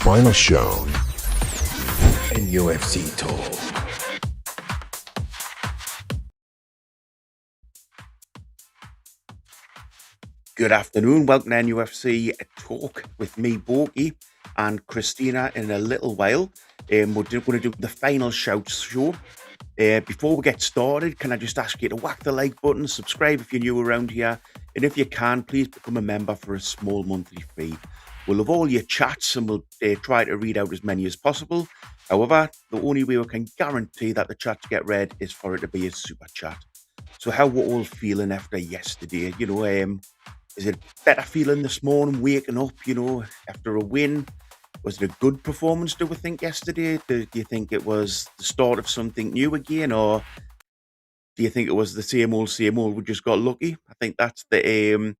final show in UFC Talk. Good afternoon, welcome to NUFC Talk with me, Boaky, and Christina in a little while. We're going to do the final shouts show. Before we get started, can I just ask you to whack the like button, subscribe if you're new around here, and if you can, please become a member for a small monthly fee. We'll love all your chats and we'll try to read out as many as possible. However, the only way we can guarantee that the chats get read is for it to be a super chat. So how we're all feeling after yesterday, is it a better feeling this morning, waking up, after a win? Was it a good performance, do we think, yesterday? Do you think it was the start of something new again? Or do you think it was the same old, we just got lucky? I think that's the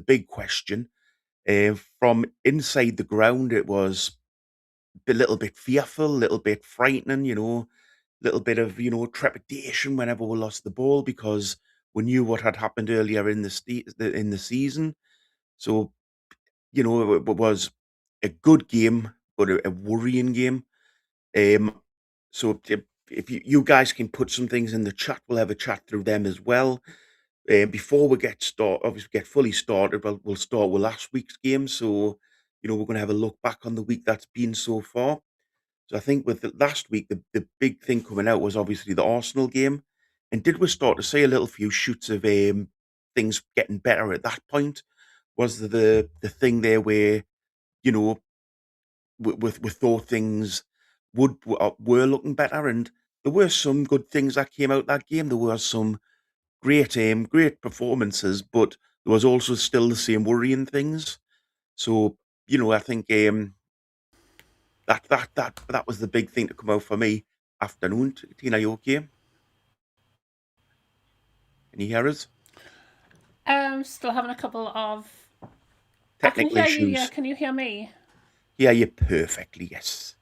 big question. From inside the ground, it was a little bit fearful, a little bit frightening, a little bit of, trepidation whenever we lost the ball because we knew what had happened earlier in the season. So, it was a good game, but a worrying game. So if you guys can put some things in the chat, we'll have a chat through them as well. Before we get fully started, we'll start with last week's game. So, we're going to have a look back on the week that's been so far. So I think with last week, the big thing coming out was obviously the Arsenal game. And did we start to see a little few shoots of things getting better at that point? Was the thing there where, you know, we thought things were looking better, and there were some good things that came out that game. There were some great performances, but there was also still the same worrying things. So, I think that was the big thing to come out for me. Afternoon, Tina, you okay? Can you hear us? Still having a couple of Technical I can hear you. issues. Yeah, can you hear me? Hear you perfectly, yes.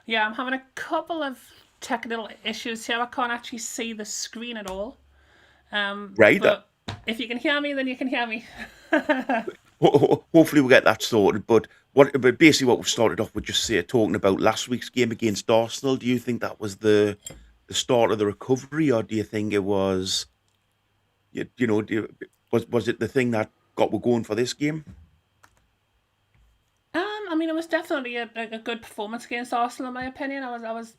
Yeah, I'm having a couple of technical issues here. I can't actually see the screen at all. Right. But if you can hear me, then you can hear me. Hopefully we'll get that sorted. But basically what we've started off with just talking about last week's game against Arsenal. Do you think that was the start of the recovery, or do you think it was, was it the thing that got we going for this game? I mean, it was definitely a good performance against Arsenal, in my opinion. I was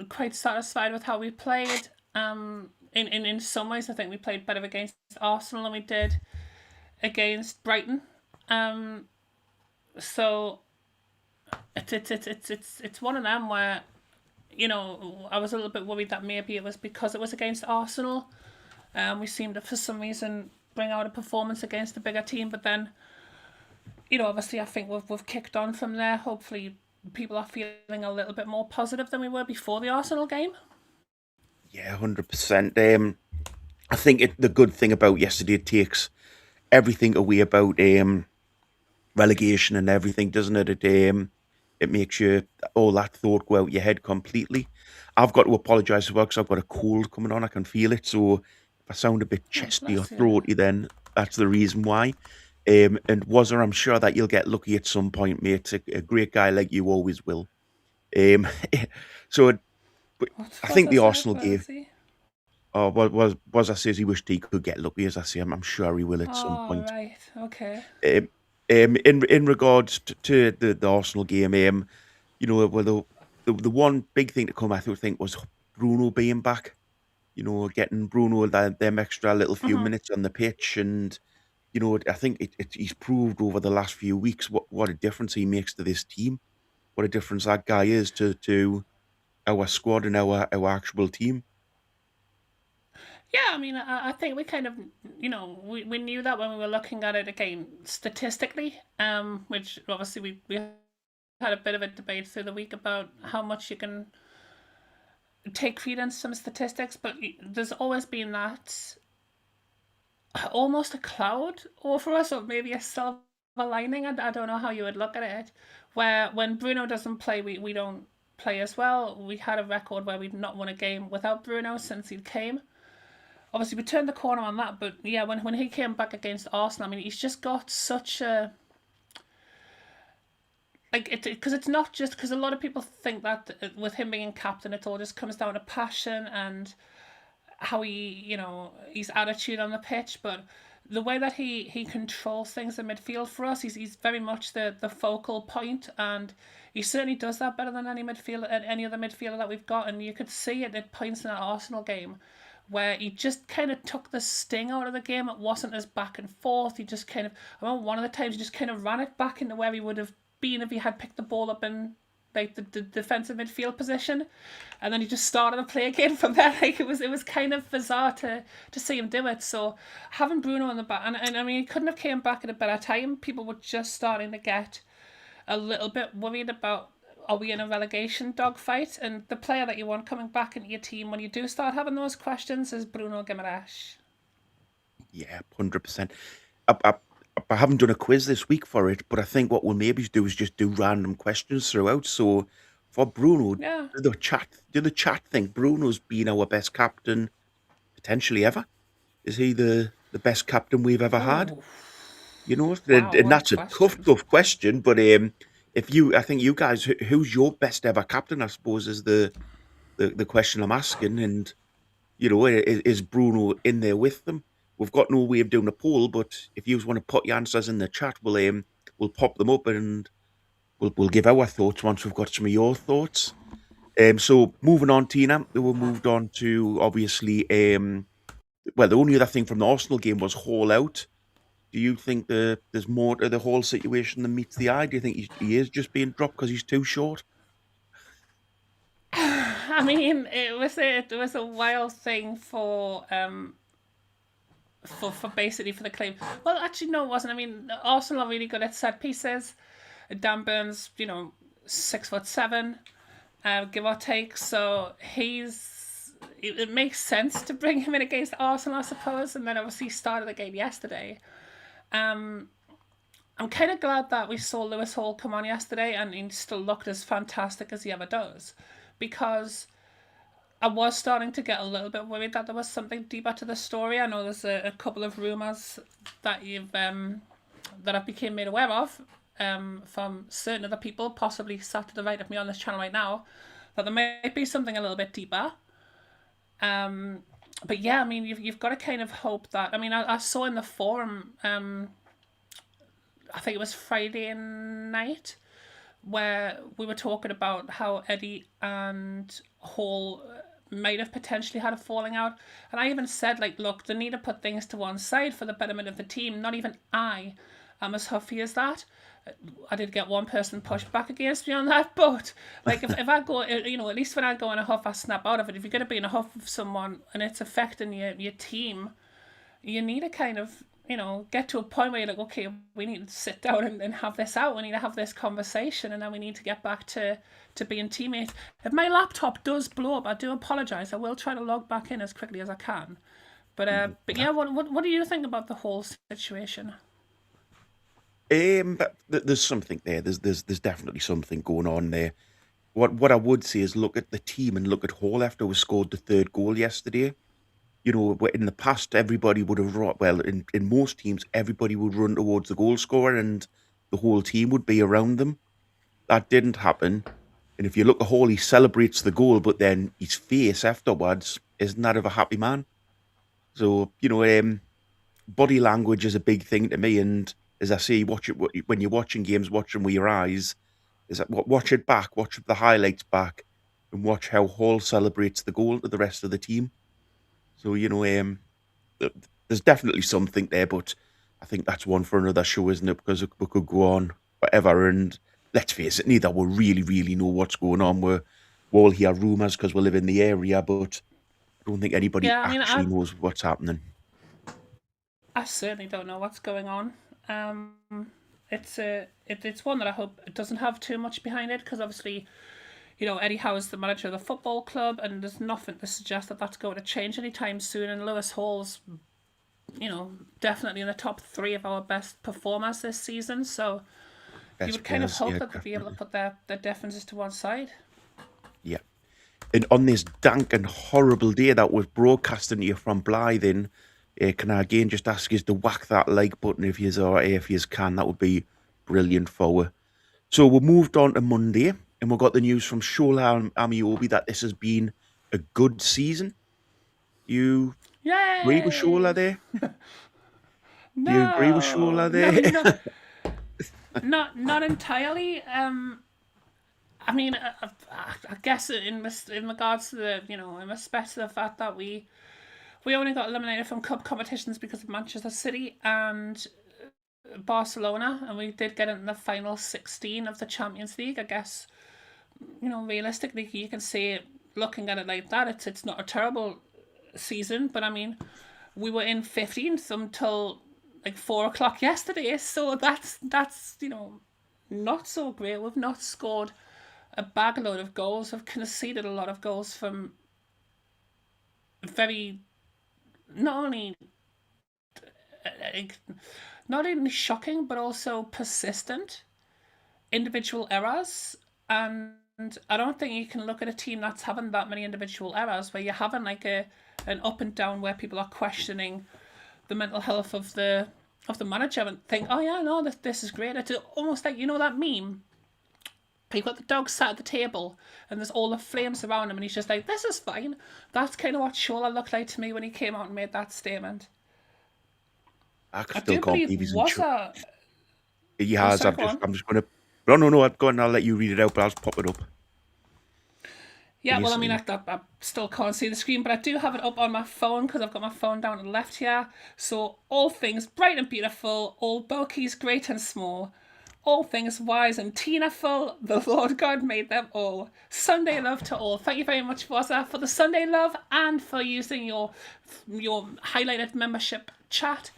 quite satisfied with how we played. In some ways, I think we played better against Arsenal than we did against Brighton. So it's one of them where, I was a little bit worried that maybe it was because it was against Arsenal. We seemed to, for some reason, bring out a performance against a bigger team, but then, obviously I think we've kicked on from there. Hopefully people are feeling a little bit more positive than we were before the Arsenal game. Yeah, 100%. I think the good thing about yesterday, it takes everything away about relegation and everything, doesn't it? It makes you all that thought go out your head completely. I've got to apologise as well because I've got a cold coming on. I can feel it. So if I sound a bit chesty or throaty, then that's the reason why. And Wissa, I'm sure that you'll get lucky at some point, mate. A great guy like you always will. So I think the Arsenal game. Was I says he wished he could get lucky, as I say. I'm sure he will at some point. Right, okay. In regards to the Arsenal game, well, the one big thing to come, I think, was Bruno being back. Getting Bruno them extra little few minutes on the pitch, and I think he's proved over the last few weeks what a difference he makes to this team, what a difference that guy is to our squad and our actual team. Yeah, I mean, I think we kind of, we knew that when we were looking at it again statistically, which obviously we had a bit of a debate through the week about how much you can take credence from statistics, but there's always been that almost a cloud over us, or maybe a silver lining. I don't know how you would look at it, where when Bruno doesn't play, we don't play as well. We had a record where we've not won a game without Bruno since he came. Obviously, we turned the corner on that, but yeah, when he came back against Arsenal, I mean, he's just got such a like it, because it's not just because a lot of people think that with him being captain, it all just comes down to passion and how his attitude on the pitch, but the way that he controls things in midfield for us, he's very much the focal point, and he certainly does that better than any other midfielder that we've got. And you could see it at points in that Arsenal game where he just kind of took the sting out of the game. It wasn't as back and forth. He just kind of, I remember one of the times he just kind of ran it back into where he would have been if he had picked the ball up in like the defensive midfield position, and then he just started to play again from there. Like it was kind of bizarre to see him do it. So having Bruno in the back, and I mean, he couldn't have came back at a better time. People were just starting to get a little bit worried about, are we in a relegation dogfight? And the player that you want coming back into your team when you do start having those questions is Bruno Guimaraes. Yeah, 100%. I haven't done a quiz this week for it, but I think what we'll maybe do is just do random questions throughout. So for Bruno, Yeah. do the chat think Bruno's been our best captain potentially ever? Is he the best captain we've ever had? Oh, You know, wow, and what a that's a question. tough question. But I think you guys, who's your best ever captain? I suppose is the question I'm asking. And is Bruno in there with them? We've got no way of doing a poll, but if you want to put your answers in the chat, we'll pop them up and we'll give our thoughts once we've got some of your thoughts. So moving on, Tina, we moved on to obviously the only other thing from the Arsenal game was Hall out. Do you think there's more to the whole situation than meets the eye? Do you think he is just being dropped because he's too short? I mean, it was a wild thing for basically for the claim. Well, actually, no, it wasn't. I mean, Arsenal are really good at set pieces. Dan Burns, 6'7", give or take. So it makes sense to bring him in against Arsenal, I suppose. And then obviously he started the game yesterday. I'm kind of glad that we saw Lewis Hall come on yesterday and he still looked as fantastic as he ever does, because I was starting to get a little bit worried that there was something deeper to the story. I know there's a couple of rumours that that I've become made aware of from certain other people, possibly sat to the right of me on this channel right now, that there might be something a little bit deeper. But yeah, I mean, you've got to kind of hope that. I mean, I saw in the forum, I think it was Friday night, where we were talking about how Eddie and Hall might have potentially had a falling out. And I even said, like, look, they need to put things to one side for the betterment of the team. Not even I am as huffy as that. I did get one person pushed back against me on that, but like if I go, at least when I go in a huff, I snap out of it. If you're going to be in a huff with someone and it's affecting your team, you need to kind of, get to a point where you're like, okay, we need to sit down and have this out. We need to have this conversation, and then we need to get back to being teammates. If my laptop does blow up, I do apologise. I will try to log back in as quickly as I can. But yeah, what do you think about the whole situation? But there's something there. There's definitely something going on there. What I would say is look at the team and look at Hall after we scored the third goal yesterday. In the past, everybody would have run, well, in most teams, everybody would run towards the goal scorer and the whole team would be around them. That didn't happen. And if you look at Hall, he celebrates the goal, but then his face afterwards isn't that of a happy man. So, body language is a big thing to me. And as I say, watch it when you're watching games, watch them with your eyes. Is that watch it back, watch the highlights back, and watch how Hall celebrates the goal to the rest of the team. So there's definitely something there, but I think that's one for another show, isn't it? Because we could go on forever, and let's face it, neither will really know what's going on. We'll all hear rumours because we live in the area, but I don't think anybody actually knows what's happening. I certainly don't know what's going on. It's one that I hope it doesn't have too much behind it, because obviously, Eddie Howe is the manager of the football club, and there's nothing to suggest that that's going to change anytime soon. And Lewis Hall's, definitely in the top 3 of our best performers this season. So you would kind of hope that they'd be able to put their differences to one side. Yeah. And on this dank and horrible day that was broadcasting to you from Blythe, can I again just ask you to whack that like button if you can? That would be brilliant for So we moved on to Monday, and we got the news from Shola Amiobi that this has been a good season. You agree with Shola Yay! there? Do you agree with No, Shola no, there? not entirely. I mean, I guess in regards to the in respect to the fact that we only got eliminated from club competitions because of Manchester City and Barcelona, and we did get in the final 16 of the Champions League. I guess realistically, you can say looking at it like that, it's not a terrible season, but I mean, we were in 15th until like 4 o'clock yesterday, so that's not so great. We've not scored a bag load of goals. We've conceded a lot of goals from very not only not only shocking but also persistent individual errors. And I don't think you can look at a team that's having that many individual errors where you're having like an up and down where people are questioning the mental health of the manager and think, oh yeah, no, this is great. It's almost like that meme. You've got the dog sat at the table and there's all the flames around him and he's just like, this is fine. That's kind of what Shola looked like to me when he came out and made that statement. I I still do can't believe believe he's in Wissa. He Oh, has. sorry, go on. I'm just going to. No. I'll go and I'll let you read it out, but I'll just pop it up. Yeah, well, I mean, I still can't see the screen, but I do have it up on my phone because I've got my phone down to the left here. So, all things bright and beautiful, all Boaky's great and small, all things wise and teenaful, the Lord God made them all. Sunday love to all. Thank you very much, Wissa, for the Sunday love and for using your highlighted membership chat,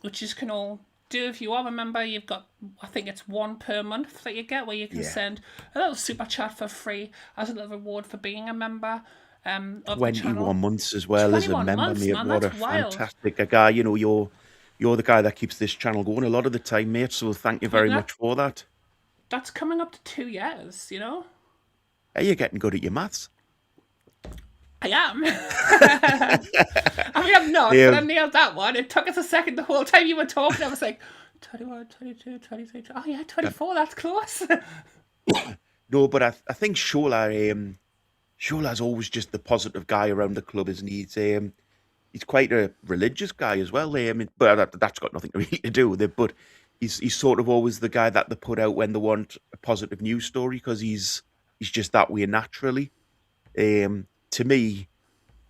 which you can all do if you are a member. You've got, I think it's one per month that you get, where you can send a little super chat for free as a little reward for being a member of the channel. 21 months as well as a 21 member, months, mate. man, What a that's wild. fantastic guy. You're the guy that keeps this channel going a lot of the time, mate. So thank you very much for that. That's coming up to 2 years, Are you getting good at your maths? I am. I mean, I'm not, but I nailed that one. It took us a second the whole time you were talking. I was like, 21, 22, 23. Oh, yeah, 24. That's close. No, but I think Shola's always just the positive guy around the club, isn't he? He's quite a religious guy as well. But that's got nothing really to do with it. But he's sort of always the guy that they put out when they want a positive news story because he's just that way naturally. To me,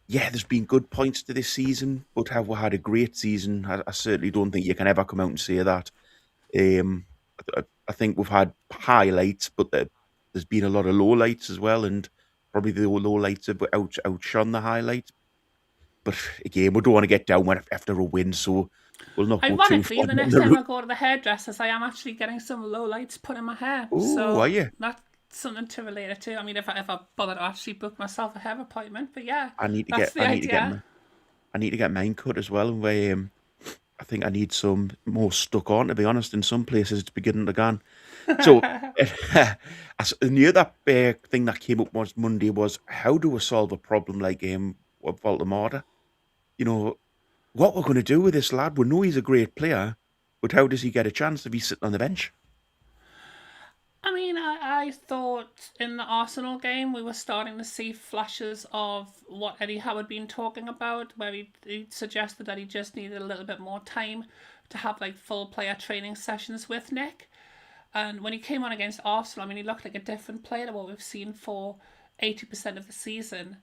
yeah, there's been good points to this season, but have we had a great season? I certainly don't think you can ever come out and say that. I think we've had highlights, but there's been a lot of lowlights as well, and probably the lowlights have outshone the highlights. But again, we don't want to get down after a win, so we'll not go too Ironically, far. the next time I go to the hairdressers, I am actually getting some lowlights put in my hair. Oh, so are you? that's something to relate it to. I mean, if I bother to actually book myself a hair appointment, but yeah, I need to that's get the I need to get idea. I need to get mine cut as well. I think I need some more stuck on, to be honest. In some places, it's beginning to gone. So, and the other thing that came up was Monday was how do we solve a problem like Woltemade? What we're going to do with this lad? We know he's a great player, but how does he get a chance if he's sitting on the bench? I mean, I thought in the Arsenal game we were starting to see flashes of what Eddie Howe had been talking about, where he suggested that he just needed a little bit more time to have like full player training sessions with Nick. And when he came on against Arsenal, I mean, he looked like a different player to what we've seen for 80% of the season.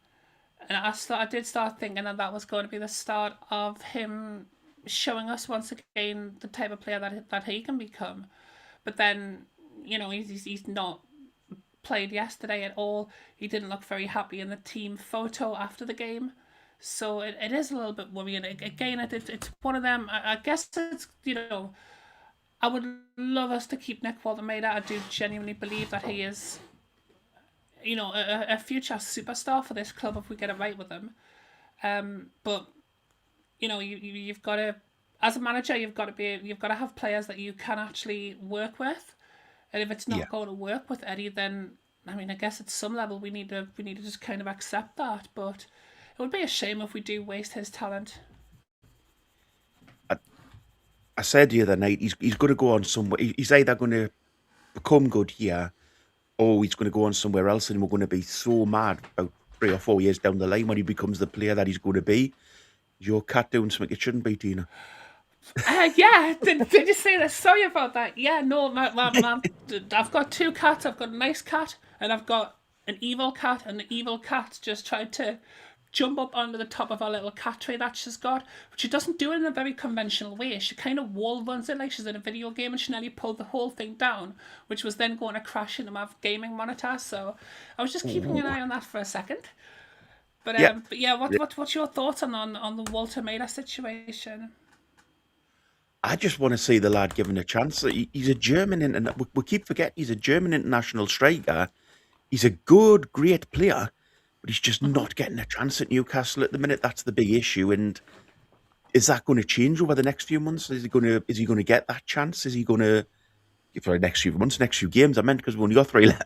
And I did start thinking that was going to be the start of him showing us once again the type of player that he can become. But then, he's not played yesterday at all. He didn't look very happy in the team photo after the game. So it is a little bit worrying. Again, it's one of them. I guess it's, I would love us to keep Nick Woltemade. I do genuinely believe that he is, a future superstar for this club if we get it right with him. But you've got to, as a manager, you've got to have players that you can actually work with. And if it's not going to work with Eddie, then I mean, I guess at some level we need to just kind of accept that. But it would be a shame if we do waste his talent. I said the other night he's going to go on somewhere. He's either going to become good here, or he's going to go on somewhere else, and we're going to be so mad about 3 or 4 years down the line when he becomes the player that he's going to be. Is your cat doing something it shouldn't be, Tina? Yeah, did you say that? Sorry about that. Yeah, no, I've got two cats. I've got a nice cat, and I've got an evil cat, and the evil cat just tried to jump up onto the top of our little cat tree that she's got, but she doesn't do it in a very conventional way. She kind of wall runs it like she's in a video game, and she nearly pulled the whole thing down, which was then going to crash into my gaming monitor. So I was just keeping an eye on that for a second. But Yeah. but yeah, what's your thoughts on the Woltemade and Isula situation? I just want to see the lad given a chance. He's a German, and we keep forgetting he's a German international striker. He's a good, great player, but he's just not getting a chance at Newcastle at the minute. That's the big issue. And is that going to change over the next few months? Is he going to get that chance? Is he going to, for the next few months, next few games? I meant, because we've only got 3 left.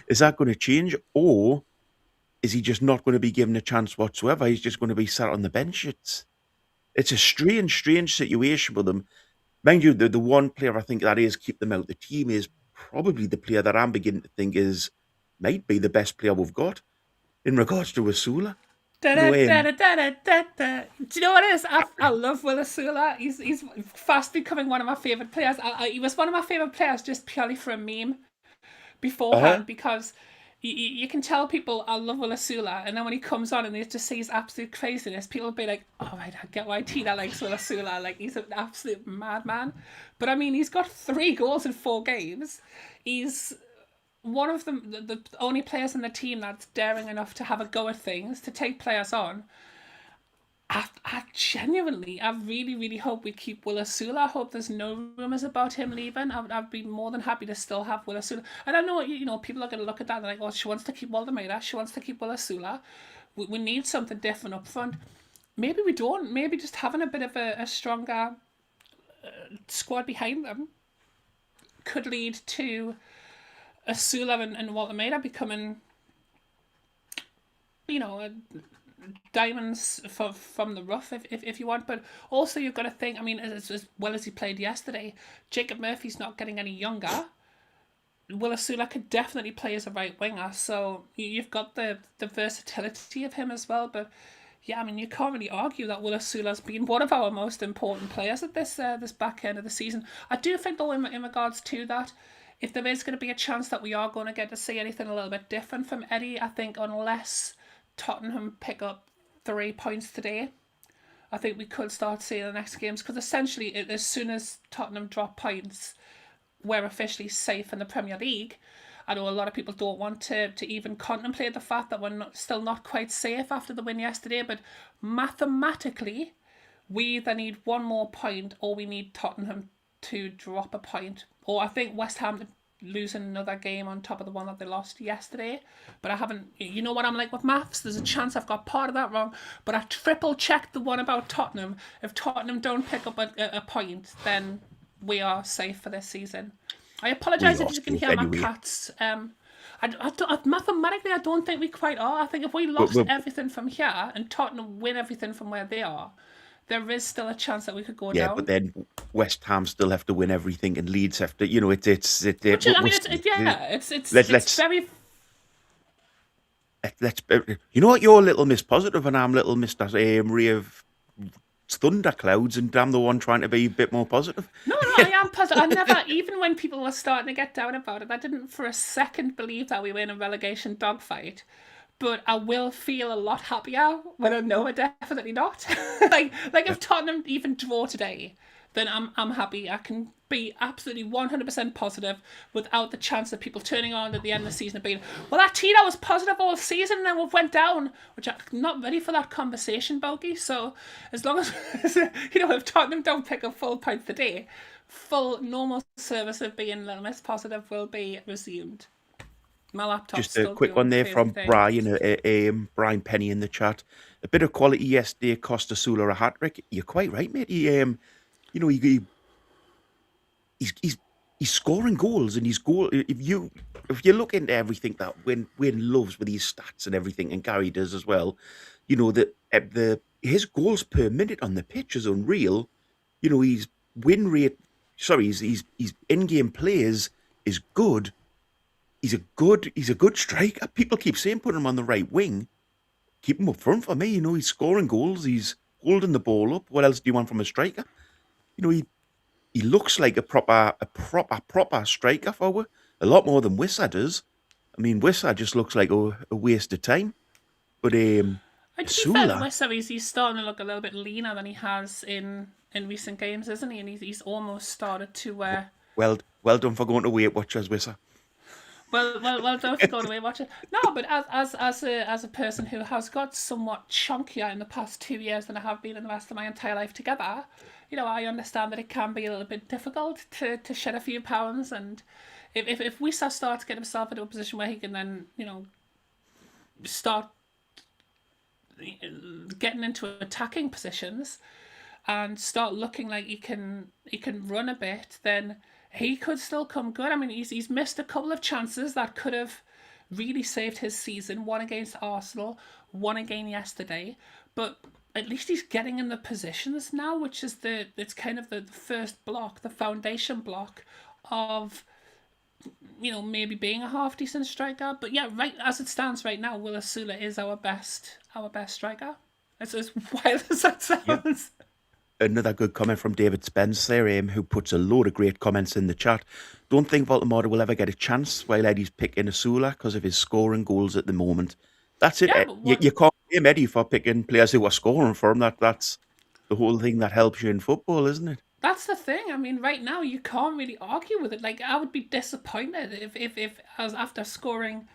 Is that going to change, or is he just not going to be given a chance whatsoever? He's just going to be sat on the bench. It's a strange situation with him. Mind you, the one player I think that is keep them out the team is probably the player that I'm beginning to think might be the best player we've got in regards to Osula. Da, You know, da, da, da, da, da, da. Do you know what it is? I love Osula. He's fast becoming one of my favourite players. He was one of my favourite players just purely for a meme beforehand, because you can tell people I love Osula, and then when he comes on and they just see his absolute craziness, people will be like, oh right, I get why Tina likes Osula. Like, he's an absolute madman. But I mean, he's got 3 goals in 4 games. He's one of the only players in the team that's daring enough to have a go at things, to take players on. I genuinely, I really hope we keep Osula. I hope there's no rumours about him leaving. I'd be more than happy to still have Osula. And I know, people are going to look at that and like, oh, she wants to keep Woltemade, she wants to keep Osula. We need something different up front. Maybe we don't. Maybe just having a bit of a stronger squad behind them could lead to Osula and Woltemade becoming, diamonds from the rough, if you want. But also you've got to think, I mean, as well as he played yesterday, Jacob Murphy's not getting any younger. Osula could definitely play as a right winger, so you've got the versatility of him as well. But yeah, I mean, you can't really argue that Osula's been one of our most important players at this back end of the season. I do think, though, in regards to that, if there is going to be a chance that we are going to get to see anything a little bit different from Eddie, I think unless Tottenham pick up 3 points today, I think we could start seeing the next games, because essentially as soon as Tottenham drop points, we're officially safe in the Premier League. I know a lot of people don't want to even contemplate the fact that we're still not quite safe after the win yesterday, but mathematically we either need 1 more point or we need Tottenham to drop a point, or I think West Ham to lose another game on top of the one that they lost yesterday. But I haven't, you know what I'm like with maths, there's a chance I've got part of that wrong, but I triple checked the one about Tottenham. If Tottenham don't pick up a point, then we are safe for this season. I apologise if you can hear my cats. Mathematically, I don't think we quite are. I think if we lost everything from here and Tottenham win everything from where they are, there is still a chance that we could go down. Yeah, but then West Ham still have to win everything, and Leeds have to. It's very. Let's. You know what? You're little Miss Positive, and I'm little Mr. Ray of thunderclouds, and I'm the one trying to be a bit more positive. No, I am positive. I never, even when people were starting to get down about it, I didn't for a second believe that we were in a relegation dogfight. But I will feel a lot happier when I know we're definitely not. like if Tottenham even draw today, then I'm happy. I can be absolutely 100% positive without the chance of people turning on at the end of the season and being, well, that Tina was positive all season and then we went down, which I'm not ready for that conversation, Boaky. So as long as, if Tottenham don't pick up full points today, full normal service of being a little miss positive will be resumed. My laptop. Just a quick one there from Brian, Brian Penny in the chat. A bit of quality yesterday cost Osula a hat-trick. You're quite right, mate. He's scoring goals, and his goal. If you look into everything that Wayne loves with his stats and everything, and Gary does as well, that his goals per minute on the pitch is unreal. His win rate. Sorry, his in-game plays is good. He's a good striker. People keep saying put him on the right wing. Keep him up front for me. He's scoring goals. He's holding the ball up. What else do you want from a striker? He looks like a proper striker forward. A lot more than Wissa does. I mean, Wissa just looks like a waste of time. But And to be fair to Sula, Wissa, he's starting to look a little bit leaner than he has in recent games, isn't he? And he's almost started to well done for going to Weight Watchers, Wissa. well done for going away watching. No, but as a person who has got somewhat chunkier in the past 2 years than I have been in the rest of my entire life together, I understand that it can be a little bit difficult to shed a few pounds, and if Wissa starts to get himself into a position where he can then start getting into attacking positions and start looking like he can run a bit, then he could still come good. I mean, he's missed a couple of chances that could have really saved his season. One against Arsenal, one again yesterday. But at least he's getting in the positions now, which is it's kind of the first block, the foundation block of maybe being a half decent striker. But yeah, right as it stands right now, Osula is our best striker. It's as wild as that sounds. Another good comment from David Spence there, who puts a load of great comments in the chat. Don't think Woltemade will ever get a chance while Eddie's picking Osula because of his scoring goals at the moment. That's it. Yeah, You can't blame Eddie for picking players who are scoring for him. That's the whole thing that helps you in football, isn't it? That's the thing. I mean, right now you can't really argue with it. Like, I would be disappointed if as after scoring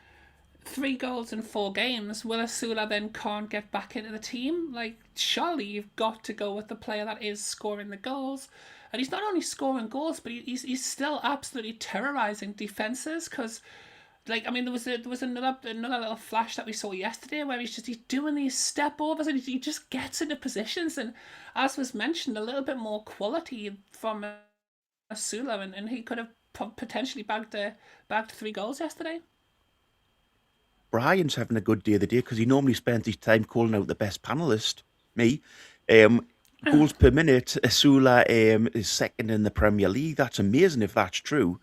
3 goals in 4 games, Osula then can't get back into the team. Like, surely you've got to go with the player that is scoring the goals. And he's not only scoring goals, but he's still absolutely terrorizing defenses. Because, like, I mean, there was another little flash that we saw yesterday where he's doing these step overs and he just gets into positions. And as was mentioned, a little bit more quality from Osula, and he could have potentially bagged 3 goals yesterday. Brian's having a good day of the day because he normally spends his time calling out the best panellist, me. Goals per minute, Osula is second in the Premier League. That's amazing if that's true.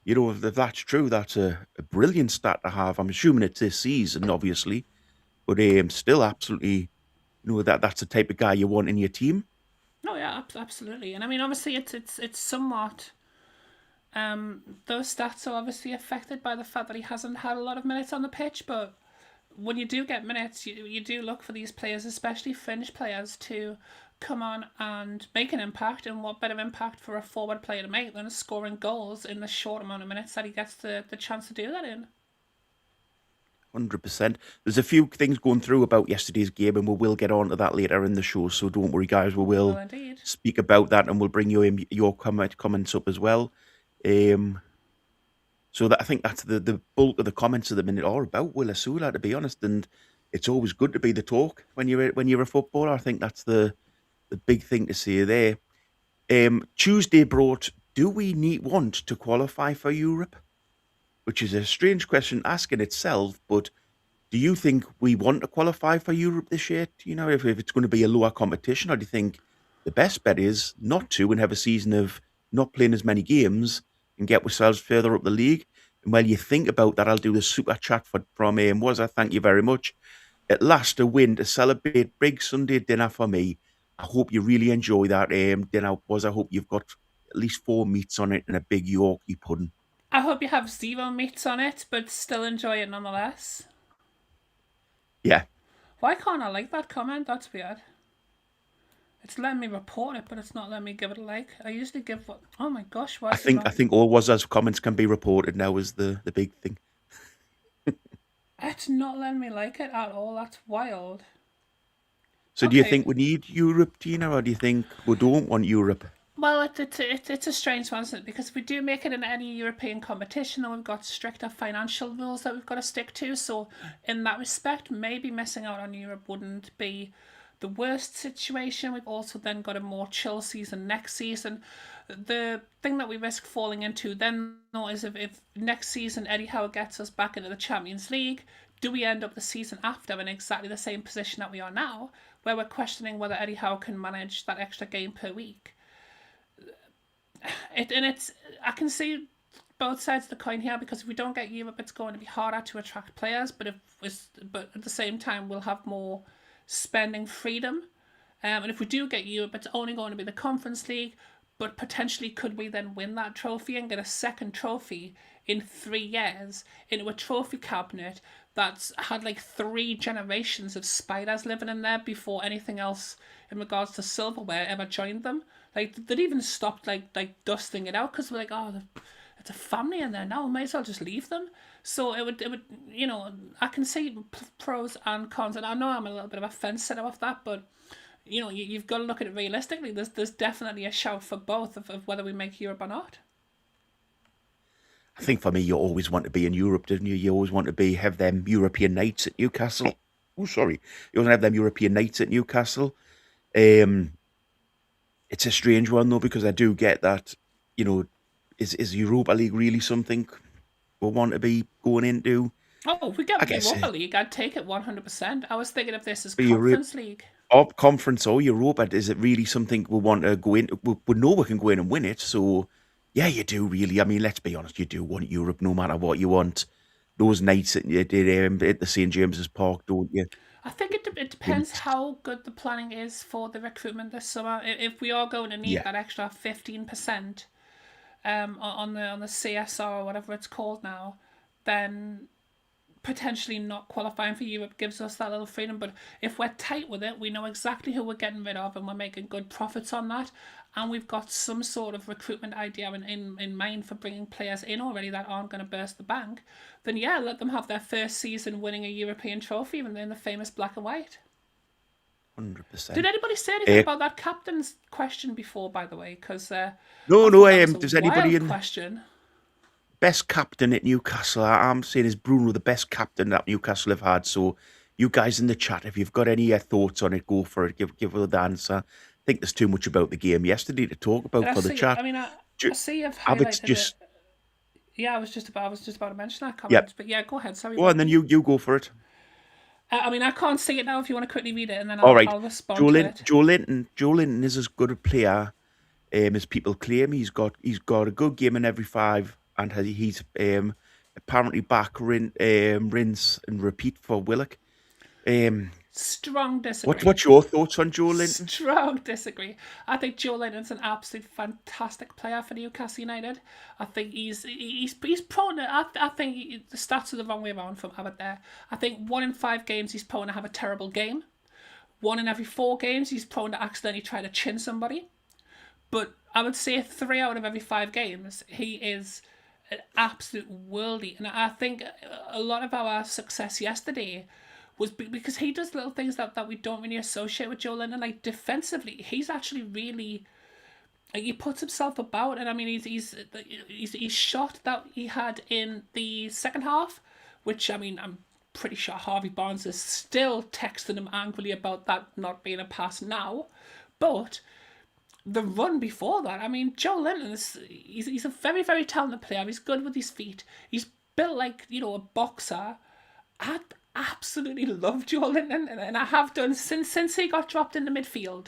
If that's true, that's a brilliant stat to have. I'm assuming it's this season, obviously. But still absolutely, that's the type of guy you want in your team. Oh yeah, absolutely. And I mean, obviously it's somewhat... those stats are obviously affected by the fact that he hasn't had a lot of minutes on the pitch, but when you do get minutes, you do look for these players, especially fringe players, to come on and make an impact. And what better impact for a forward player to make than scoring goals in the short amount of minutes that he gets the chance to do that in? 100%. There's a few things going through about yesterday's game, and we will get on to that later in the show, so don't worry, guys. We will speak about that, and we'll bring you in your comments up as well. So I think that's the bulk of the comments of the minute are about Osula, to be honest, and it's always good to be the talk when you're a footballer. I think that's the big thing to say there. Tuesday brought, do we want to qualify for Europe? Which is a strange question asking itself, but do you think we want to qualify for Europe this year? If it's going to be a lower competition, or do you think the best bet is not to and have a season of not playing as many games and get ourselves further up the league? And while you think about that, I'll do the super chat from Wissa. Thank you very much. At last, a win to celebrate. Big Sunday dinner for me. I hope you really enjoy that dinner, Wissa. I hope you've got at least 4 meats on it and a big Yorkie pudding. I hope you have 0 meats on it, but still enjoy it nonetheless. Yeah. Why can't I like that comment? That's weird. It's letting me report it, but it's not letting me give it a like. I usually give what? Oh my gosh! Why? I think all Wizza's comments can be reported now is the big thing. It's not letting me like it at all. That's wild. So do you think we need Europe, Tina, or do you think we don't want Europe? Well, it's a strange one, isn't it? Because if we do make it in any European competition, and we've got stricter financial rules that we've got to stick to. So in that respect, maybe missing out on Europe wouldn't be the worst situation. We've also then got a more chill season next season. The thing that we risk falling into then is if next season Eddie Howe gets us back into the Champions League, do we end up the season after in exactly the same position that we are now, where we're questioning whether Eddie Howe can manage that extra game per week? I can see both sides of the coin here, because if we don't get Europe, it's going to be harder to attract players. But at the same time, we'll have more spending freedom. And if we do get Europe, it's only going to be the Conference League. But potentially, could we then win that trophy and get a second trophy in 3 years into a trophy cabinet that's had like 3 generations of spiders living in there before anything else in regards to silverware ever joined them? Like, they'd even stopped like dusting it out, because we're like, oh, it's a family in there now, we might as well just leave them. So it would I can see pros and cons, and I know I'm a little bit of a fence sitter with that, but you've got to look at it realistically. There's definitely a shout for both of whether we make Europe or not. I think for me, you always want to be in Europe, didn't you? You always want to have them European nights at Newcastle. Oh, sorry. You want to have them European nights at Newcastle. It's a strange one, though, because I do get that, is Europa League really something we want to be going into? Oh, if we get Europa League, I'd take it 100%. I was thinking of this as Conference League. Conference or Europa, is it really something we want to go into? We know we can go in and win it, so yeah, you do really. I mean, let's be honest, you do want Europe no matter what. You want those nights at the St James's Park, don't you? I think it depends how good the planning is for the recruitment this summer. If we are going to need that extra 15% on the CSR or whatever it's called now, then potentially not qualifying for Europe gives us that little freedom. But if we're tight with it, we know exactly who we're getting rid of and we're making good profits on that, and we've got some sort of recruitment idea in mind for bringing players in already that aren't going to burst the bank, then yeah, let them have their first season winning a European trophy, even in the famous black and white. 100%. Did anybody say anything about that captain's question before, by the way? Because no. Does anybody in question? Best captain at Newcastle? I'm saying is Bruno the best captain that Newcastle have had. So you guys in the chat, if you've got any thoughts on it, go for it. Give us the answer. I think there's too much about the game yesterday to talk about for the chat. I mean, I see you've highlighted it. Yeah, I was just about to mention that comment. Yep. But yeah, go ahead. Sorry. Go on, then you go for it. I mean, I can't see it now. If you want to quickly read it, and then I'll respond to it. Joe Linton is as good a player as people claim. He's got a good game in every 5. And he's apparently back rinse and repeat for Willock. Strong disagree. What's your thoughts on Joe Linton? Strong disagree. I think Joe Linton's an absolute fantastic player for Newcastle United. I think he's prone to. I think the stats are the wrong way around from Abbott there. I think 1 in 5 games he's prone to have a terrible game. 1 in every 4 games he's prone to accidentally try to chin somebody. But I would say 3 out of every 5 games he is an absolute worldie. And I think a lot of our success yesterday was because he does little things that we don't really associate with Joe Linton. Like defensively, he's actually really, he puts himself about. And I mean, he's shot that he had in the second half, which I mean, I'm pretty sure Harvey Barnes is still texting him angrily about that not being a pass now. But the run before that, I mean, Joe Linton he's a very, very talented player. He's good with his feet. He's built like, a boxer. I absolutely love Joe Linton, and I have done since he got dropped in the midfield.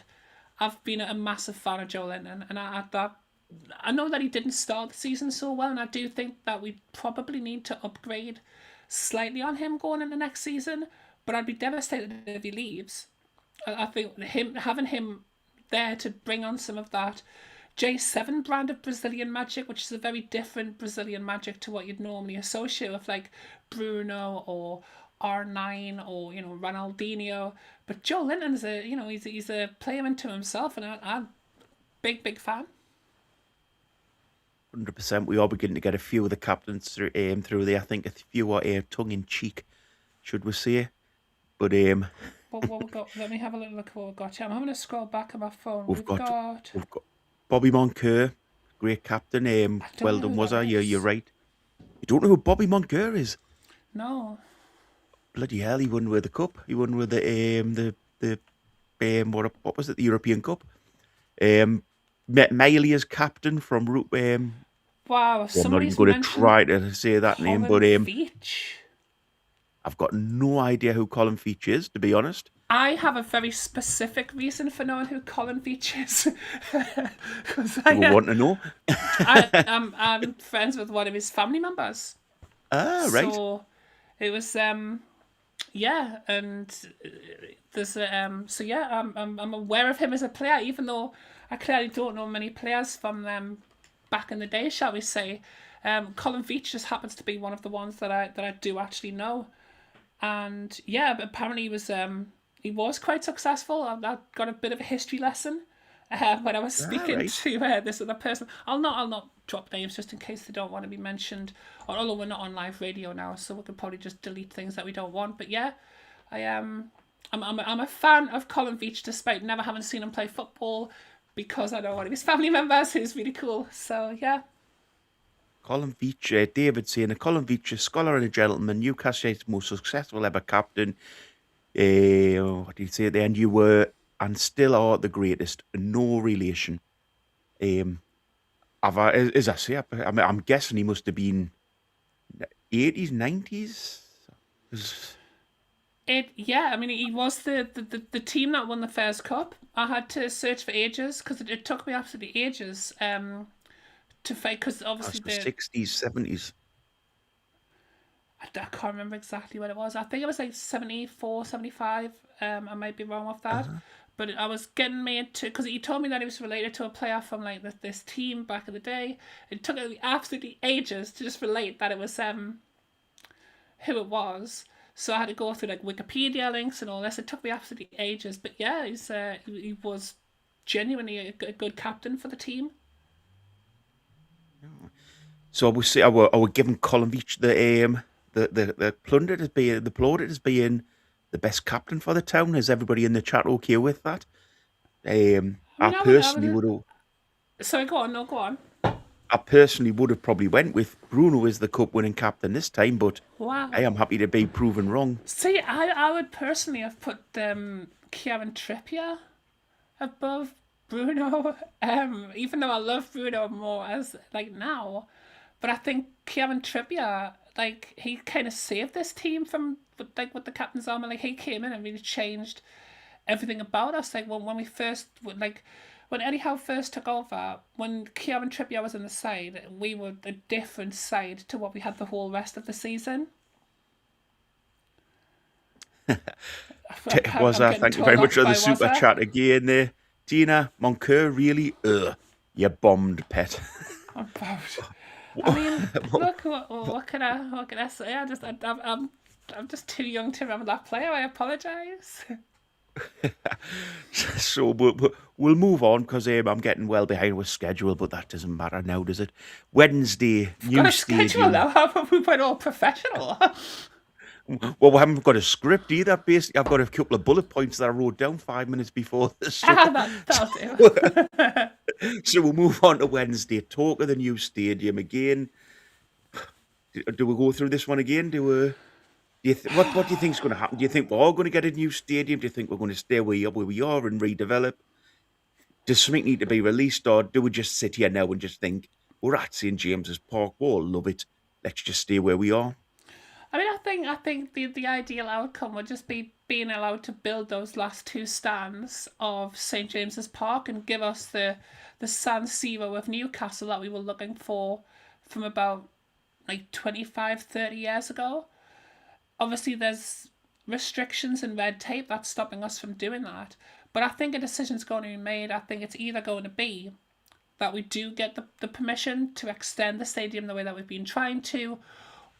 I've been a massive fan of Joe Linton, and I know that he didn't start the season so well, and I do think that we probably need to upgrade slightly on him going into next season, but I'd be devastated if he leaves. I think having him there to bring on some of that J7 brand of Brazilian magic, which is a very different Brazilian magic to what you'd normally associate with like Bruno or R9 or Ronaldinho. But Joe Linton's he's a player into himself, and I'm big fan. 100%. We are beginning to get a few of the captains through there. I think a few are tongue in cheek, should we say? But what we got? Let me have a little look at what we've got. I'm having to scroll back on my phone. We've got Bobby Moncur, great captain. Well done, Wissa. You're right. You don't know who Bobby Moncur is? No. Bloody hell! He won with the cup. He won with the what was it? The European Cup. Miley as captain from wow. I'm not even going to try to say that name, but Feach. I've got no idea who Colin Feach is, to be honest. I have a very specific reason for knowing who Colin Veach is. Because Do we want to know? I'm friends with one of his family members. Right. So it was yeah, and there's so yeah, I'm aware of him as a player, even though I clearly don't know many players from them back in the day, shall we say. Colin Veach just happens to be one of the ones that I do actually know, and yeah, but apparently he was quite successful. I got a bit of a history lesson when I was speaking right. to this other person. I'll not drop names just in case they don't want to be mentioned. Although we're not on live radio now, so we could probably just delete things that we don't want. But yeah, I am. I'm a fan of Colin Veach, despite never having seen him play football, because I know one of his family members who's really cool. So yeah. Colin Veach, David saying, Colin Veach, a scholar and a gentleman, Newcastle United's most successful ever captain. What did you say at the end? You were and still are the greatest. No relation. As I say, I'm guessing he must have been 80s, 90s. Yeah, I mean, he was the team that won the first cup. I had to search for ages because it took me absolutely ages to find, because obviously the 60s, 70s. I can't remember exactly what it was. I think it was like 74, 75. I might be wrong with that. But I was getting made to, because he told me that he was related to a player from like this team back in the day. It took me absolutely ages to just relate that it was who it was. So I had to go through like Wikipedia links and all this. It took me absolutely ages. But yeah, he was genuinely a good captain for the team. So I would say I would give him Colin Veach the plundered as being the applauded as being the best captain for the town. Is everybody in the chat okay with that? I personally would have. Sorry, go on. No, go on. I personally would have probably went with Bruno as the cup winning captain this time, but wow. I am happy to be proven wrong. See, I would personally have put Kieran Trippier above Bruno, even though I love Bruno more as like now, but I think Kieran Trippier, like, he kind of saved this team from like with the captain's armor. Like, he came in and really changed everything about us. Like when we first when Eddie Howe first took over, when Kieran Trippier was in the side, we were a different side to what we had the whole rest of the season. Thank you very much for the super chat again there. Tina, Moncur, really? You bombed, pet. I mean, look, what can I say? I'm just too young to remember that player. I apologise. So we'll move on because I'm getting well behind with schedule, but that doesn't matter now, does it? Wednesday, new schedule now. How about we went all professional? Well, we haven't got a script either. Basically, I've got a couple of bullet points that I wrote down 5 minutes before this. That'll do. So we'll move on to Wednesday. Talk of the new stadium again. Do we go through this one again? What do you think is going to happen? Do you think we're all going to get a new stadium? Do you think we're going to stay where we are and redevelop? Does something need to be released, or do we just sit here now and just think we're at St James's Park? We all love it. Let's just stay where we are. I mean, I think the ideal outcome would just be being allowed to build those last two stands of St James's Park and give us the San Siro of Newcastle that we were looking for from about like 25, 30 years ago. Obviously, there's restrictions and red tape that's stopping us from doing that. But I think a decision's going to be made. I think it's either going to be that we do get the permission to extend the stadium the way that we've been trying to,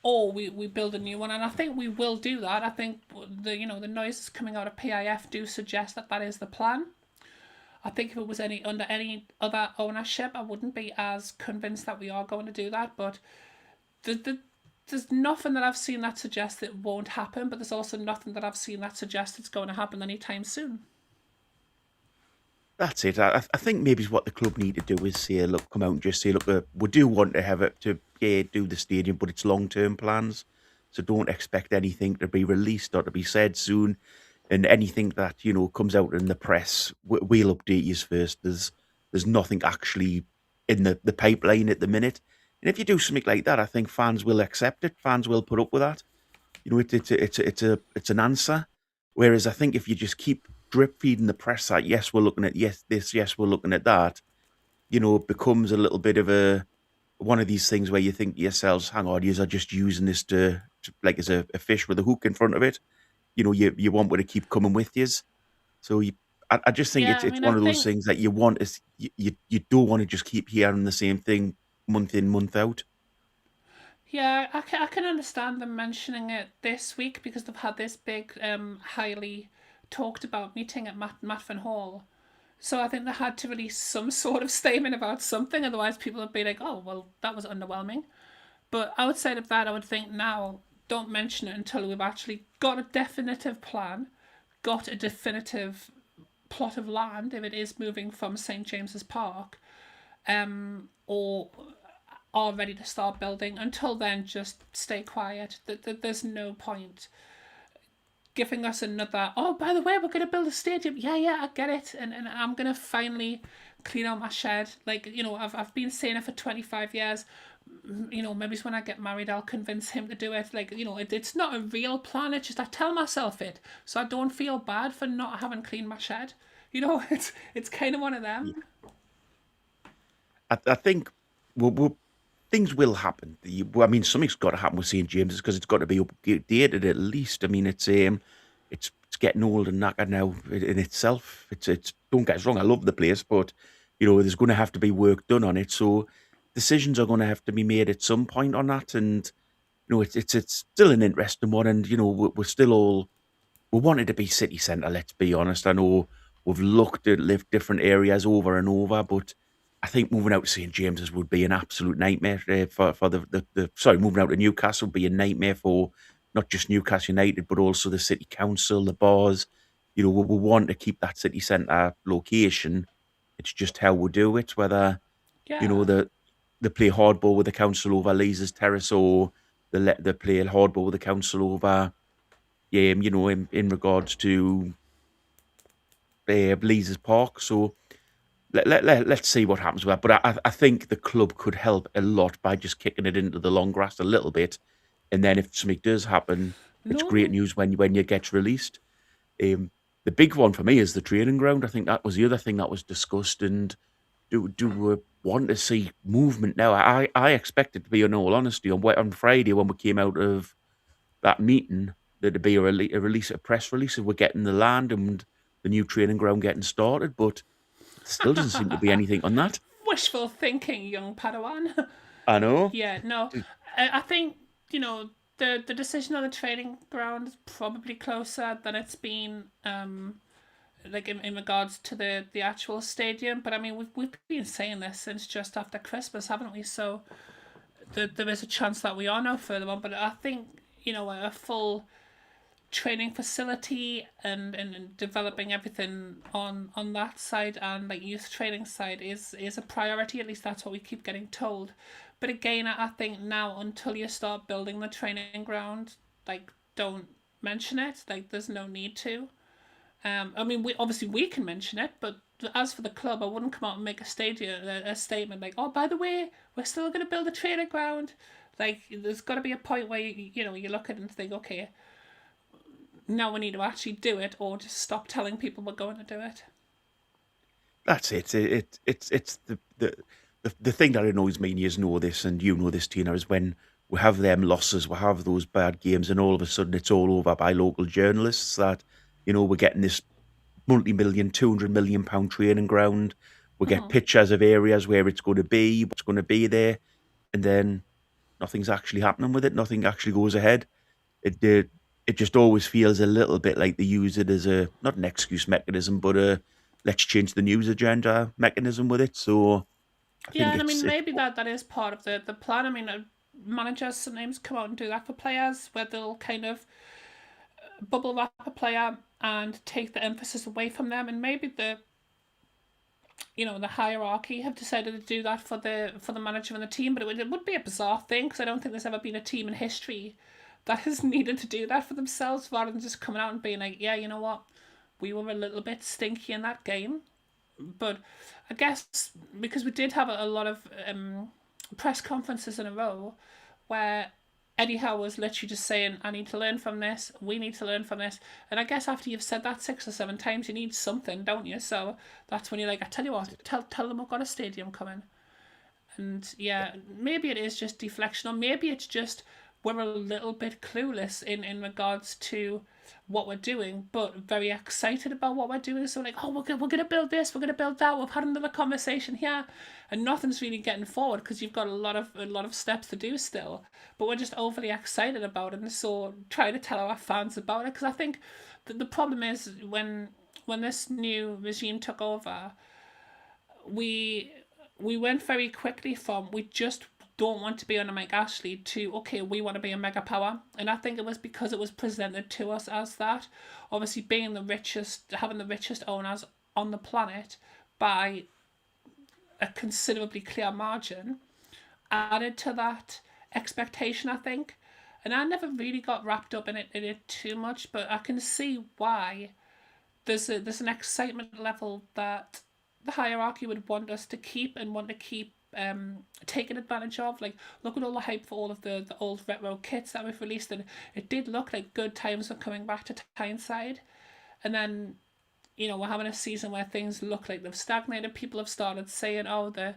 or we build a new one, and I think we will do that. I think the noises coming out of PIF do suggest that is the plan. I think if it was under any other ownership, I wouldn't be as convinced that we are going to do that. But there's nothing that I've seen that suggests it won't happen, but there's also nothing that I've seen that suggests it's going to happen anytime soon. That's it. I think maybe what the club need to do is say, look, come out and just say, look, we do want to have it to do the stadium, but it's long-term plans. So don't expect anything to be released or to be said soon. And anything that, comes out in the press, we'll update you first. There's nothing actually in the pipeline at the minute. And if you do something like that, I think fans will accept it. Fans will put up with that. It's an answer. Whereas I think if you just keep drip feeding the press that, yes, we're looking at this, yes, we're looking at that, it becomes a little bit of one of these things where you think to yourselves, hang on, yous are just using this to like as a fish with a hook in front of it. You want me to keep coming with yous. So I just think Yeah, I it's mean, I one of those think, things that you want is you don't want to just keep hearing the same thing month in, month out. yeah, I can understand them mentioning it this week because they've had this big, highly talked about meeting at Matfin Hall. So I think they had to release some sort of statement about something, otherwise people would be like, "Oh, well, that was underwhelming." But outside of that, I would think now don't mention it until we've actually got a definitive plan, got a definitive plot of land if it is moving from St James's Park, or are ready to start building. Until then, just stay quiet. There's no point giving us another, oh, by the way, we're going to build a stadium. Yeah, yeah, I get it. And I'm going to finally clean out my shed. Like, I've been saying it for 25 years. Maybe it's when I get married, I'll convince him to do it. Like, it's not a real plan. It's just I tell myself it. So I don't feel bad for not having cleaned my shed. It's kind of one of Yeah. them. I think we'll things will happen. I mean, something's got to happen with St James's because it's got to be updated at least. I mean, it's getting old and knackered now in itself. It's don't get us wrong, I love the place, but there's going to have to be work done on it. So decisions are going to have to be made at some point on that, and it's still an interesting one, and we're still all we wanted to be city centre. Let's be honest. I know we've looked at live different areas over and over, but I think moving out to St James's would be an absolute nightmare for the sorry, moving out to Newcastle would be a nightmare for not just Newcastle United but also the city council, the bars. We want to keep that city centre location. It's just how we do it. Whether you know Yeah. the they play hardball with the council over Lee's Terrace, or they play hardball with the council over in regards to Lee's Park. So let's see what happens with that. But I think the club could help a lot by just kicking it into the long grass a little bit. And then if something does happen, it's No, great no. news when you get released. Um, the big one for me is the training ground. I think that was the other thing that was discussed. And do we want to see movement now? I expect it to be, in all honesty, on Friday when we came out of that meeting, there'd be a press release if we're getting the land and the new training ground getting started, but still doesn't seem to be anything on that. Wishful thinking, young Padawan. I know. Yeah, no. D- I think, the decision on the training ground is probably closer than it's been, like in regards to the actual stadium. But I mean, we've been saying this since just after Christmas, haven't we? So there is a chance that we are no further on. But I think, a full training facility and developing everything on that side and like youth training side is a priority. At least that's what we keep getting told. But again, I think now until you start building the training ground, like don't mention it. Like there's no need to. I mean, we can mention it, but as for the club, I wouldn't come out and make a statement like, "Oh, by the way, we're still going to build a training ground." Like, there's got to be a point where you look at it and think, "Okay, now we need to actually do it, or just stop telling people we're going to do it." That's it. It's the thing that annoys me, and you know this, and you know this, Tina, is when we have them losses, we have those bad games, and all of a sudden it's all over by local journalists that, we're getting this multi-million, £200 million training ground. We get Mm-hmm. pictures of areas where it's going to be, what's going to be there, and then nothing's actually happening with it. Nothing actually goes ahead. It just always feels a little bit like they use it as a not an excuse mechanism, but a let's change the news agenda mechanism with it. So I Yeah, think and I mean it's maybe that is part of the plan. I mean, managers sometimes come out and do that for players, where they'll kind of bubble wrap a player and take the emphasis away from them, and maybe the hierarchy have decided to do that for the manager and the team. But it would be a bizarre thing because I don't think there's ever been a team in history that has needed to do that for themselves, rather than just coming out and being like, yeah, you know what, we were a little bit stinky in that game. But I guess because we did have a lot of press conferences in a row where Eddie Howe was literally just saying, I need to learn from this, we need to learn from this. And I guess after you've said that 6 or 7 times, you need something, don't you? So that's when you're like, I tell you what, tell them I've got a stadium coming. And yeah, maybe it is just deflection, or maybe it's just we're a little bit clueless in regards to what we're doing, but very excited about what we're doing. So like, oh, we're gonna build this, we're gonna build that. We've had another conversation here, and nothing's really getting forward because you've got a lot of steps to do still. But we're just overly excited about it, and so trying to tell our fans about it. Because I think that the problem is when this new regime took over, we we went very quickly from we just don't want to be on a Mike Ashley to okay, we want to be a mega power. And I think it was because it was presented to us as that. Obviously being the richest, having the richest owners on the planet by a considerably clear margin added to that expectation, I think. And I never really got wrapped up in it too much, but I can see why there's an excitement level that the hierarchy would want us to keep and want to keep taking advantage of. Like, look at all the hype for all of the old retro kits that we've released, and it did look like good times were coming back to Tyneside. And then, we're having a season where things look like they've stagnated. People have started saying, oh, the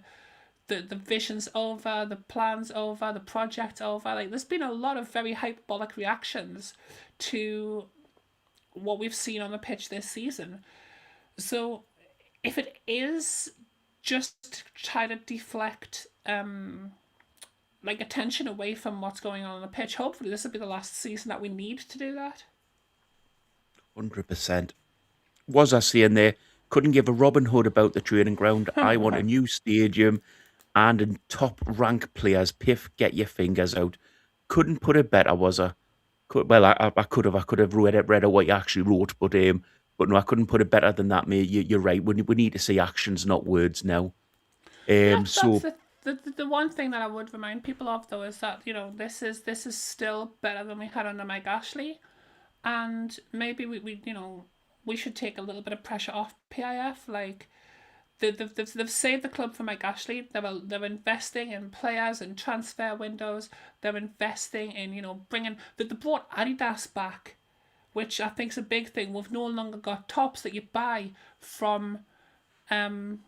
vision's over, the plan's over, the project's over. Like, there's been a lot of very hyperbolic reactions to what we've seen on the pitch this season. So if it is just to try to deflect attention away from what's going on the pitch, hopefully this will be the last season that we need to do that. 100%. Was I saying there? Couldn't give a Robin Hood about the training ground. I want a new stadium and in top rank players. Piff, get your fingers out. Couldn't put it better, was I? I could have. I could have read what you actually wrote, but no, I couldn't put it better than that, mate. You're right. We need to see actions, not words now. That's So the one thing that I would remind people of though is that this is still better than we had under Mike Ashley, and maybe we should take a little bit of pressure off PIF. Like they've saved the club from Mike Ashley. They're investing in players and transfer windows. They're investing in bringing they brought Adidas back, which I think is a big thing. We've no longer got tops that you buy from the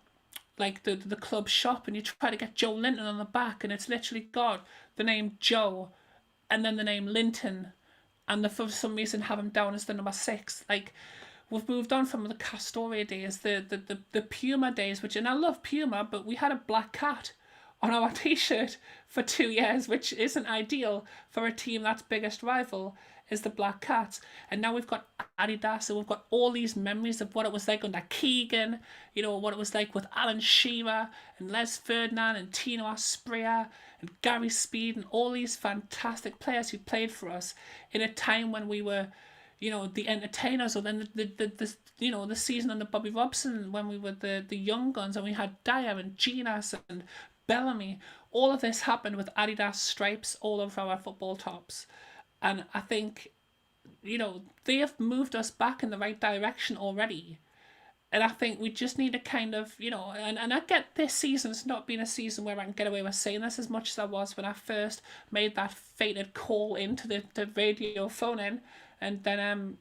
club shop, and you try to get Joe Linton on the back, and it's literally got the name Joe and then the name Linton, and for some reason have him down as the number 6. Like, we've moved on from the Castoria days, the Puma days, and I love Puma, but we had a black cat on our t-shirt for 2 years, which isn't ideal for a team that's biggest rival is the Black Cats. And now we've got Adidas, and we've got all these memories of what it was like under Keegan, what it was like with Alan Shearer and Les Ferdinand and Tino Asprilla and Gary Speed and all these fantastic players who played for us in a time when we were the entertainers. Or then the season under Bobby Robson when we were the young guns, and we had Dyer and Ginas and Bellamy. All of this happened with Adidas stripes all over our football tops. And I think, they have moved us back in the right direction already. And I think we just need to kind of, and I get this season's not been a season where I can get away with saying this as much as I was when I first made that fated call into the radio phone in, and then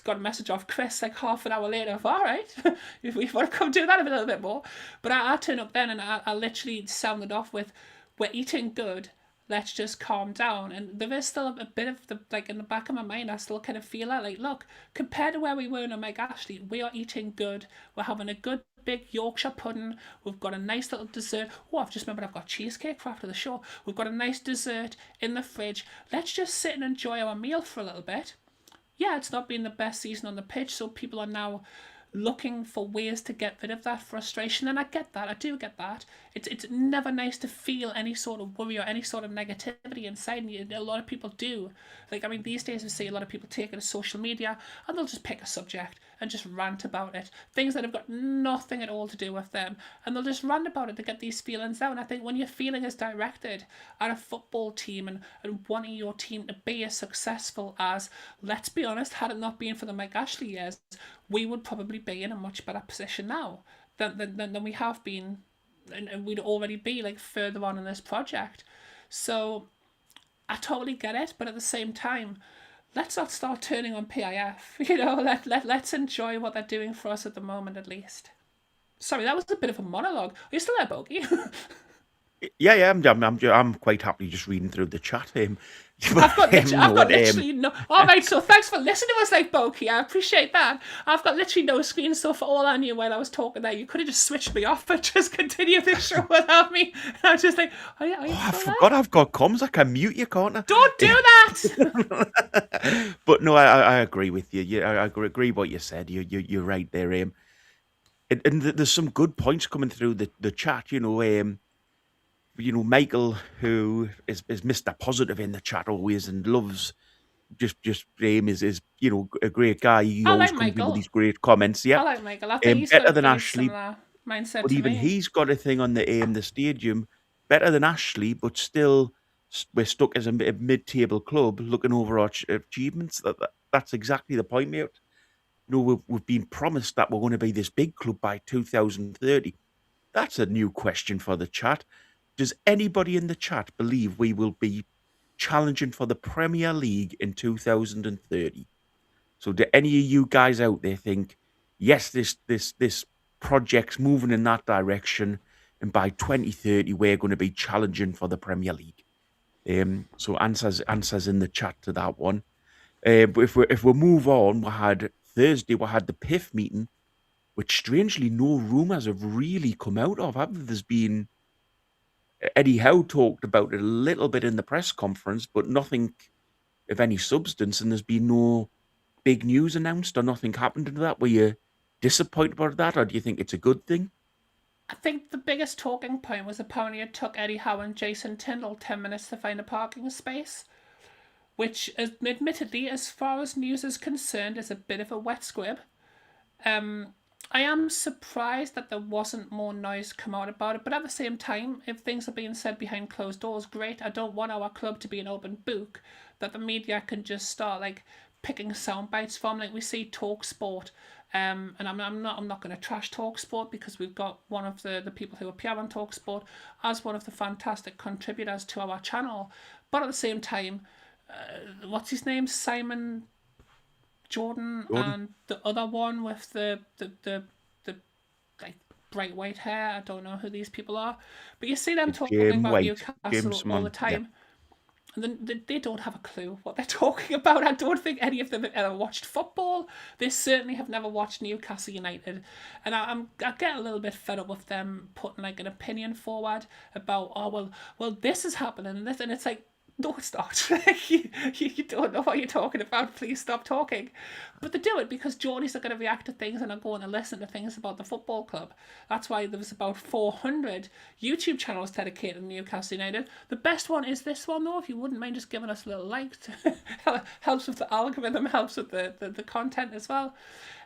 got a message off Chris like half an hour later of, all right, if we want to come do that a little bit more. But I turned up then and I literally sounded off with, we're eating good, let's just calm down. And there is still a bit of in the back of my mind, I still kind of feel that, like, look, compared to where we were in Mike Ashley, we are eating good. We're having a good big Yorkshire pudding. We've got a nice little dessert. Oh, I've just remembered I've got cheesecake for after the show. We've got a nice dessert in the fridge. Let's just sit and enjoy our meal for a little bit. Yeah, it's not been the best season on the pitch, so people are now looking for ways to get rid of that frustration, and I get that. I do get that. It's never nice to feel any sort of worry or any sort of negativity inside you. A lot of people do. These days we see a lot of people take it to social media and they'll just pick a subject and just rant about it. Things that have got nothing at all to do with them, and they'll just rant about it to get these feelings out. And I think when your feeling is directed at a football team and wanting your team to be as successful as, let's be honest, had it not been for the Mike Ashley years, we would probably be in a much better position now than we have been, and we'd already be further on in this project. So I totally get it, but at the same time, let's not start turning on PIF. You know, let's enjoy what they're doing for us at the moment, at least. Sorry, that was a bit of a monologue. Are you still there, Boaky? Yeah, I'm quite happy just reading through the chat. I've got literally no. All right, so thanks for listening to us, like Boaky. I appreciate that. I've got literally no screen, so for all I knew while I was talking there, you could have just switched me off and just continued the show without me. And I was just like, I forgot I've got comms. I can mute you, can't I? Don't do that. But no, I agree with you. I agree what you said. You're right there. And there's some good points coming through the chat. Michael, who is Mr. Positive in the chat always and loves just is a great guy. He always comes in with these great comments. Yeah, I like Michael. I think he's better got than a Ashley, mindset but to even me. he's got a thing on the stadium. Better than Ashley, but still we're stuck as a mid-table club looking over our achievements. That's exactly the point, mate. We've been promised that we're going to be this big club by 2030. That's a new question for the chat. Does anybody in the chat believe we will be challenging for the Premier League in 2030? So do any of you guys out there think, yes, this project's moving in that direction, and by 2030 we're going to be challenging for the Premier League? So answers in the chat to that one. But if we move on, Thursday we had the PIF meeting, which strangely no rumours have really come out of. There's been Eddie Howe talked about it a little bit in the press conference, but nothing of any substance, and there's been no big news announced or nothing happened to that. Were you disappointed about that, or do you think it's a good thing? I think the biggest talking point was apparently it took Eddie Howe and Jason Tyndall 10 minutes to find a parking space, which, admittedly, as far as news is concerned, is a bit of a wet squib. I am surprised that there wasn't more noise come out about it, but at the same time, if things are being said behind closed doors, great. I don't want our club to be an open book that the media can just start picking sound bites from. Like we see Talk Sport, and I'm not going to trash Talk Sport because we've got one of the people who appear on Talk Sport as one of the fantastic contributors to our channel, but at the same time, what's his name, Simon Jordan, and the other one with the bright white hair. I don't know who these people are, but you see them talking about Newcastle all the time, and then they don't have a clue what they're talking about. I don't think any of them have ever watched football. They certainly have never watched Newcastle United, and I get a little bit fed up with them putting an opinion forward about well this is happening and this, and it's like, no, it's not. you don't know what you're talking about. Please stop talking. But they do it because Geordies are going to react to things and are going to listen to things about the football club. That's why there was about 400 YouTube channels dedicated to Newcastle United. The best one is this one, though. If you wouldn't mind just giving us a little like, helps with the algorithm, helps with the content as well.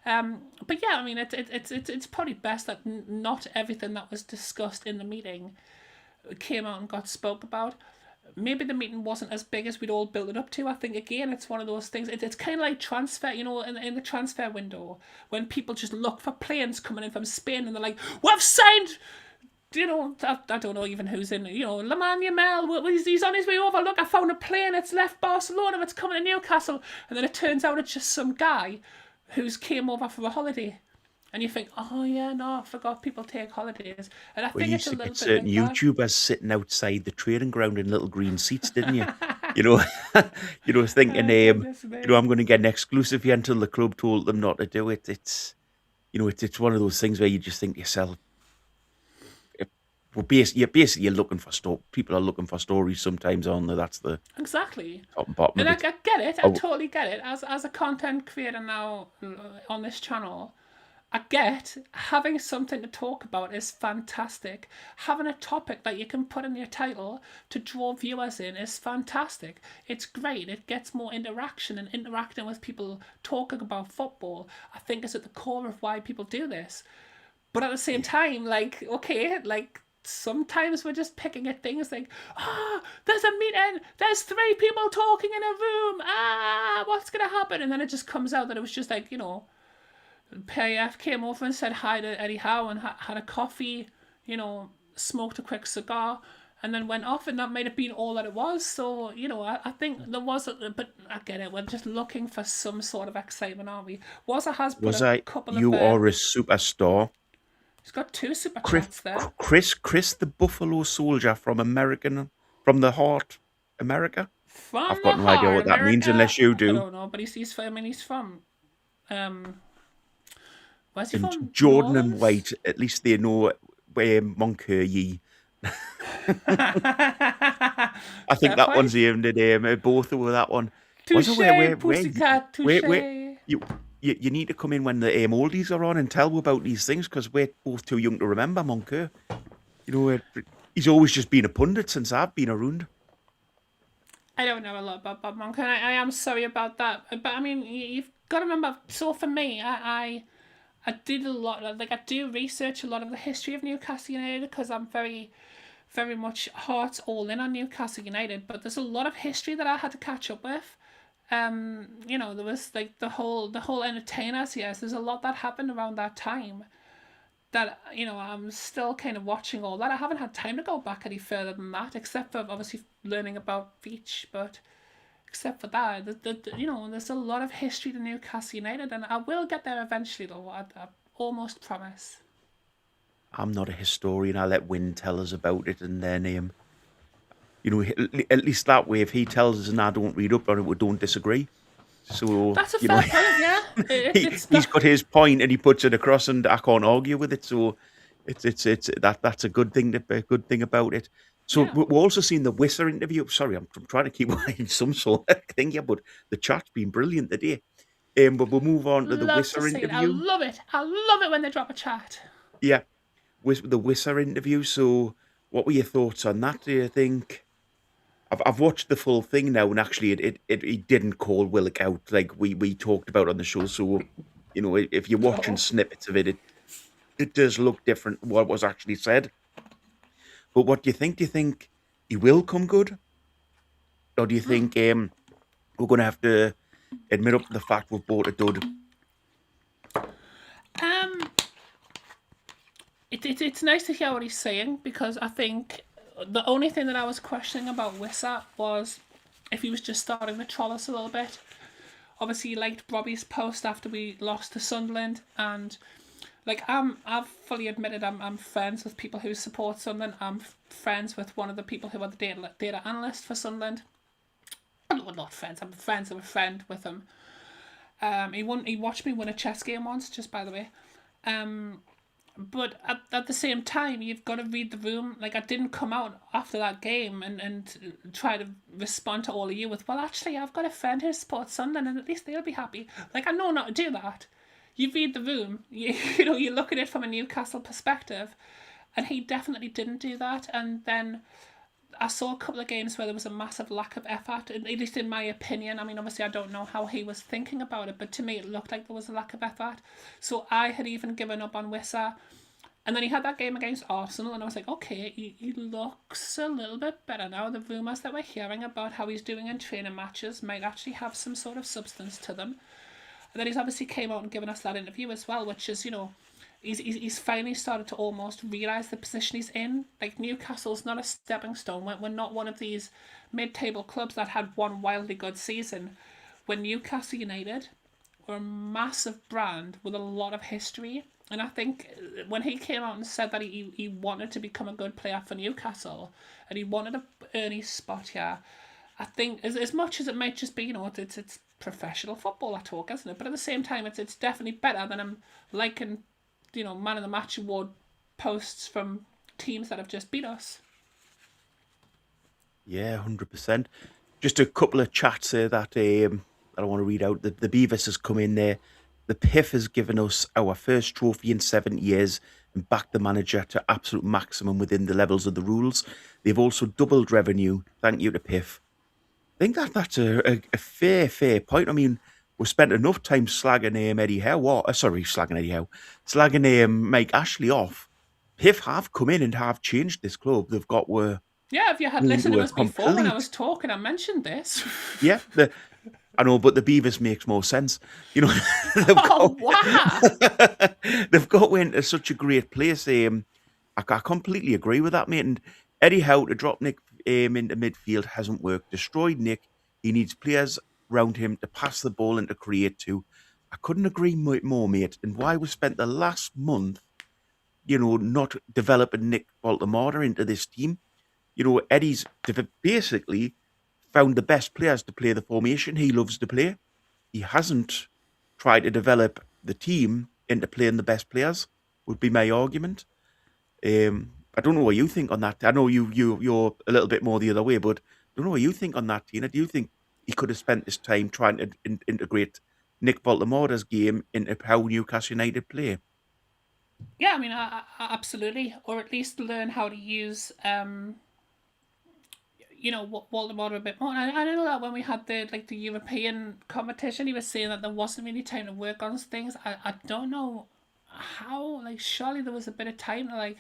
But yeah, I mean, it's probably best that not everything that was discussed in the meeting came out and got spoke about. Maybe the meeting wasn't as big as we'd all built it up to. I think, again, it's one of those things. It's kind of like transfer, in the transfer window, when people just look for planes coming in from Spain and they're like, we've signed, I don't know even who's in, Lamine Yamal, he's on his way over. Look, I found a plane. It's left Barcelona. It's coming to Newcastle. And then it turns out it's just some guy who's came over for a holiday. And you think, oh yeah, no, I forgot people take holidays. And I think it's a little bit certain like YouTubers sitting outside the training ground in little green seats, didn't you? Thinking, I'm going to get an exclusive here until the club told them not to do it. It's one of those things where you just think to yourself, you're looking for people are looking for stories sometimes, aren't they? That's the exactly top and bottom. And I get it. I totally get it. As a content creator now on this channel, I get having something to talk about is fantastic. Having a topic that you can put in your title to draw viewers in is fantastic. It's great. It gets more interaction, and interacting with people talking about football, I think, is at the core of why people do this. But at the same time, sometimes we're just picking at things like, there's a meeting, there's 3 people talking in a room, what's going to happen? And then it just comes out that it was just PIF came over and said hi to Eddie Howe and had a coffee, smoked a quick cigar, and then went off, and that might have been all that it was. So, you know, I think there was, but I get it. We're just looking for some sort of excitement, aren't we? Wissa has put Was a I? couple You of. are a superstar. He's got 2 super Chris, chats there. Chris, the Buffalo Soldier from from the Heart, America. From I've the got no idea heart, what that means America. unless you I do. don't know, but he's I mean, he's from. Where's he And from? Jordan and Northern? White, at least they know where Moncur ye. I think Fair that point. one's aimed at both of that one. Touche, Also, where pussycat, touche. you need to come in when the oldies are on and tell about these things, because we're both too young to remember Moncur. You know, he's always just been a pundit since I've been around. I don't know a lot about Bob Monk, and I am sorry about that. But I mean, you've got to remember. So for me, I did a lot. Like, I do research a lot of the history of Newcastle United, because I'm very, very much heart all in on Newcastle United. But there's a lot of history that I had to catch up with. You know, there was like the whole entertainers. Yes, there's a lot that happened around that time. That, you know, I'm still kind of watching all that. I haven't had time to go back any further than that, except for obviously learning about Beach. But except for that, you know, there's a lot of history to Newcastle United, and I will get there eventually, though. I almost promise. I'm not a historian. I let Win tell us about it and their name. You know, at least that way, if he tells us and I don't read up on it, we don't disagree. So That's a you fair know, point, yeah. he's got his point and he puts it across, and I can't argue with it. So it's that's a good thing. A good thing about it. So Yeah. we're also seeing the Wissa interview. Sorry, I'm trying to keep in some sort of thing here, but the chat's been brilliant today. But we'll move on to the Love Wissa to see it. I interview. love it. I love it when they drop a chat. Yeah, with the Wissa interview. So what were your thoughts on that? Do you think? I've watched the full thing now, and actually, it didn't call Willock out like we talked about on the show. So, you know, if you're watching snippets of it, it does look different what was actually said. But what do you think? Do you think he will come good, or do you think we're going to have to admit up to the fact we've bought a dud? It's nice to hear what he's saying, because I think the only thing that I was questioning about Wissa was if he was just starting to troll us a little bit. Obviously, he liked Robbie's post after we lost to Sunderland, and like I've fully admitted I'm friends with people who support Sunderland. I'm friends with one of the people who are the data analyst for Sunderland. I'm not friends. I'm friends of a friend with him. He watched me win a chess game once, just by the way. But at the same time, you've got to read the room. Like, I didn't come out after that game and try to respond to all of you with, well, actually, I've got a friend who supports Sunderland, and at least they'll be happy. Like, I know not to do that. You read the room. You know, you look at it from a Newcastle perspective, and he definitely didn't do that. And then I saw a couple of games where there was a massive lack of effort, at least in my opinion. I mean, obviously, I don't know how he was thinking about it, but to me, it looked like there was a lack of effort. So I had even given up on Wissa. And then he had that game against Arsenal, and I was like, okay, he looks a little bit better now. The rumours that we're hearing about how he's doing in training matches might actually have some sort of substance to them. And then he's obviously came out and given us that interview as well, which is, you know, he's finally started to almost realise the position he's in. Like, Newcastle's not a stepping stone. We're not one of these mid-table clubs that had one wildly good season. We're Newcastle United. We're a massive brand with a lot of history. And I think when he came out and said that he wanted to become a good player for Newcastle and he wanted to earn his spot here, I think as much as it might just be, you know, it's professional football at talk, isn't it? But at the same time, it's definitely better than I'm liking, you know, Man of the Match award posts from teams that have just beat us. Yeah, 100%. Just a couple of chats here that I want to read out. The Beavis has come in there. The PIF has given us our first trophy in 7 years and backed the manager to absolute maximum within the levels of the rules. They've also doubled revenue. Thank you to PIF. I think that's a fair point. I mean, we spent enough time slagging Eddie Howe. Slagging Mike Ashley off. PIF have come in and have changed this club. They've got Yeah, if you had listened to us before when I was talking, I mentioned this. Yeah, I know, but the Beavers makes more sense. You know, Wow! they've got into such a great place. I completely agree with that, mate. And Eddie Howe to drop Nick into midfield hasn't worked. Destroyed Nick. He needs players around him to pass the ball and to create to. I couldn't agree more, mate. And why we spent the last month, not developing Nick Woltemade into this team. Eddie's basically found the best players to play the formation he loves to play. He hasn't tried to develop the team into playing the best players, would be my argument. I don't know what you think on that. I know you're a little bit more the other way, but I don't know what you think on that, Tina. Do you think he could have spent this time trying to integrate Nick Woltemade's game into how Newcastle United play? Yeah, I mean, absolutely, or at least learn how to use Voldemort a bit more. And I know that when we had the European competition, he was saying that there wasn't really time to work on things. I don't know how. Like, surely there was a bit of time to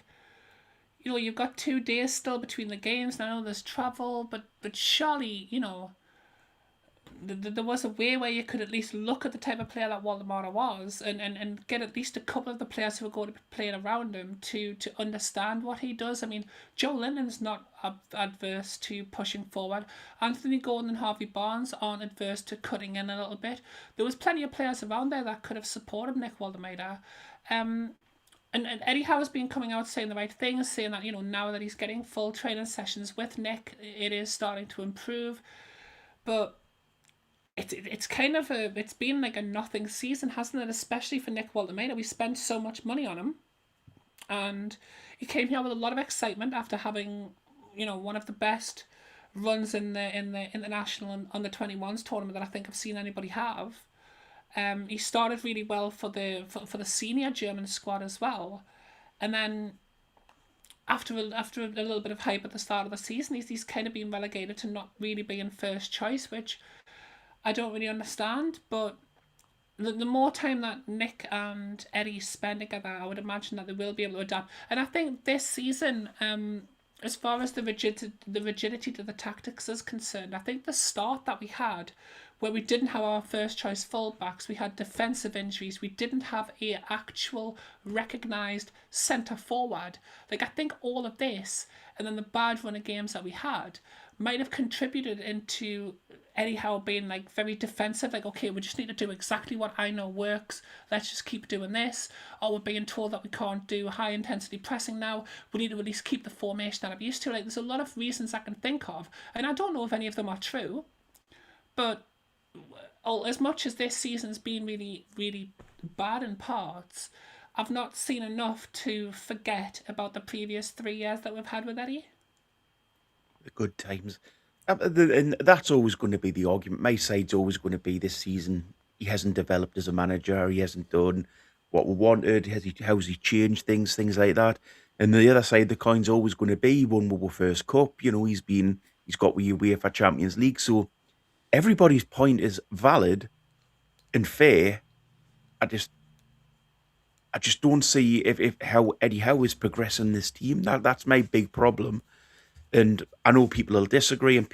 you've got 2 days still between the games. And I know there's travel, but surely there was a way where you could at least look at the type of player that Waldemar was and get at least a couple of the players who are going to be playing around him to understand what he does. I mean, Joe Linton's not adverse to pushing forward. Anthony Gordon and Harvey Barnes aren't adverse to cutting in a little bit. There was plenty of players around there that could have supported Nick Waldemar. And Eddie Howe has been coming out saying the right things, saying that, now that he's getting full training sessions with Nick, it is starting to improve. But it's kind of it's been like a nothing season, hasn't it? Especially for Nick Woltemade. We spent so much money on him, and he came here with a lot of excitement after having, one of the best runs in the international and under 21s tournament that I think I've seen anybody have. He started really well for the senior German squad as well, and then after a little bit of hype at the start of the season, he's kind of been relegated to not really being first choice, which I don't really understand. But the more time that Nick and Eddie spend together, I would imagine that they will be able to adapt. And I think this season, as far as the rigidity to the tactics is concerned, I think the start that we had, where we didn't have our first choice fullbacks, we had defensive injuries, we didn't have a actual recognised centre forward. I think all of this, and then the bad run of games that we had, might have contributed into Eddie Howe being very defensive, okay, we just need to do exactly what I know works, let's just keep doing this. Or we're being told that we can't do high intensity pressing now, we need to at least keep the formation that I'm used to. There's a lot of reasons I can think of, and I don't know if any of them are true, but as much as this season's been really, really bad in parts, I've not seen enough to forget about the previous 3 years that we've had with Eddie. The good times. And that's always going to be the argument. My side's always going to be this season. He hasn't developed as a manager. He hasn't done what we wanted. How's he changed things like that? And the other side of the coin's always going to be he won the first cup. He's got the UEFA Champions League. So everybody's point is valid and fair. I just don't see if how Eddie Howe is progressing this team. That's my big problem. And I know people will disagree, and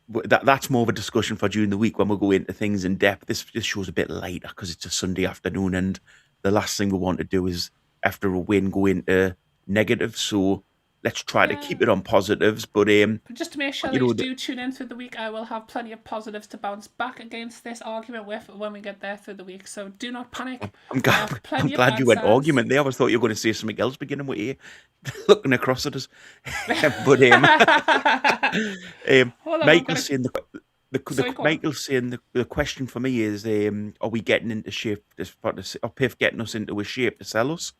that's more of a discussion for during the week when we'll go into things in depth. This show's a bit later because it's a Sunday afternoon, and the last thing we want to do is, after a win, go into negative. So let's try to keep it on positives. But just to make sure that you do tune in through the week, I will have plenty of positives to bounce back against this argument with when we get there through the week. So do not panic. I'm glad you went argument there. I thought you were going to say something else beginning with you looking across at us. But Michael's saying the question for me is, are we getting into shape? Or PIF getting us into a shape to sell us?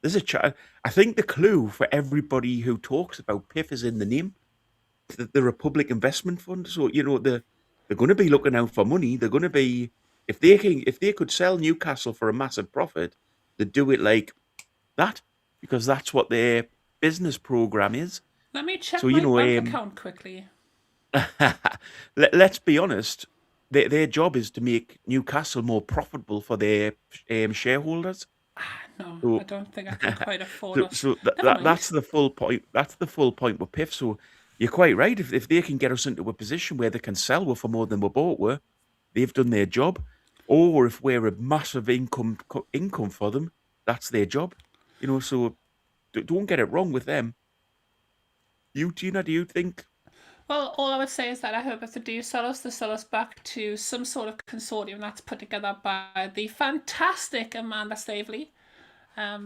I think the clue for everybody who talks about PIF is in the name, the Republic Investment Fund. So they're going to be looking out for money. They're going to be, if they could sell Newcastle for a massive profit, they'd do it like that, because that's what their business program is. Let me check my bank account quickly. Let's be honest. Their job is to make Newcastle more profitable for their shareholders. No, I don't think I can quite afford it. So that's the full point. That's the full point with PIF. So you're quite right. If they can get us into a position where they can sell for more than we bought with, they've done their job. Or if we're a massive income for them, that's their job. So don't get it wrong with them. You, Gina, do you think? Well, all I would say is that I hope if they do sell us, they sell us back to some sort of consortium that's put together by the fantastic Amanda Staveley.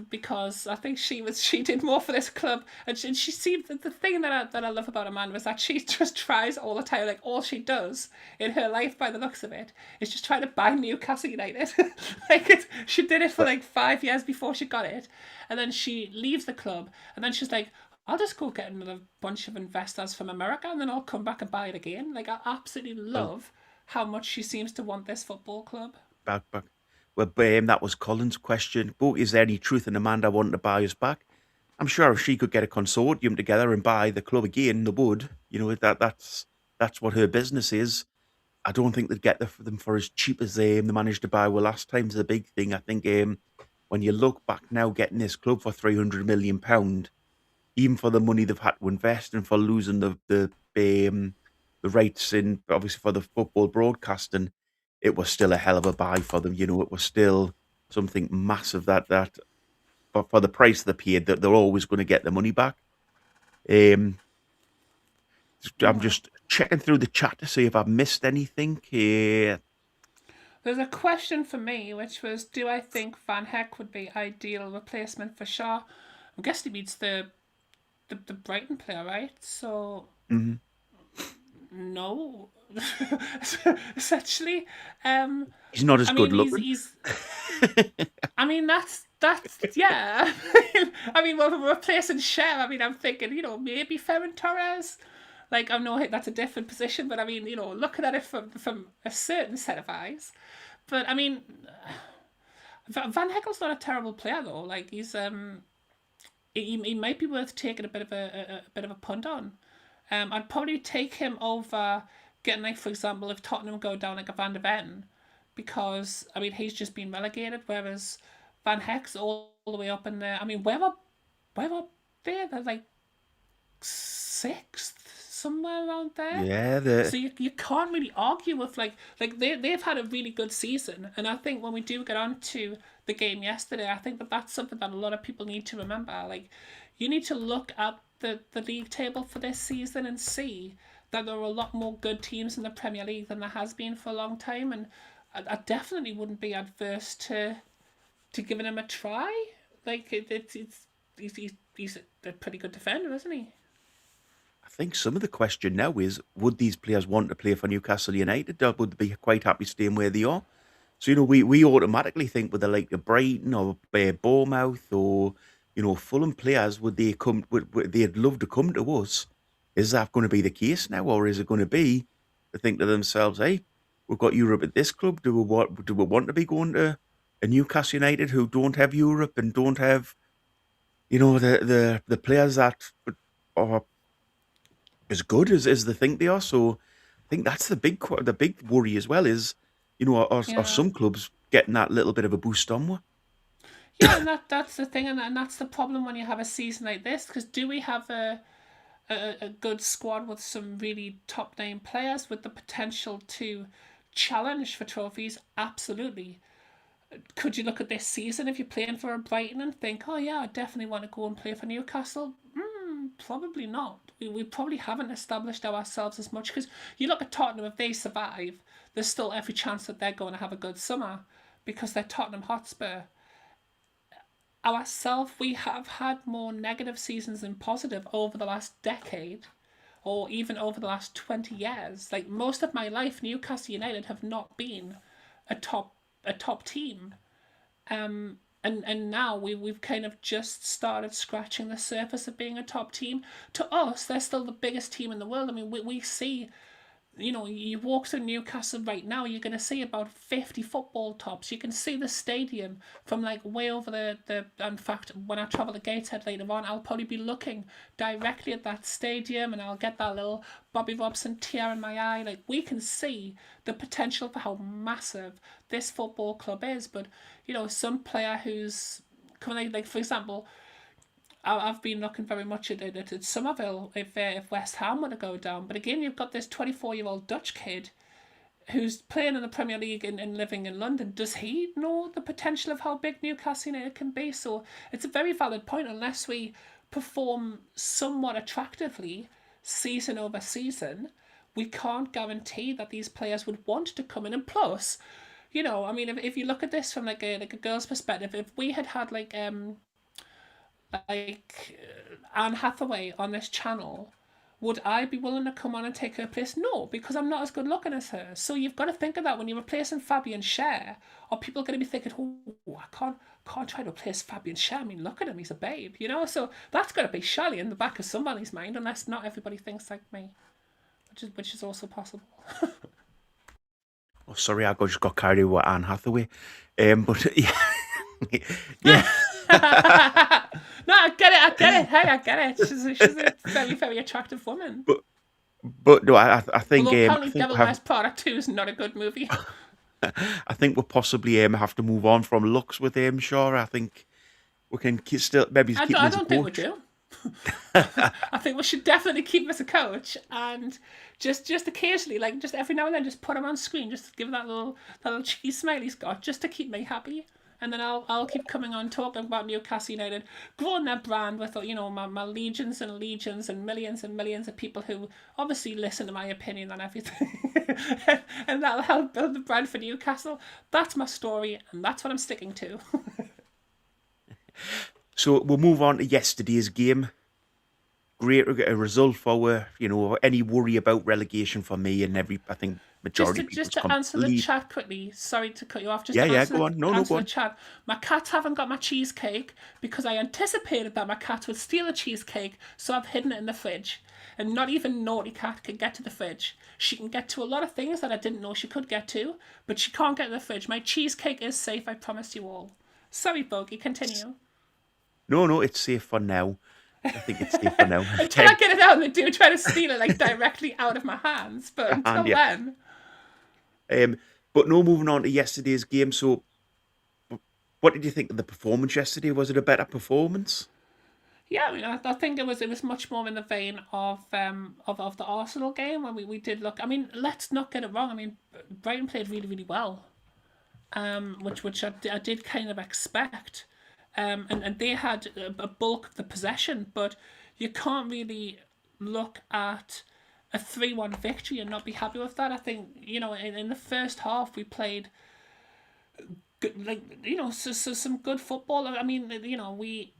Because I think she did more for this club, and she seemed the thing that I love about Amanda is that she just tries all the time. Like all she does in her life, by the looks of it, is just try to buy Newcastle United. She did it for like 5 years before she got it, and then she leaves the club, and then she's like, I'll just go get another bunch of investors from America, and then I'll come back and buy it again. Like I absolutely love how much she seems to want this football club. Back. Well, that was Colin's question. But is there any truth in Amanda wanting to buy us back? I'm sure if she could get a consortium together and buy the club again, they would. You know, that's what her business is. I don't think they'd get them for as cheap as they managed to buy. Well, last time's the big thing. I think when you look back now, getting this club for £300 million, even for the money they've had to invest and for losing the rights in obviously for the football broadcasting, it was still a hell of a buy for them. You know, it was still something massive that for the price they paid, that they're always going to get the money back. I'm just checking through the chat to see if I've missed anything. There's a question for me, which was, do I think Van Heck would be ideal replacement for Shaw? I'm guessing he means the Brighton player, right? So no, essentially. He's not as good looking. He's I mean, that's yeah. I mean, well, replacing Cher. I mean, I'm thinking, maybe Ferran Torres. Like, I know that's a different position, but I mean, looking at it from a certain set of eyes. But I mean, Van Heckel's not a terrible player though. Like he's he might be worth taking a bit of a punt on. I'd probably take him over getting, like, for example, if Tottenham go down like a Van de Ven, because I mean he's just been relegated, whereas Van Heck's all the way up in there. I mean, where are they? They're like sixth, somewhere around there. Yeah, So you can't really argue with like they've had a really good season, and I think when we do get on to the game yesterday, I think that's something that a lot of people need to remember. Like, you need to look at the league table for this season and see that there are a lot more good teams in the Premier League than there has been for a long time, and I definitely wouldn't be adverse to giving him a try. Like he's a pretty good defender, isn't he? I think some of the question now is, would these players want to play for Newcastle United, or would they be quite happy staying where they are? So, we automatically think with the like of Brighton or Bournemouth or, Fulham players, they'd love to come to us. Is that going to be the case now, or is it going to be to think to themselves, hey, we've got Europe at this club. Do we want to be going to a Newcastle United who don't have Europe and don't have, the players that are as good as they think they are? So I think that's the big worry as well is, are some clubs getting that little bit of a boost on? Yeah, and that's the thing, and that's the problem when you have a season like this, because do we have a good squad with some really top name players with the potential to challenge for trophies? Absolutely. Could you look at this season if you're playing for a Brighton and think, oh yeah, I definitely want to go and play for Newcastle? Probably not. We probably haven't established ourselves as much, because you look at Tottenham, if they survive, there's still every chance that they're going to have a good summer because they're Tottenham Hotspur. Ourselves, we have had more negative seasons than positive over the last decade, or even over the last 20 years. Like, most of my life, Newcastle United have not been a top team. And now we've kind of just started scratching the surface of being a top team. To us, they're still the biggest team in the world. I mean, we see, you walk through Newcastle right now, you're going to see about 50 football tops. You can see the stadium from like way over the in fact, when I travel to Gateshead later on, I'll probably be looking directly at that stadium and I'll get that little Bobby Robson tear in my eye. Like, we can see the potential for how massive this football club is. But, some player who's coming, like for example, I've been looking very much at Somerville if West Ham were to go down. But again, you've got this 24-year-old Dutch kid who's playing in the Premier League and living in London. Does he know the potential of how big Newcastle United can be? So it's a very valid point. Unless we perform somewhat attractively season over season, we can't guarantee that these players would want to come in. And plus, you know, I mean, if you look at this from like a girl's perspective, if we had Anne Hathaway on this channel, would I be willing to come on and take her place? No, because I'm not as good looking as her. So you've got to think of that when you're replacing Fabian Schär. Are people going to be thinking, oh, I can't try to replace Fabian Schär. I mean, look at him, he's a babe, you know? So that's got to be surely in the back of somebody's mind, unless not everybody thinks like me, which is also possible. Oh, sorry, I just got carried away with Anne Hathaway. But yeah. Yeah. No, I get it. Hey, I get it. She's a very, very attractive woman. But no, I think... Although apparently Devil Wears Prada 2 is not a good movie. I think we'll possibly have to move on from looks with Shaw. I think we can still maybe keep him as a coach. I don't think we do. I think we should definitely keep him as a coach, and just occasionally, like just every now and then, just put him on screen, just give him that little cheeky smile he's got, just to keep me happy. And then I'll keep coming on talking about Newcastle United, growing their brand with, you know, my legions and legions and millions of people who obviously listen to my opinion on everything. And that'll help build the brand for Newcastle. That's my story, and that's what I'm sticking to. So we'll move on to yesterday's game. Great result for, you know, any worry about relegation for me and I think majority just to answer the chat quickly. Sorry to cut you off. Go on. No, go on. The chat. My cats haven't got my cheesecake because I anticipated that my cat would steal a cheesecake, so I've hidden it in the fridge. And not even naughty cat can get to the fridge. She can get to a lot of things that I didn't know she could get to, but she can't get to the fridge. My cheesecake is safe, I promise you all. Sorry, Boaky, continue. No, it's safe for now. I think it's safe for now. Until I get it out and they do try to steal it like directly out of my hands, but until then. But no, moving on to yesterday's game. So, what did you think of the performance yesterday? Was it a better performance? Yeah, I mean, I think it was much more in the vein of the Arsenal game when we did look. I mean, let's not get it wrong. I mean, Brighton played really, really well, which I did kind of expect. And they had a bulk of the possession, but you can't really look at a 3-1 victory and not be happy with that. I think, you know, in the first half we played good, like, you know, so some good football. I mean, you know, we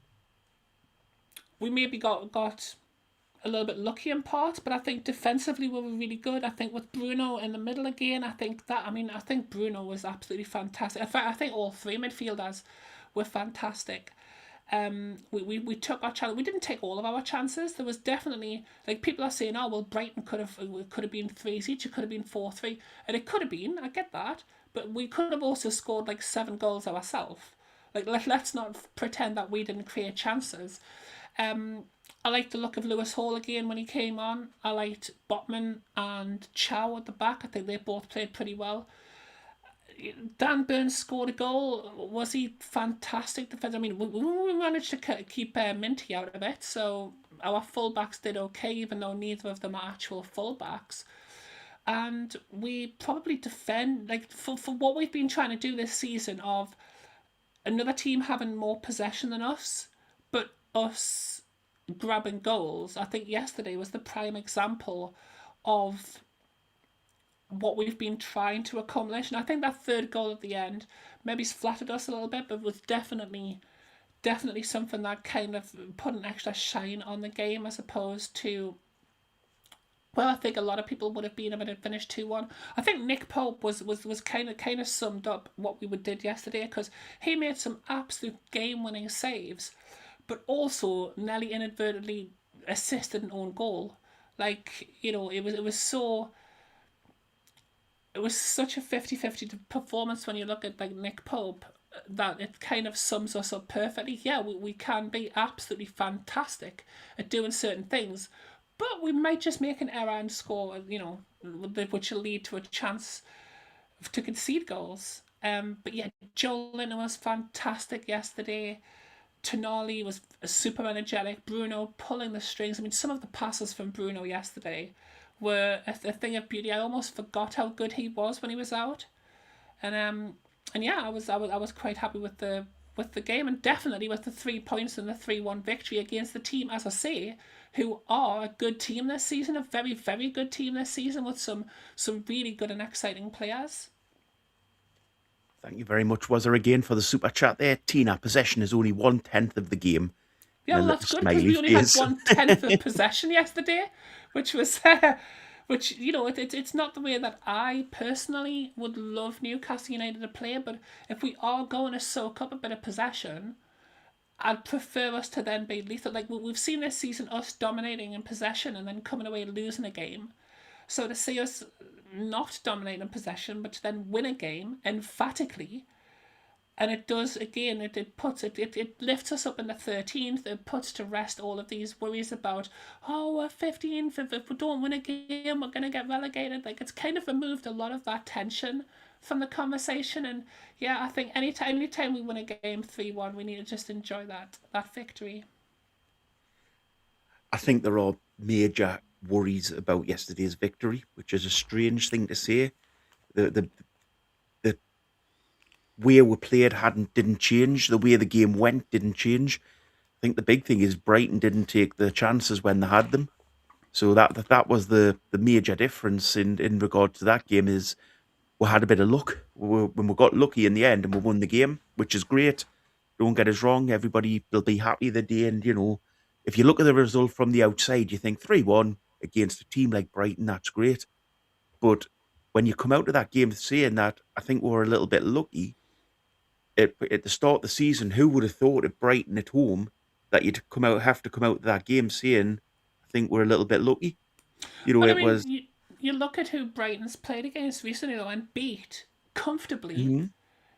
maybe got a little bit lucky in parts, but I think defensively we were really good. I think with Bruno in the middle again, I think Bruno was absolutely fantastic. In fact, I think all three midfielders were fantastic. We took our chance. We didn't take all of our chances. There was definitely, like, people are saying, oh well, Brighton could have been 3 each. It could have been 4-3, and it could have been. I get that, but we could have also scored like 7 goals ourselves. Like, let's not pretend that we didn't create chances. I liked the look of Lewis Hall again when he came on. I liked Botman and Chow at the back. I think they both played pretty well. Dan Burns scored a goal. Was he fantastic defence? I mean, we managed to keep Minty out of it, so our fullbacks did okay, even though neither of them are actual fullbacks. And we probably defend, like, for what we've been trying to do this season of another team having more possession than us, but us grabbing goals. I think yesterday was the prime example of what we've been trying to accomplish, and I think that third goal at the end maybe's flattered us a little bit, but was definitely something that kind of put an extra shine on the game, as opposed to, well, I think a lot of people would have been if it had finished 2-1. I think Nick Pope was kind of summed up what we did yesterday, because he made some absolute game-winning saves, but also nearly inadvertently assisted an own goal. Like, you know, it was such a 50-50 performance when you look at, like, Nick Pope, that it kind of sums us up perfectly. Yeah, we can be absolutely fantastic at doing certain things, but we might just make an error and score, you know, which will lead to a chance to concede goals. But yeah, Joel Linton was fantastic yesterday. Tonali was super energetic. Bruno pulling the strings. I mean, some of the passes from Bruno yesterday were a thing of beauty. I almost forgot how good he was when he was out, and yeah, I was quite happy with the with the game, and definitely with the 3 points and the 3-1 victory against the team, as I say, who are a good team this season, a very, very good team this season with some really good and exciting players. Thank you very much, Wissa, again for the super chat there. Tina, possession is only 1/10 of the game. Yeah, well, that's good because we only had 1/10 of possession yesterday, which was, which, you know, it's not the way that I personally would love Newcastle United to play, but if we are going to soak up a bit of possession, I'd prefer us to then be lethal. Like, we've seen this season, us dominating in possession and then coming away losing a game. So to see us not dominate in possession, but to then win a game emphatically, and it does, again, it lifts us up in the 13th. It puts to rest all of these worries about, oh, we're 15th. If we don't win a game, we're going to get relegated. Like, it's kind of removed a lot of that tension from the conversation. And yeah, I think anytime we win a game 3-1, we need to just enjoy that victory. I think there are major worries about yesterday's victory, which is a strange thing to say. The way we played didn't change. The way the game went didn't change. I think the big thing is Brighton didn't take the chances when they had them. So that was the major difference in regard to that game. Is we had a bit of luck when we got lucky in the end and we won the game, which is great. Don't get us wrong. Everybody will be happy the day. And, you know, if you look at the result from the outside, you think 3-1 against a team like Brighton, that's great. But when you come out of that game saying that, I think we were a little bit lucky. At the start of the season, who would have thought at Brighton at home that you'd have to come out of that game saying, I think we're a little bit lucky? You know, But I it mean, was... you look at who Brighton's played against recently, though, and beat comfortably. Mhm.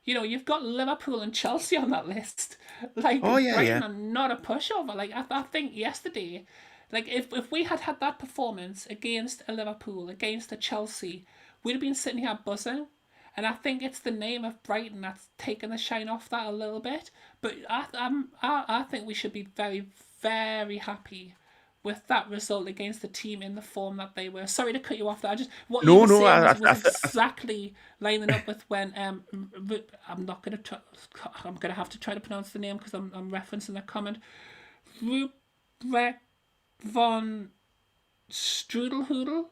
You know, you've got Liverpool and Chelsea on that list. Like, Oh, yeah, Brighton yeah. are not a pushover. Like, I think yesterday, like, if we had had that performance against a Liverpool, against a Chelsea, we'd have been sitting here buzzing. And I think it's the name of Brighton that's taken the shine off that a little bit. But I think we should be very, very happy with that result against the team in the form that they were. Sorry to cut you off there. What you No, were no, saying was exactly lining up with when I'm gonna have to try to pronounce the name because I'm referencing that comment. Ruprecht von Strudelhoodle.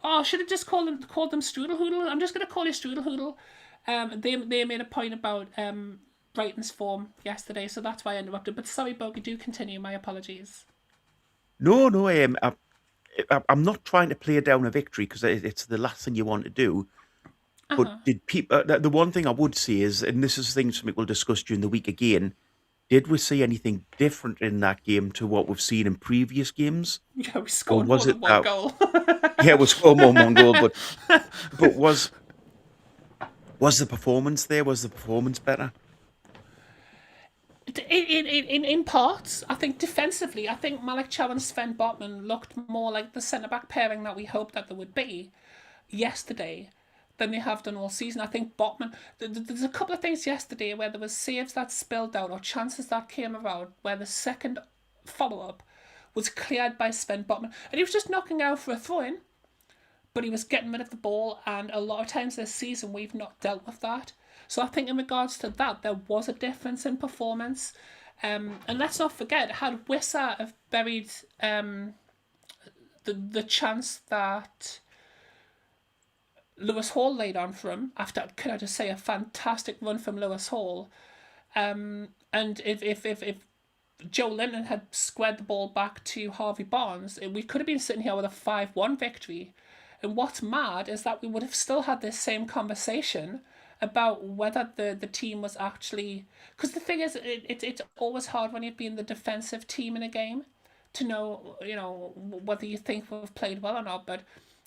Oh, I should have just called them Strudelhoodle. I'm just gonna call you Strudelhoodle. They made a point about Brighton's form yesterday, so that's why I interrupted. But sorry, Boaky, do continue. My apologies. no, no. I'm not trying to play down a victory because it's the last thing you want to do. But did people? The one thing I would say is, and this is things something we'll discuss during the week again. Did we see anything different in that game to what we've seen in previous games? Yeah, we scored was more it than one goal. Yeah, we scored more than one goal, but was the performance there? Was the performance better? In parts, I think defensively, I think Malik Chow and Sven Botman looked more like the centre-back pairing that we hoped that they would be yesterday than they have done all season. I think Botman... There's a couple of things yesterday where there was saves that spilled out or chances that came about where the second follow-up was cleared by Sven Botman. And he was just knocking out for a throw-in, but he was getting rid of the ball, and a lot of times this season we've not dealt with that. So I think in regards to that, there was a difference in performance. And let's not forget, had Wissa have buried the chance that Lewis Hall laid on for him, after, can I just say, a fantastic run from Lewis Hall, and if Joe Linton had squared the ball back to Harvey Barnes, we could have been sitting here with a 5-1 victory. And what's mad is that we would have still had this same conversation about whether the team was actually... Because the thing is, it's always hard when you've been the defensive team in a game to know, you know, whether you think we've played well or not. But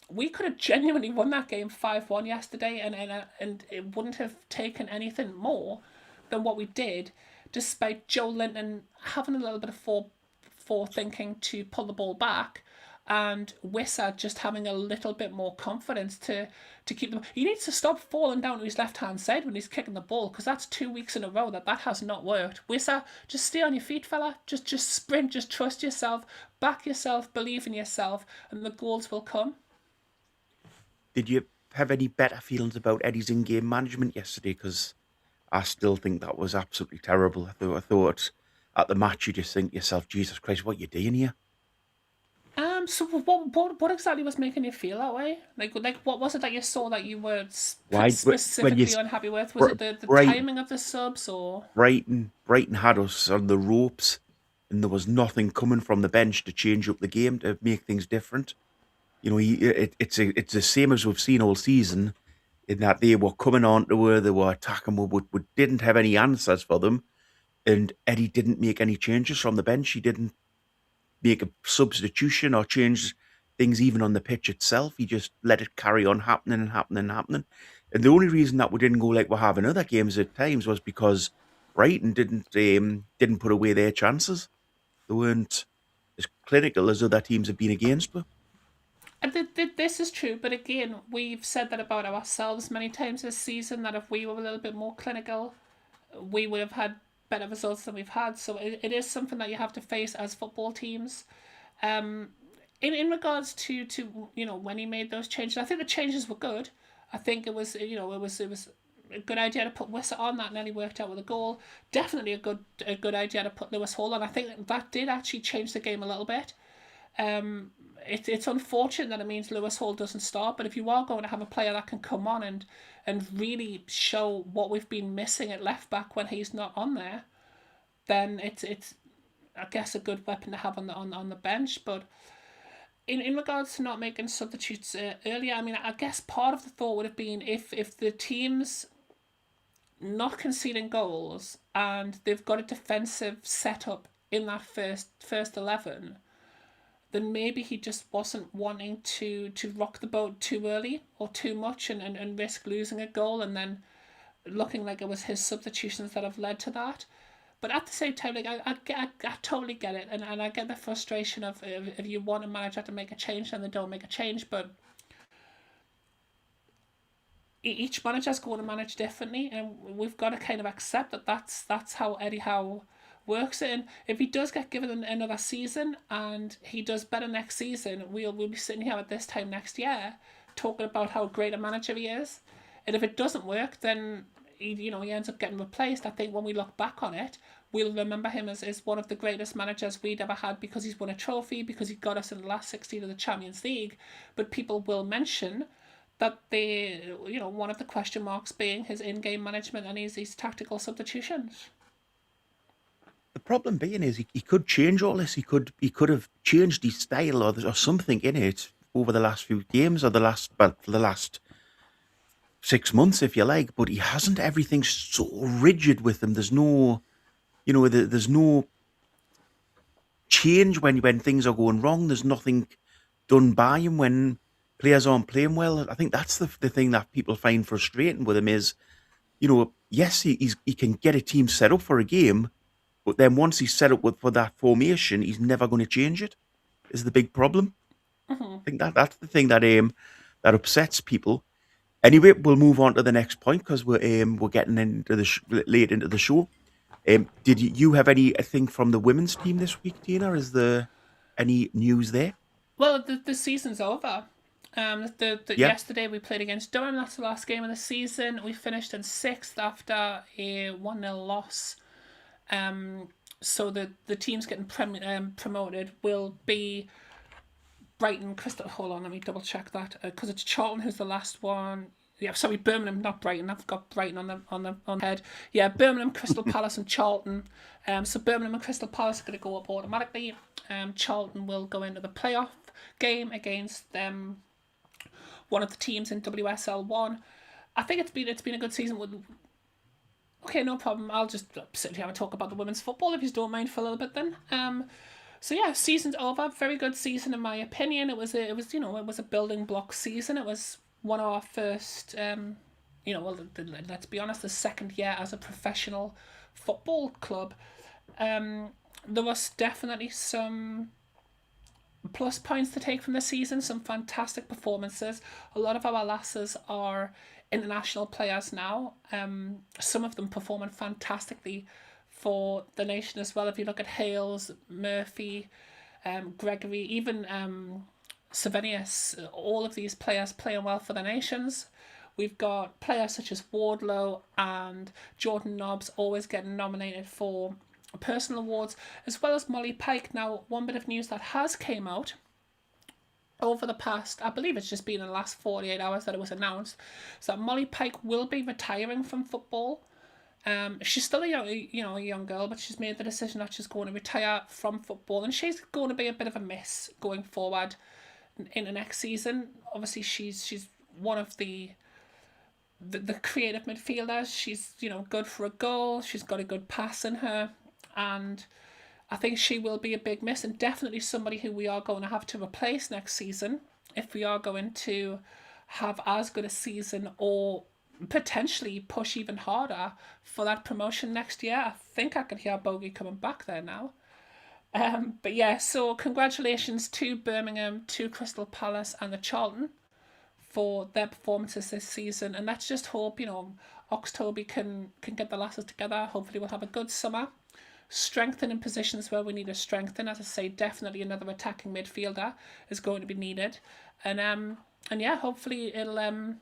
we could have genuinely won that game 5-1 yesterday, and it wouldn't have taken anything more than what we did, despite Joe Linton having a little bit of forethinking to pull the ball back, and Wissa just having a little bit more confidence to keep them. He needs to stop falling down to his left-hand side when he's kicking the ball, because that's 2 weeks in a row that has not worked. Wissa, just stay on your feet, fella. Just sprint, just trust yourself, back yourself, believe in yourself, and the goals will come. Did you have any better feelings about Eddie's in-game management yesterday? Because I still think that was absolutely terrible. I thought at the match you just think to yourself, Jesus Christ, what are you doing here? So what exactly was making you feel that way? Like what was it that you saw that you were Why? When you specifically unhappy with? Was it the Brighton, timing of the subs or? Brighton had us on the ropes, and there was nothing coming from the bench to change up the game to make things different. It's the same as we've seen all season. In that they were coming on to her, they were attacking, we didn't have any answers for them, and Eddie didn't make any changes from the bench. He didn't make a substitution or change things even on the pitch itself. He just let it carry on happening and happening and happening. And the only reason that we didn't go like we have in other games at times was because Brighton didn't put away their chances. They weren't as clinical as other teams have been against us. And this is true, but again, we've said that about ourselves many times this season. That if we were a little bit more clinical, we would have had better results than we've had. So it is something that you have to face as football teams. In regards to when he made those changes, I think the changes were good. I think it was a good idea to put Wissa on. That nearly worked out with a goal. Definitely a good idea to put Lewis Hall on. I think that did actually change the game a little bit. It's unfortunate that it means Lewis Hall doesn't start, but if you are going to have a player that can come on and really show what we've been missing at left back when he's not on there, then it's I guess a good weapon to have on the bench. But in regards to not making substitutes earlier, I mean, I guess part of the thought would have been if the team's not conceding goals and they've got a defensive setup in that first 11, then maybe he just wasn't wanting to rock the boat too early or too much and risk losing a goal and then looking like it was his substitutions that have led to that. But at the same time, like I totally get it, and I get the frustration of if you want a manager to make a change and they don't make a change, but each manager's going to manage differently, and we've got to kind of accept that that's how Eddie Howe works it. And if he does get given another season and he does better next season, we'll be sitting here at this time next year talking about how great a manager he is. And if it doesn't work, then he ends up getting replaced. I think when we look back on it, we'll remember him as one of the greatest managers we'd ever had because he's won a trophy, because he got us in the last 16 of the Champions League. But people will mention that one of the question marks being his in-game management and his tactical substitutions. The problem being is he could change all this. He could have changed his style or something in it over the last few games or the last 6 months, if you like. But he hasn't. Everything's so rigid with him. There's no, there's no change when things are going wrong. There's nothing done by him when players aren't playing well. I think that's the thing that people find frustrating with him is, yes, he can get a team set up for a game, but then once he's set up for that formation, he's never going to change it. Is the big problem. Mm-hmm. I think that's the thing that upsets people. Anyway, we'll move on to the next point because we're getting into late into the show. Did you have anything from the women's team this week, Tina? Is there any news there? Well, the season's over. Yesterday we played against Durham. That's the last game of the season. We finished in 6th after a 1-0 loss. So the teams getting promoted will be Brighton, Crystal. Hold on, let me double check that because it's Charlton who's the last one. Yeah, sorry, Birmingham, not Brighton. I've got Brighton on the head. Yeah, Birmingham, Crystal Palace, and Charlton. So Birmingham and Crystal Palace are going to go up automatically. Charlton will go into the playoff game against one of the teams in WSL1. I think it's been a good season. Okay, no problem. I'll just sit here and talk about the women's football if you don't mind for a little bit then. So yeah, season's over. Very good season in my opinion. It was a building block season. It was one of our first, let's be honest, the second year as a professional football club. There was definitely some plus points to take from the season, some fantastic performances. A lot of our lasses are international players now. Some of them performing fantastically for the nation as well. If you look at Hales, Murphy, Gregory, even Savenius, all of these players playing well for the nations. We've got players such as Wardlow and Jordan Nobbs always getting nominated for personal awards, as well as Molly Pike. Now, one bit of news that has came out over the past, I believe it's just been in the last 48 hours that it was announced, so that Molly Pike will be retiring from football. She's still a young girl, but she's made the decision that she's going to retire from football, and she's going to be a bit of a miss going forward in the next season. Obviously, she's one of the creative midfielders. She's good for a goal. She's got a good pass in her, and I think she will be a big miss, and definitely somebody who we are going to have to replace next season if we are going to have as good a season or potentially push even harder for that promotion next year. I think I can hear Boaky coming back there now. But yeah, so congratulations to Birmingham, to Crystal Palace and the Charlton for their performances this season. And let's just hope, Oxtoby can get the lasses together. Hopefully we'll have a good summer. Strengthen in positions where we need to strengthen. As I say, definitely another attacking midfielder is going to be needed. And yeah, hopefully it'll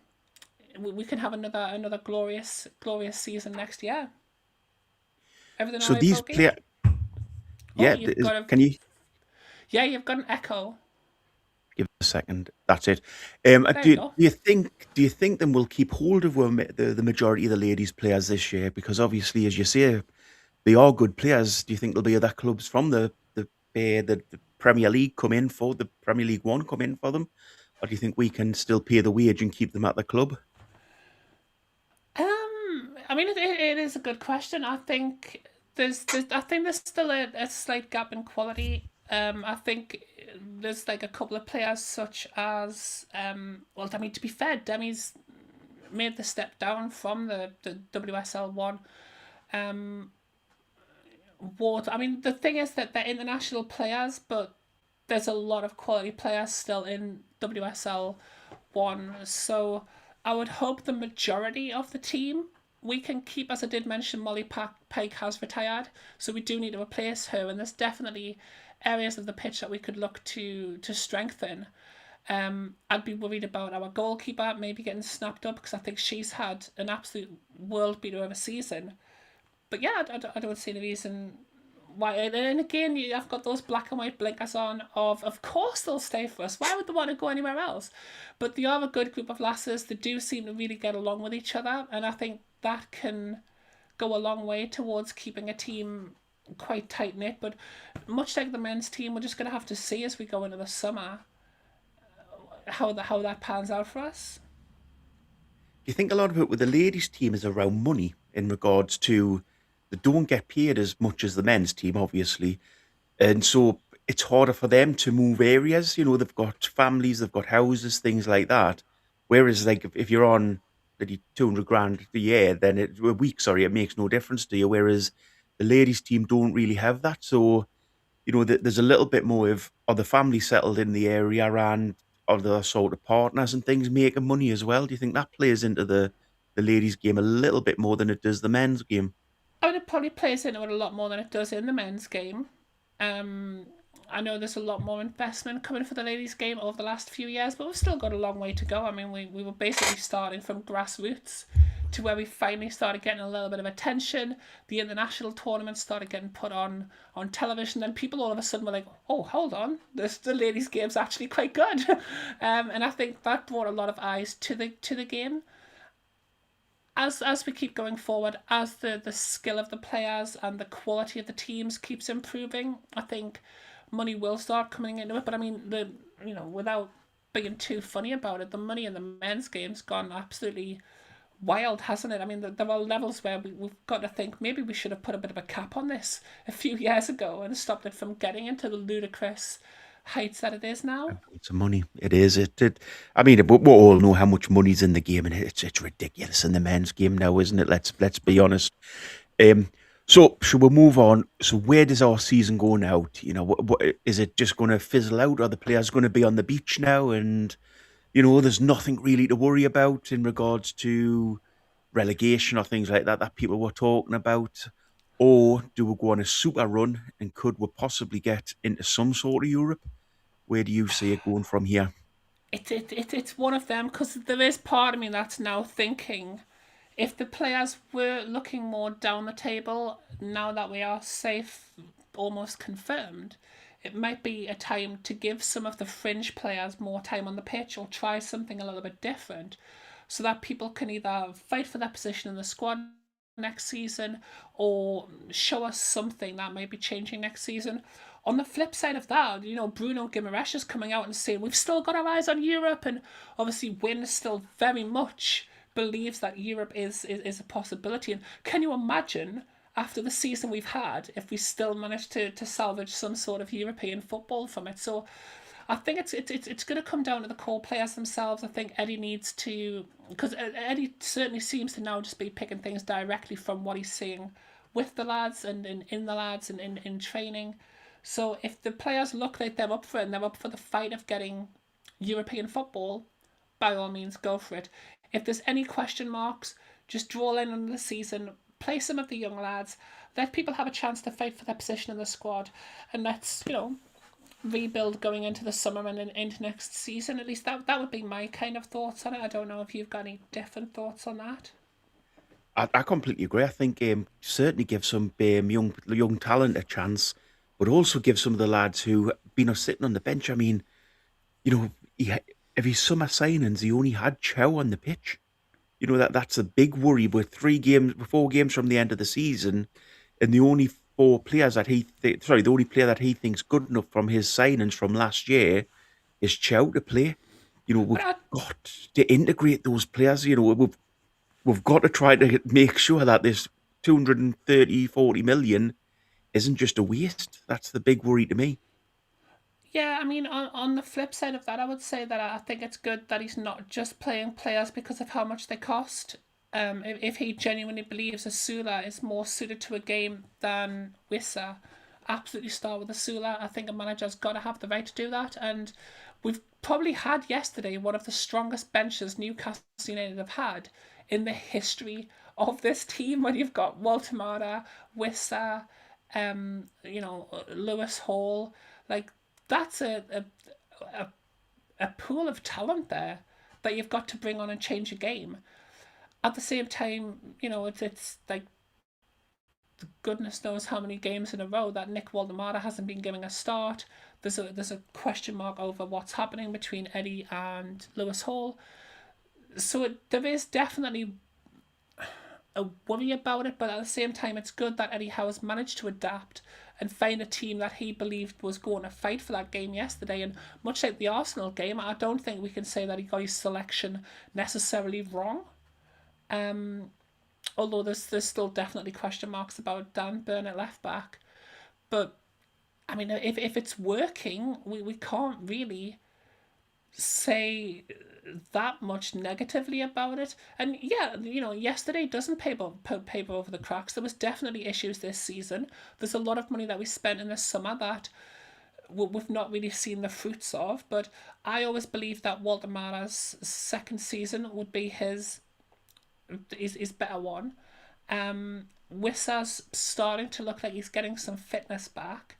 we can have another glorious season next year. Everything So all right, these Boaky? players, yeah, can you Yeah, you've got an echo. give it a second? That's it. There Do you you, go. do you think then we'll keep hold of the majority of the ladies players this year? Because obviously, as you say, they are good players. Do you think there'll be other clubs from the Premier League come in for the Premier League One come in for them, or do you think we can still pay the wage and keep them at the club? I mean, it is a good question. I think there's still a slight gap in quality. I think there's like a couple of players such as well, I mean, to be fair, Demi's made the step down from the WSL one. I mean, the thing is that they're international players, but there's a lot of quality players still in WSL one. So I would hope the majority of the team we can keep. As I did mention, Molly Pike has retired, so we do need to replace her, and there's definitely areas of the pitch that we could look to strengthen. I'd be worried about our goalkeeper maybe getting snapped up, because I think she's had an absolute world beater of a season. But yeah, I don't see any reason why. And again, I've got those black and white blinkers on of course they'll stay for us. Why would they want to go anywhere else? But they are a good group of lasses. They do seem to really get along with each other, and I think that can go a long way towards keeping a team quite tight knit. But much like the men's team, we're just going to have to see as we go into the summer how that pans out for us. Do you think a lot of it with the ladies' team is around money in regards to they don't get paid as much as the men's team, obviously, and so it's harder for them to move areas. They've got families, they've got houses, things like that. Whereas, like, if you're on maybe 200 grand a year, then a week, sorry, it makes no difference to you. Whereas the ladies' team don't really have that. So, there's a little bit more of are the family settled in the area and are the sort of partners and things making money as well? Do you think that plays into the ladies' game a little bit more than it does the men's game? I mean, it probably plays into it a lot more than it does in the men's game. Um, I know there's a lot more investment coming for the ladies' game over the last few years, but we've still got a long way to go. I mean, we were basically starting from grassroots to where we finally started getting a little bit of attention. The international tournaments started getting put on television, and people all of a sudden were like, "Oh, hold on, the ladies' game's actually quite good," and I think that brought a lot of eyes to the game. As we keep going forward, as the skill of the players and the quality of the teams keeps improving, I think money will start coming into it. But I mean, without being too funny about it, the money in the men's game's gone absolutely wild, hasn't it? I mean, there are levels where we've got to think maybe we should have put a bit of a cap on this a few years ago and stopped it from getting into the ludicrous heights that it is now. It's money. It is. I mean, we all know how much money's in the game, and it's ridiculous in the men's game now, isn't it? Let's be honest. Um, so should we move on? So where does our season go now? What is it just going to fizzle out? Are the players going to be on the beach now? And there's nothing really to worry about in regards to relegation or things like that people were talking about. Or do we go on a super run and could we possibly get into some sort of Europe? Where do you see it going from here? It's one of them, because there is part of me that's now thinking, if the players were looking more down the table now that we are safe, almost confirmed, it might be a time to give some of the fringe players more time on the pitch or try something a little bit different, so that people can either fight for their position in the squad next season or show us something that might be changing next season. On the flip side of that, Bruno Guimaraes is coming out and saying we've still got our eyes on Europe, and obviously Win still very much believes that Europe is a possibility. And can you imagine, after the season we've had, if we still manage to salvage some sort of European football from it? So I think it's going to come down to the core players themselves. I think Eddie needs to, because Eddie certainly seems to now just be picking things directly from what he's seeing with the lads and in the lads and in training. So if the players look like they're up for it and they're up for the fight of getting European football, by all means go for it. If there's any question marks, just draw in on the season, play some of the young lads, let people have a chance to fight for their position in the squad, and let's, rebuild going into the summer and then into next season. At least that would be my kind of thoughts on it. I don't know if you've got any different thoughts on that. I completely agree. I think certainly give some young talent a chance, but also give some of the lads who been sitting on the bench. I mean, if his summer signings, he only had Chow on the pitch. That's a big worry. With 4 games from the end of the season, and the only four players that the only player that he thinks good enough from his signings from last year is Chow to play. We've got to integrate those players. We've got to try to make sure that this 240 million isn't just a waste. That's the big worry to me. Yeah, I mean, on the flip side of that, I would say that I think it's good that he's not just playing players because of how much they cost. If he genuinely believes Osula is more suited to a game than Wissa, absolutely start with Osula. I think a manager's got to have the right to do that. And we've probably had yesterday one of the strongest benches Newcastle United have had in the history of this team, when you've got Woltemade, Wissa, Lewis Hall. Like, that's a pool of talent there that you've got to bring on and change a game. At the same time, it's like goodness knows how many games in a row that Nick Waldemar hasn't been giving a start. There's a question mark over what's happening between Eddie and Lewis Hall. So there is definitely a worry about it, but at the same time, it's good that Eddie Howe has managed to adapt and find a team that he believed was going to fight for that game yesterday. And much like the Arsenal game, I don't think we can say that he got his selection necessarily wrong. Although there's still definitely question marks about Dan Burn at left back. But I mean, if it's working, we can't really say that much negatively about it. And yeah, yesterday doesn't paper over the cracks. There was definitely issues this season. There's a lot of money that we spent in the summer that we've not really seen the fruits of. But I always believed that Walter Mara's second season would be his better one. Wissa's starting to look like he's getting some fitness back.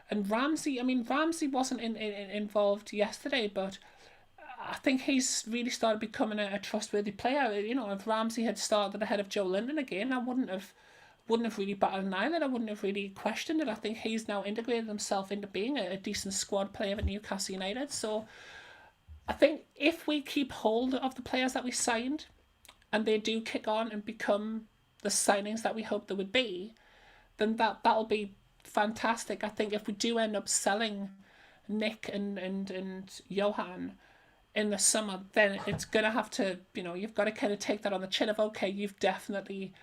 And Ramsey wasn't involved yesterday, but I think he's really started becoming a trustworthy player. If Ramsey had started ahead of Joe Linden again, I wouldn't have really batted an eyelid. I wouldn't have really questioned it. I think he's now integrated himself into being a decent squad player at Newcastle United. So I think if we keep hold of the players that we signed, and they do kick on and become the signings that we hope they would be, then that'll be fantastic. I think if we do end up selling Nick and Johan in the summer, then it's going to have to, you've got to kind of take that on the chin of, okay, you've definitely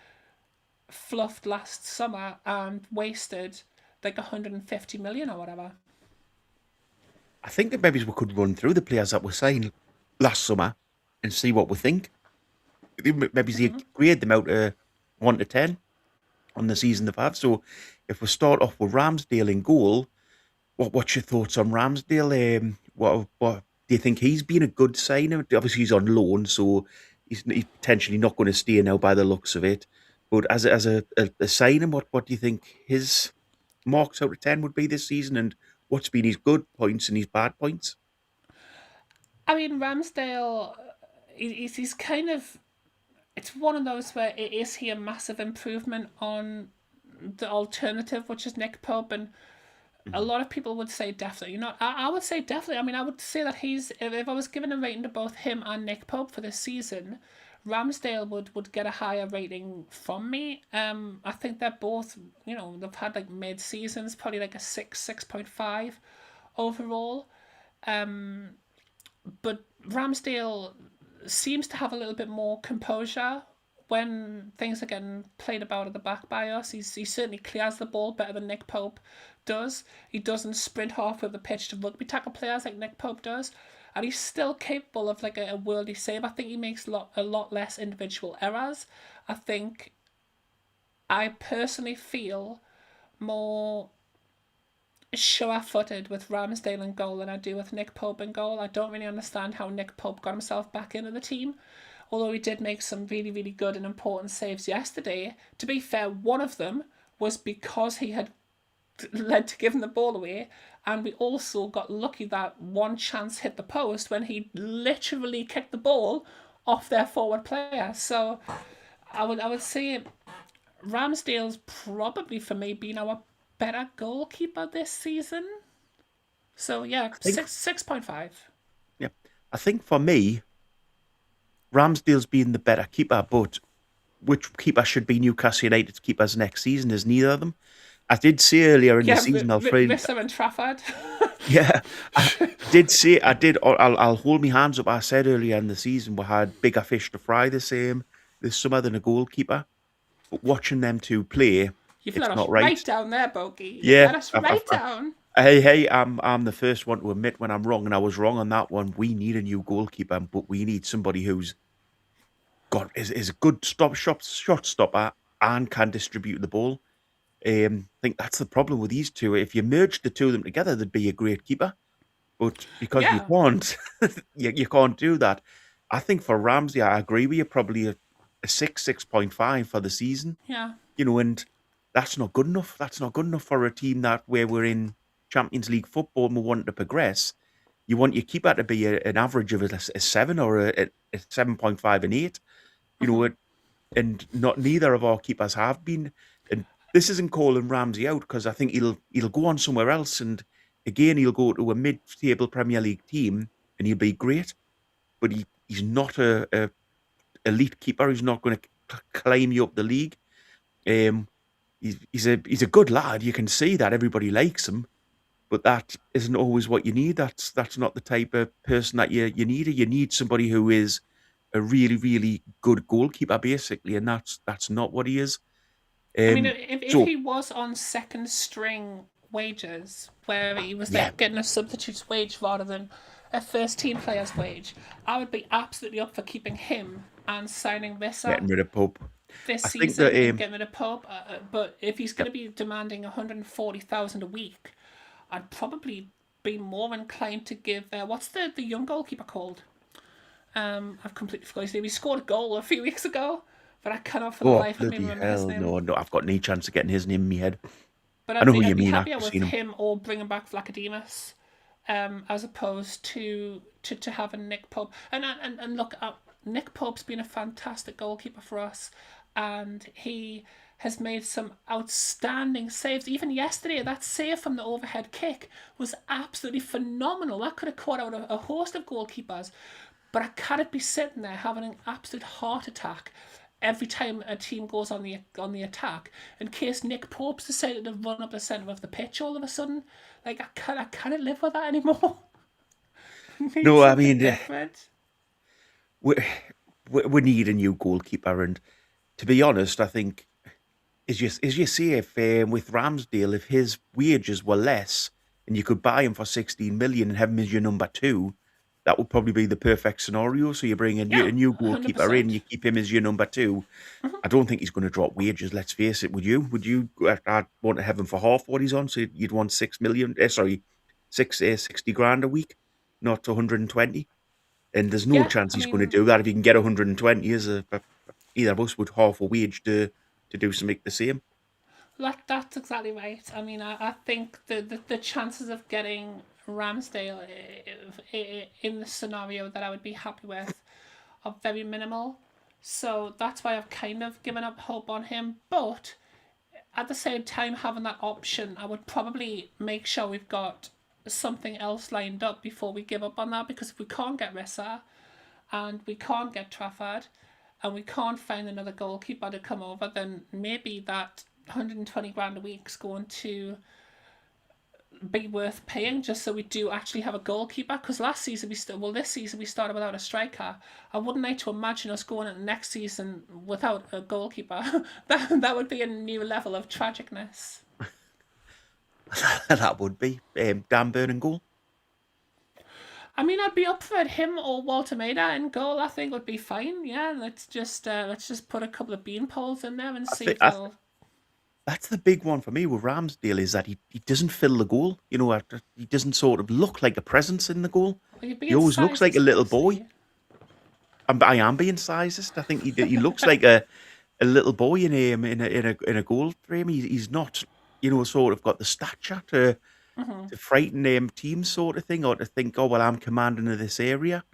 fluffed last summer and wasted like 150 million or whatever. I think that maybe we could run through the players that were signed last summer and see what we think. Maybe grade them out of 1 to 10 on the season they've had. So if we start off with Ramsdale in goal, what's your thoughts on Ramsdale? What do you think he's been a good signing? Obviously he's on loan, so he's potentially not going to stay now by the looks of it. But as a signing, what do you think his marks out of 10 would be this season, and what's been his good points and his bad points? I mean, Ramsdale, he's kind of. It's one of those where is he a massive improvement on the alternative, which is Nick Pope, and a Mhm. lot of people would say definitely. You know, I would say definitely. I mean, I would say that he's if I was given a rating to both him and Nick Pope for this season, Ramsdale would get a higher rating from me. I think they're both, they've had like mid seasons, probably like a 6.5 overall. Um, but Ramsdale seems to have a little bit more composure when things are getting played about at the back by us. He certainly clears the ball better than Nick Pope does. He doesn't sprint half of the pitch to rugby tackle players like Nick Pope does. And he's still capable of like a worldy save. I think he makes a lot less individual errors. I personally feel more sure-footed with Ramsdale in goal than I do with Nick Pope in goal. I don't really understand how Nick Pope got himself back into the team, although he did make some really, really good and important saves yesterday. To be fair, one of them was because he had led to giving the ball away, and we also got lucky that one chance hit the post when he literally kicked the ball off their forward player. So I would say Ramsdale's probably for me been our better goalkeeper this season. So yeah, I think, 6.5. yeah, I think for me, Ramsdale's been the better keeper, but which keeper should be Newcastle United's keepers next season is neither of them. I did say earlier in the Yeah, season, Alfred. Wissa and Trafford. Yeah, I did say I did. I'll hold my hands up. I said earlier in the season we had bigger fish to fry this summer than a goalkeeper. But watching them two play, You've it's let us not right. right down there, Boaky. You've Yeah, let us right down. hey, I'm the first one to admit when I'm wrong, and I was wrong on that one. We need a new goalkeeper, but we need somebody who's is a good shot stopper and can distribute the ball. I think that's the problem with these two. If you merged the two of them together, they'd be a great keeper. But because you Yeah, can't, you can't do that. I think for Ramsey, I agree with you. Probably a 6.5 for the season. yeah. And that's not good enough. That's not good enough for a team that where we're in Champions League football and we want to progress. You want your keeper to be an average of a 7 or a 7.5 and 8. You know, and not neither of our keepers have been. And this isn't calling Ramsey out because I think he'll go on somewhere else, and again he'll go to a mid-table Premier League team and he'll be great. But he's not a elite keeper. He's not going to climb you up the league. Um, he's a good lad. You can see that everybody likes him, but that isn't always what you need. That's not the type of person that you need. You need somebody who is a really, really good goalkeeper, basically, and that's not what he is. I mean, Um, if so he was on second string wages, where he was yeah, like getting a substitute's wage rather than a first team player's wage, I would be absolutely up for keeping him and signing Wissa getting rid of Pope. this I think that season and getting rid of Pope. But if he's going yep, to be demanding 140,000 a week, I'd probably be more inclined to give. What's the young goalkeeper called? I've completely forgot his name. He scored a goal a few weeks ago, but I cannot for the oh life of me bloody remember his hell, name. no, I've got any chance of getting his name in my head. But I know who I'd you be mean. happier I've with seen him. him or bringing back Vlachodimos, as opposed to having Nick Pope. And look, Nick Pope's been a fantastic goalkeeper for us, and he has made some outstanding saves. Even yesterday, that save from the overhead kick was absolutely phenomenal. That could have caught out a host of goalkeepers. But I can't be sitting there having an absolute heart attack every time a team goes on the attack in case Nick Pope's decided to run up the centre of the pitch all of a sudden. Like I can't live with that anymore. Need No, I something mean different. we we need a new goalkeeper, and to be honest, I think as you say, if with Ramsdale, if his wages were less and you could buy him for 16 million and have him as your number two, that would probably be the perfect scenario. So you bring a Yeah, new hundred goalkeeper in, you percent. keep him as your number two. I don't think he's going to drop wages. Let's face it. Would you? Would you? I'd want to have him for half what he's on. So you'd want 6 million. Sorry, 60 grand a week, not 120. And there's no Yeah, chance I he's going to mean do that. If he can get 120, as either of us would half a wage to do something the same. that's exactly right. I mean, I think the chances of getting Ramsdale in the scenario that I would be happy with are very minimal. So that's why I've kind of given up hope on him. But at the same time, having that option, I would probably make sure we've got something else lined up before we give up on that. Because if we can't get Wissa and we can't get Trafford and we can't find another goalkeeper to come over, then maybe that 120 grand a week is going to be worth paying just so we do actually have a goalkeeper. Because last season this season we started without a striker. I wouldn't like to imagine us going into next season without a goalkeeper. that would be a new level of tragicness. That would be Dan Burn and goal. I mean, I'd be up for it. Him or Woltemade in goal, I think would be fine. Yeah, let's just put a couple of bean poles in there and see if they'll. That's the big one for me with Ramsdale, is that he doesn't fill the goal. You know, he doesn't sort of look like a presence in the goal. He always looks like a little boy. I am being sizist. I think he looks like a little boy in a goal frame. He's not, you know, sort of got the stature to frighten teams, sort of thing, or to think, oh well, I'm commanding of this area.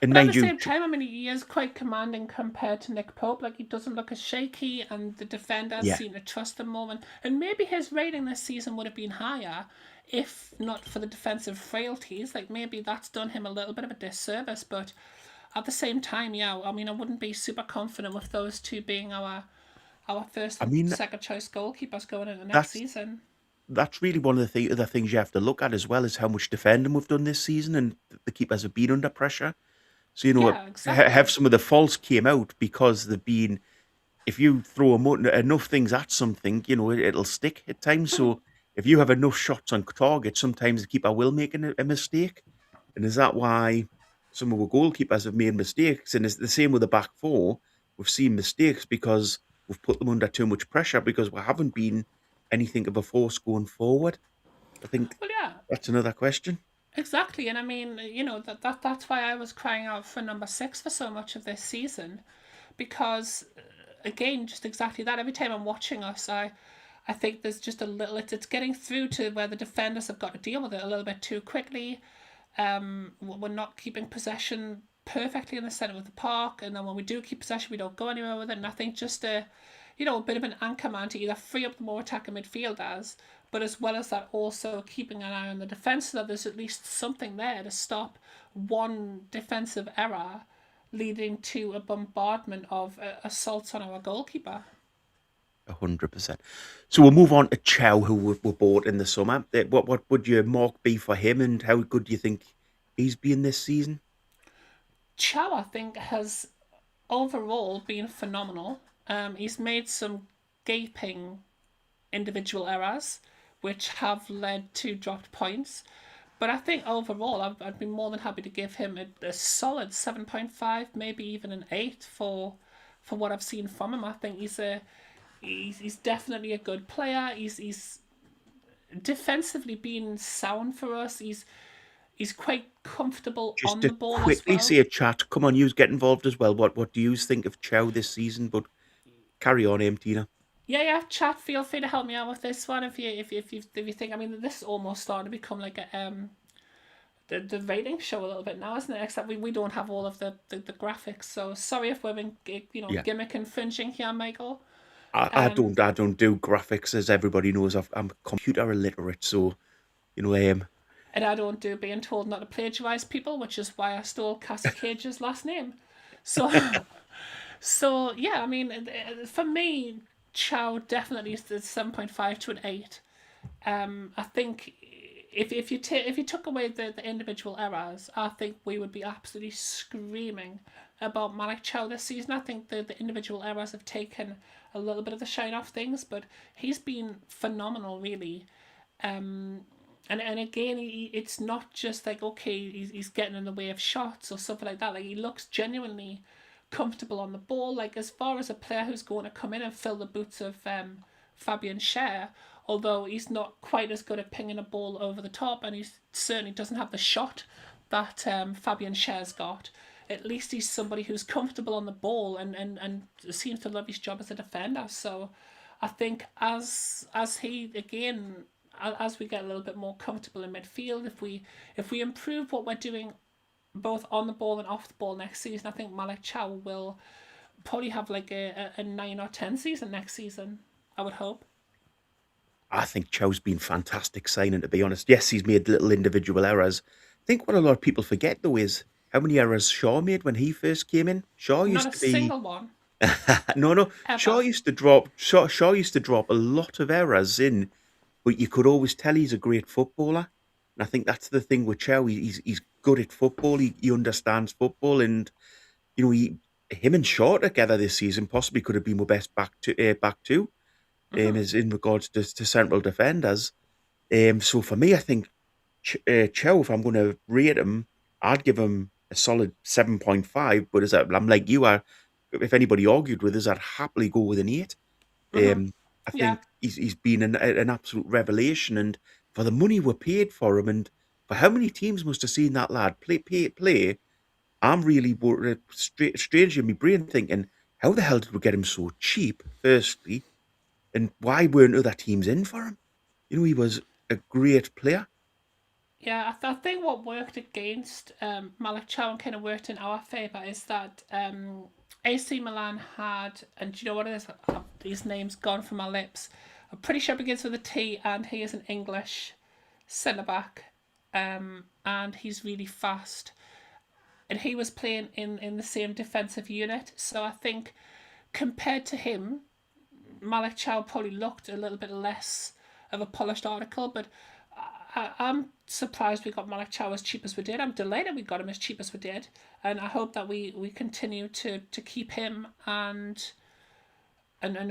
And but at the same time, I mean, he is quite commanding compared to Nick Pope. Like, he doesn't look as shaky, and the defenders seem to trust him more. And maybe his rating this season would have been higher if not for the defensive frailties. Like, maybe that's done him a little bit of a disservice. But at the same time, yeah, I mean, I wouldn't be super confident with those two being our first and second choice goalkeepers going into next season. That's really one of the things you have to look at as well, is how much defending we've done this season, and the keepers have been under pressure. So, you know, have some of the faults came out because they've been, if you throw enough things at something, you know, it'll stick at times. So if you have enough shots on target, sometimes the keeper will make a mistake. And is that why some of our goalkeepers have made mistakes? And it's the same with the back four. We've seen mistakes because we've put them under too much pressure, because we haven't been anything of a force going forward. I think that's another question. Exactly, and I mean, you know, that's why I was crying out for number 6 for so much of this season, because again, just exactly that. Every time I'm watching us, I think there's just a little. It's getting through to where the defenders have got to deal with it a little bit too quickly. We're not keeping possession perfectly in the centre of the park, and then when we do keep possession, we don't go anywhere with it. And I think just a bit of an anchor man to either free up the more attacking midfielders, but as well as that, also keeping an eye on the defence so that there's at least something there to stop one defensive error leading to a bombardment of assaults on our goalkeeper. 100%. So we'll move on to Chow, who were bought in the summer. What would your mark be for him, and how good do you think he's been this season? Chow, I think, has overall been phenomenal. He's made some gaping individual errors, which have led to dropped points. But I think overall, I'd be more than happy to give him a solid 7.5, maybe even an 8 for what I've seen from him. I think he's definitely a good player. He's defensively been sound for us. He's quite comfortable on the ball as well. Just to quickly say a chat. Come on, you get involved as well. What do you think of Chow this season? But carry on, Tina. Yeah, chat. Feel free to help me out with this one if you think. I mean, this is almost starting to become like a the rating show a little bit now, isn't it? Except we don't have all of the graphics. So sorry if we're in gimmick infringing here, Michael. I don't do graphics, as everybody knows. I'm computer illiterate, so and I don't do being told not to plagiarize people, which is why I stole Cassie Cage's last name. So yeah, I mean, for me, Chow definitely is the 7.5 to an 8. I think if you took away the individual errors, I think we would be absolutely screaming about Malik Chow this season. I think the individual errors have taken a little bit of the shine off things, but he's been phenomenal, really. And again, it's not just like, okay, he's getting in the way of shots or something like that. Like, he looks genuinely comfortable on the ball. Like, as far as a player who's going to come in and fill the boots of Fabian Schär, although he's not quite as good at pinging a ball over the top, and he certainly doesn't have the shot that Fabian Schär's got. At least he's somebody who's comfortable on the ball and seems to love his job as a defender. So I think as he, again, as we get a little bit more comfortable in midfield, if we improve what we're doing both on the ball and off the ball next season, I think Malik Chow will probably have like a 9 or 10 season next season, I would hope. I think Chow's been fantastic signing, to be honest. Yes, he's made little individual errors. I think what a lot of people forget, though, is how many errors Shaw made when he first came in. Shaw Not used a to be single one, no. Shaw ever. used to drop. Shaw used to drop a lot of errors in, but you could always tell he's a great footballer. And I think that's the thing with Chow. He's good at football. He understands football, and him and Shaw together this season possibly could have been my best back two. Hmm. Is in regards to central defenders. So for me, I think Chow, if I'm going to rate him, I'd give him a solid 7.5. But I'm like you are. If anybody argued with us, I'd happily go with an 8. Hmm. I Yeah, think he's been an absolute revelation, and for the money we paid for him, and for how many teams must have seen that lad play, I'm really strange in my brain thinking, how the hell did we get him so cheap? Firstly, and why weren't other teams in for him? He was a great player. yeah. I think what worked against Malik Chow and kind of worked in our favour is that AC Milan had, and do you know what it is? These names gone from my lips. I'm pretty sure it begins with a T, and he is an English centre back, and he's really fast. And he was playing in the same defensive unit, so I think compared to him, Malik Chow probably looked a little bit less of a polished article, but I'm surprised we got Malik Chow as cheap as we did. I'm delighted we got him as cheap as we did, and I hope that we continue to keep him and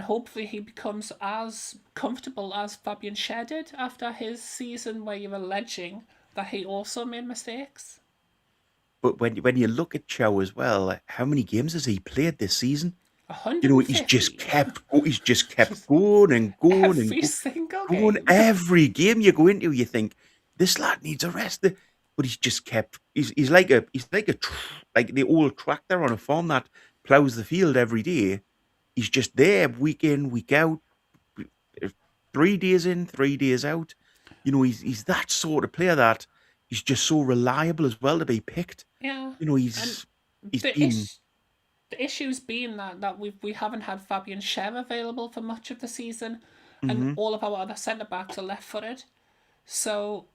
hopefully he becomes as comfortable as Fabian Schär did after his season, where you're alleging that he also made mistakes. But when you look at Chow as well, like, how many games has he played this season? $150 He's just kept going and going and every single going. game. Every game you go into, you think this lad needs a rest. But he's just kept. He's like like the old tractor on a farm that plows the field every day. He's just there week in, week out, 3 days in, 3 days out. He's that sort of player that he's just so reliable as well to be picked. Yeah, You know, and he's the been. ish the issues being that we haven't had Fabian Schär available for much of the season, and Hmm. all of our other centre backs are left footed. So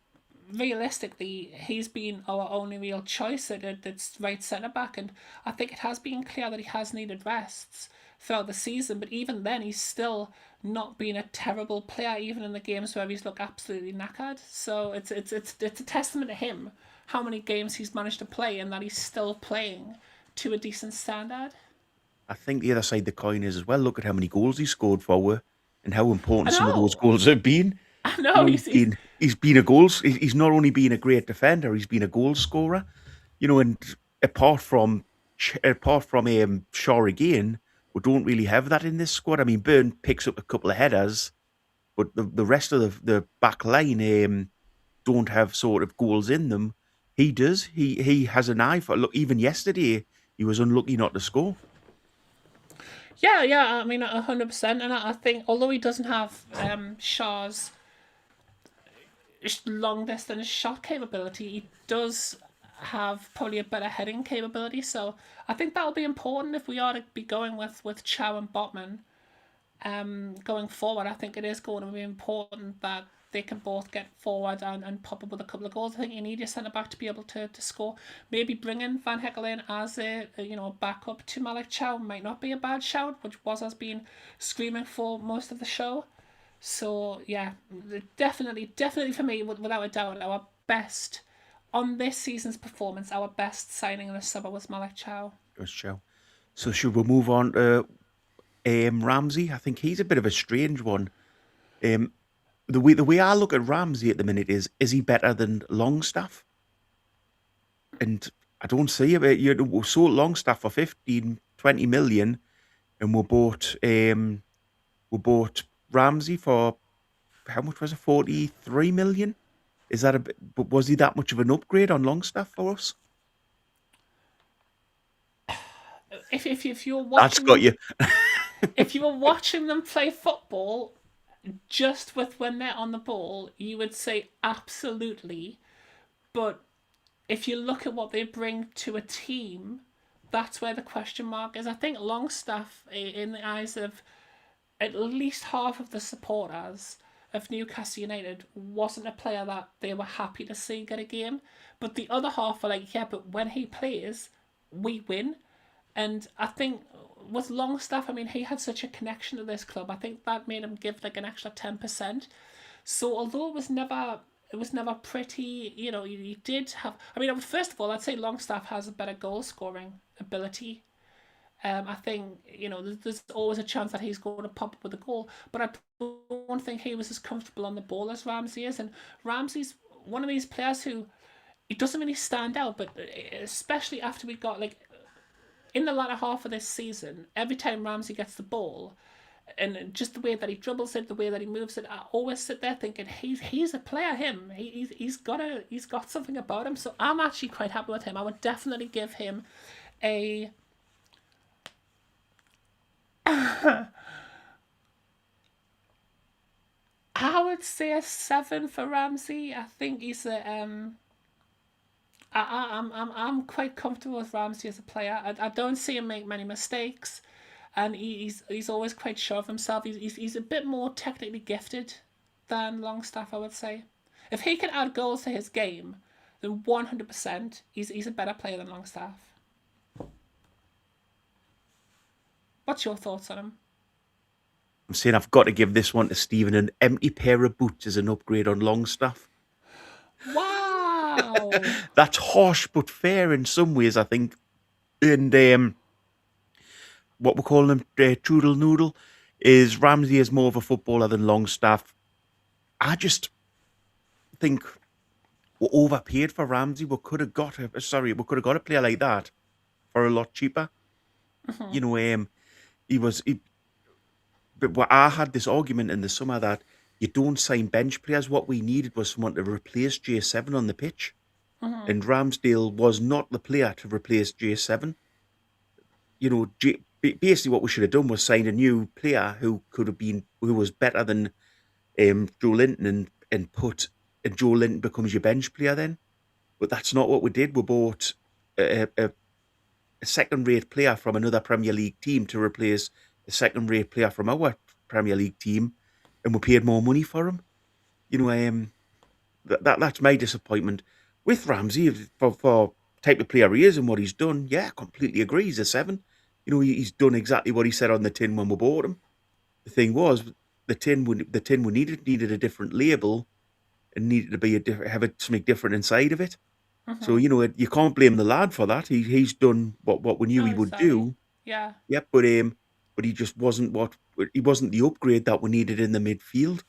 realistically, he's been our only real choice that's right centre back, and I think it has been clear that he has needed rests throughout the season. But even then, he's still not been a terrible player, even in the games where he's looked absolutely knackered. So it's a testament to him how many games he's managed to play and that he's still playing to a decent standard. I think the other side of the coin is as well. Look at how many goals he scored for, and how I important some of those know, goals have been. I know. He's been a goals. He's not only been a great defender, he's been a goal scorer. And apart from Shaw again, we don't really have that in this squad. I mean, Byrne picks up a couple of headers, but the rest of the back line don't have sort of goals in them. He does. He has an eye for. Look, even yesterday he was unlucky not to score. Yeah, yeah. I mean, 100%. And I think although he doesn't have Shaw's long distance shot capability, he does have probably a better heading capability. So I think that'll be important if we are to be going with Chow and Botman going forward. I think it is going to be important that they can both get forward and pop up with a couple of goals. I think you need your centre back to be able to score. Maybe bringing Van Heckel in as a backup to Malik Chow might not be a bad shout, which has been screaming for most of the show. So yeah, definitely for me, without a doubt, our best on this season's performance, our best signing in the summer was Malik Chow. Good show. So should we move on to Ramsey? I think he's a bit of a strange one. Um, the way I look at Ramsey at the minute is he better than Longstaff? And I don't see it. We sold Longstaff for 15, 20 million, and we bought Ramsey for how much was it? 43 million. Is that a bit? But was he that much of an upgrade on Longstaff for us? If you're That's watching got them, you. if you were watching them play football, just with when they're on the ball, you would say absolutely. But if you look at what they bring to a team, that's where the question mark is. I think Longstaff, in the eyes of at least half of the supporters of Newcastle United, wasn't a player that they were happy to see get a game. But the other half were like, yeah, but when he plays, we win. And I think with Longstaff, I mean, he had such a connection to this club. I think that made him give like an extra 10%. So although it was never pretty, you did have. I mean, first of all, I'd say Longstaff has a better goal scoring ability. I think there's always a chance that he's going to pop up with a goal, but I don't think he was as comfortable on the ball as Ramsey is. And Ramsey's one of these players who he doesn't really stand out, but especially after we got like in the latter half of this season, every time Ramsey gets the ball, and just the way that he dribbles it, the way that he moves it, I always sit there thinking he's a player. He's got something about him. So I'm actually quite happy with him. I would definitely give him a. I would say a 7 for Ramsey. I think he's a. I'm quite comfortable with Ramsey as a player. I don't see him make many mistakes, and he's always quite sure of himself. He's a bit more technically gifted than Longstaff, I would say. If he can add goals to his game, then 100% he's a better player than Longstaff. What's your thoughts on him? I'm saying I've got to give this one to Stephen. An empty pair of boots is an upgrade on Longstaff. Wow. That's harsh but fair in some ways, I think. And what we're calling him, Trudel Noodle, is Ramsey is more of a footballer than Longstaff. I just think we're overpaid for Ramsey. We could have got a player like that for a lot cheaper. Mm-hmm. But I had this argument in the summer that you don't sign bench players. What we needed was someone to replace J7 on the pitch. Mm-hmm. And Ramsdale was not the player to replace J7. Basically what we should have done was sign a new player who was better than Joe Linton and Joe Linton becomes your bench player then. But that's not what we did. We bought a second-rate player from another Premier League team to replace a second-rate player from our Premier League team, and we paid more money for him. That's my disappointment with Ramsey for type of player he is and what he's done. Yeah, I completely agree. He's a 7. He's done exactly what he said on the tin when we bought him. The thing was, the tin we needed a different label and needed to be have something different inside of it. Mm-hmm. So you can't blame the lad for that. He's done what we knew he would do. Yeah. Yep, but he just wasn't the upgrade that we needed in the midfield.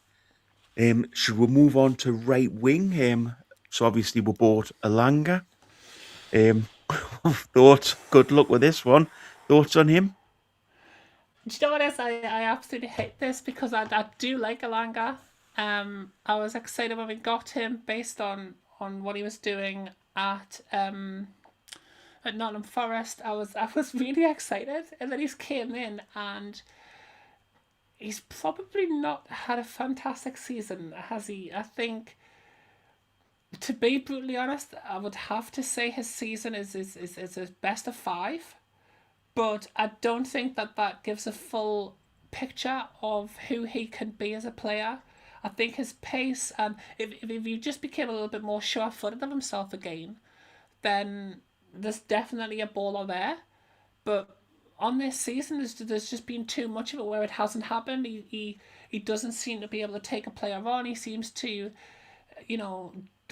Should we move on to right wing? So obviously we bought Elanga. Thoughts? Good luck with this one. Thoughts on him? Do you know what it is? I absolutely hate this because I do like Elanga. I was excited when we got him based on what he was doing at Nottingham Forest. I was really excited, and then he's came in and he's probably not had a fantastic season, has he? I think, to be brutally honest, I would have to say his season is his best of 5, but I don't think that gives a full picture of who he can be as a player. I think his pace, and if he just became a little bit more sure-footed of himself again, then there's definitely a baller there. But on this season, there's just been too much of it where it hasn't happened. He doesn't seem to be able to take a player on. He seems to,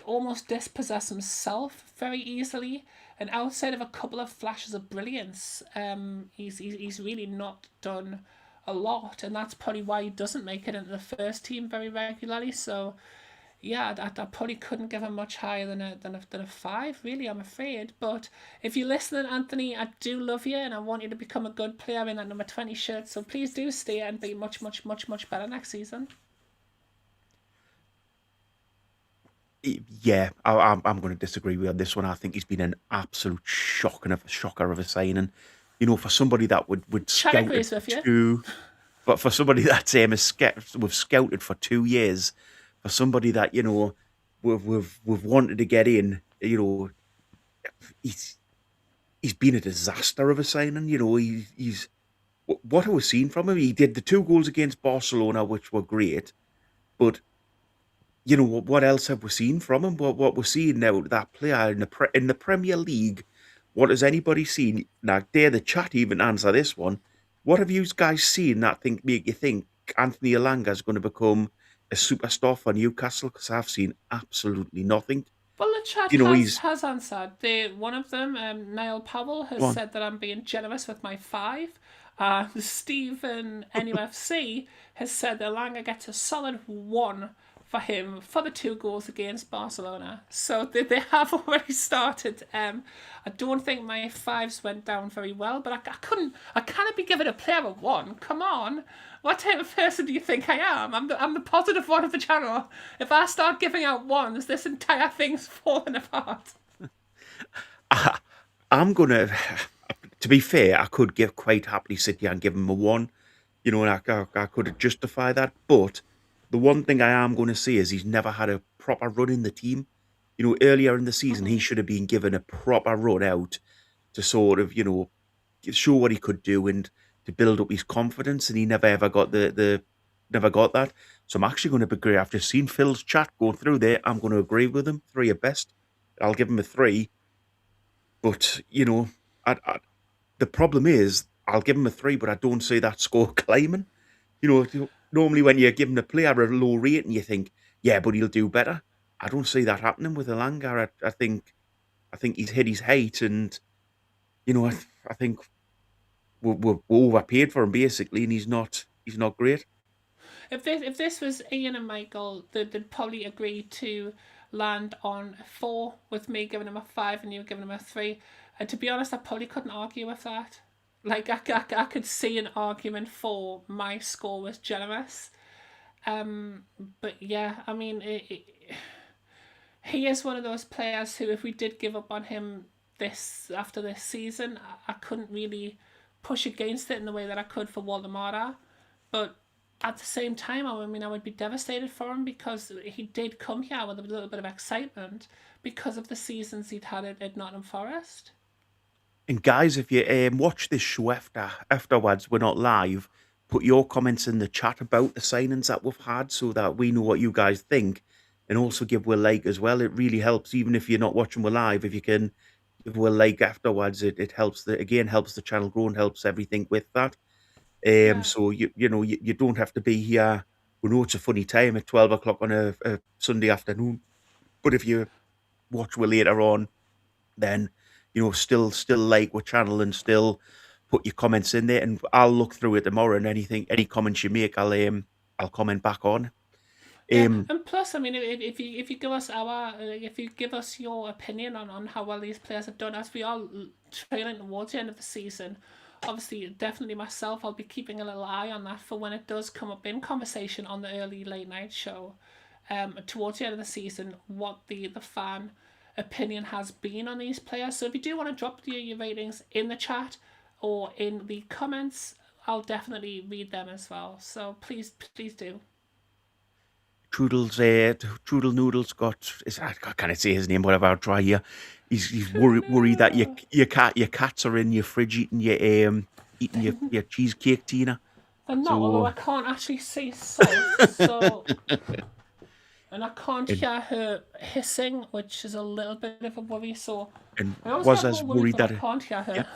almost dispossess himself very easily. And outside of a couple of flashes of brilliance, he's really not done a lot, and that's probably why he doesn't make it into the first team very regularly. So yeah, I probably couldn't give him much higher than a 5, really, I'm afraid. But if you're listening, Anthony, I do love you, and I want you to become a good player in that number 20 shirt. So please do stay and be much, much, much, much better next season. Yeah, I'm going to disagree with you on this one. I think he's been an absolute shocker of a signing. For somebody that would scout agrees with you. But for somebody that we've scouted for 2 years, for somebody that we've wanted to get in, he's he's been a disaster of a signing. He's what have we seen from him? He did the 2 goals against Barcelona, which were great, but what else have we seen from him? What we're seeing now, that player in the Premier League. What has anybody seen? Now, dare the chat even answer this one. What have you guys seen that make you think Anthony Elanga is going to become a superstar for Newcastle? Because I've seen absolutely nothing. Well, the chat He's has answered. One of them, Niall Powell, has gone. said that I'm being generous with my 5. Stephen NUFC has said that Elanga gets a solid 1 for him for the 2 goals against Barcelona. So they have already started. I don't think my 5s went down very well, but I can't be giving a player a 1. Come on. What type of person do you think I am? I'm the positive one of the channel. If I start giving out 1s, this entire thing's falling apart. I'm gonna. To be fair, I could quite happily sit here and give him a 1. And I could justify that. But the one thing I am going to say is he's never had a proper run in the team. Earlier in the season, he should have been given a proper run out to sort of, show what he could do and to build up his confidence. And he never ever got never got that. So I'm actually going to agree. I've just seen Phil's chat going through there. I'm going to agree with him. 3 at best. I'll give him a 3. But, the problem is, I'll give him a 3, but I don't see that score climbing. Normally when you're giving a player a low rating, you think, yeah, but he'll do better. I don't see that happening with Elanga. I think he's hit his height, and I think we're overpaid for him basically, and he's not great. If this was Ian and Michael, they'd probably agree to land on 4 with me giving him a 5 and you giving him a 3. And to be honest, I probably couldn't argue with that. Like, I could see an argument for my score was generous. But yeah, I mean, he is one of those players who, if we did give up on him after this season, I couldn't really push against it in the way that I could for Woltemade. But at the same time, I would be devastated for him because he did come here with a little bit of excitement because of the seasons he'd had at Nottingham Forest. And guys, if you watch this show afterwards, we're not live, put your comments in the chat about the signings that we've had so that we know what you guys think, and also give Will a like as well. It really helps, even if you're not watching Will live. If you can give Will a like afterwards, it helps helps the channel grow and helps everything with that. So you don't have to be here. We know it's a funny time at 12 o'clock on a Sunday afternoon, but if you watch Will later on, then still like our channel and still put your comments in there, and I'll look through it tomorrow. And any comments you make, I'll comment back on. And plus, I mean, if you give us your opinion on how well these players have done, as we are trailing towards the end of the season, obviously, definitely myself, I'll be keeping a little eye on that for when it does come up in conversation on the early late night show. Towards the end of the season, what the fan opinion has been on these players. So if you do want to drop your ratings in the chat or in the comments, I'll definitely read them as well. So please do. Trudel Noodles I can't say his name, whatever, I'll try here. He's worried that your cats are in your fridge eating your cheesecake, Tina. They're not, although I can't actually see so and I can't hear her hissing, which is a little bit of a worry. So and I always was get as more worried that that I can't hear her. Yeah.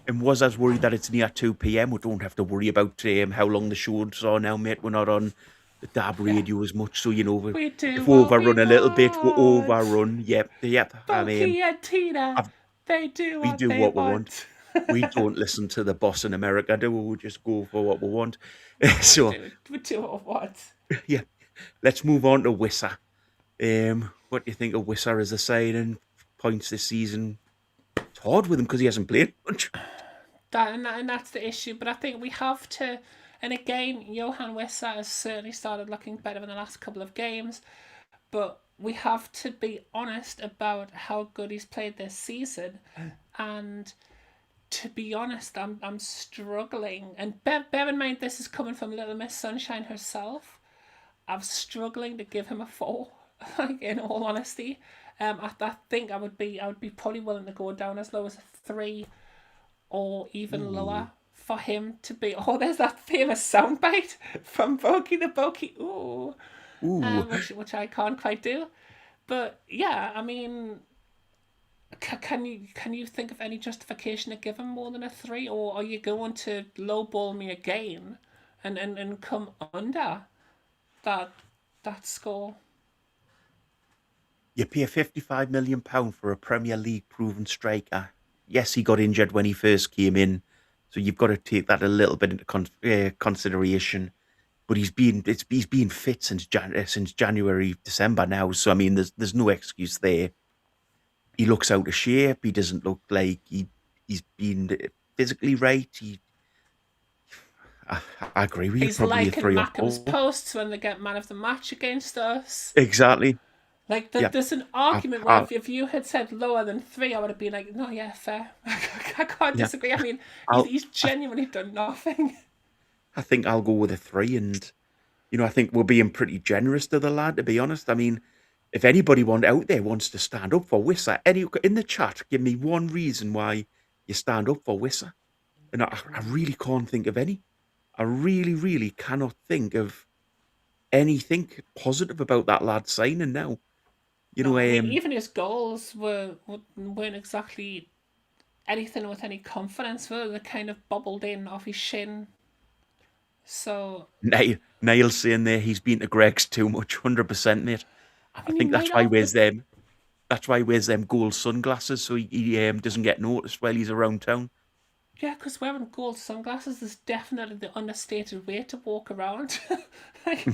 And was as worried that it's near 2 p.m. We don't have to worry about how long the shows are now, mate. We're not on the DAB radio as much, so we do if we overrun a little bit, we overrun. Yep. Boaky and Tina, they do we what do they what want. We don't listen to the boss in America, do we? We just go for what we want. So we do what we want. Yeah, let's move on to Wissa. What do you think of Wissa as a side and points this season? It's hard with him because he hasn't played much. And that's the issue. But I think we have to. And again, Johan Wissa has certainly started looking better in the last couple of games. But we have to be honest about how good he's played this season. And to be honest, I'm struggling. And bear in mind, this is coming from Little Miss Sunshine herself. I'm struggling to give him a 4. Like, in all honesty, I think I would be probably willing to go down as low as a 3, or even lower, for him to be. Oh, there's that famous soundbite from Boaky the Boaky. Ooh. Which I can't quite do. But yeah, I mean, can you think of any justification to give him more than a 3, or are you going to lowball me again, and come under that score? You pay £55 million for a Premier League proven striker. Yes, he got injured when he first came in, so you've got to take that a little bit into consideration. But he's been fit since January, December now. So I mean, there's no excuse there. He looks out of shape. He doesn't look like he's been physically right. I agree with you. He's Probably like a 3 or Mackham's 4. posts when they get man of the match against us. Exactly. Like, Yeah. there's an argument where if you had said lower than 3, I would have been like, no, yeah, fair. I can't disagree. I mean, he's genuinely done nothing. I think I'll go with a 3, and I think we're being pretty generous to the lad, to be honest. I mean, if anybody out there wants to stand up for Wissa, in the chat, give me one reason why you stand up for Wissa. And I really can't think of any. I really, really cannot think of anything positive about that lad signing now. I mean, even his goals weren't exactly anything with any confidence. They kind of bobbled in off his shin. So Niall's saying there he's been to Greg's too much, 100%, mate. I think that's why he wears them. That's why he wears them gold sunglasses, so he doesn't get noticed while he's around town. Yeah, because wearing gold sunglasses is definitely the understated way to walk around.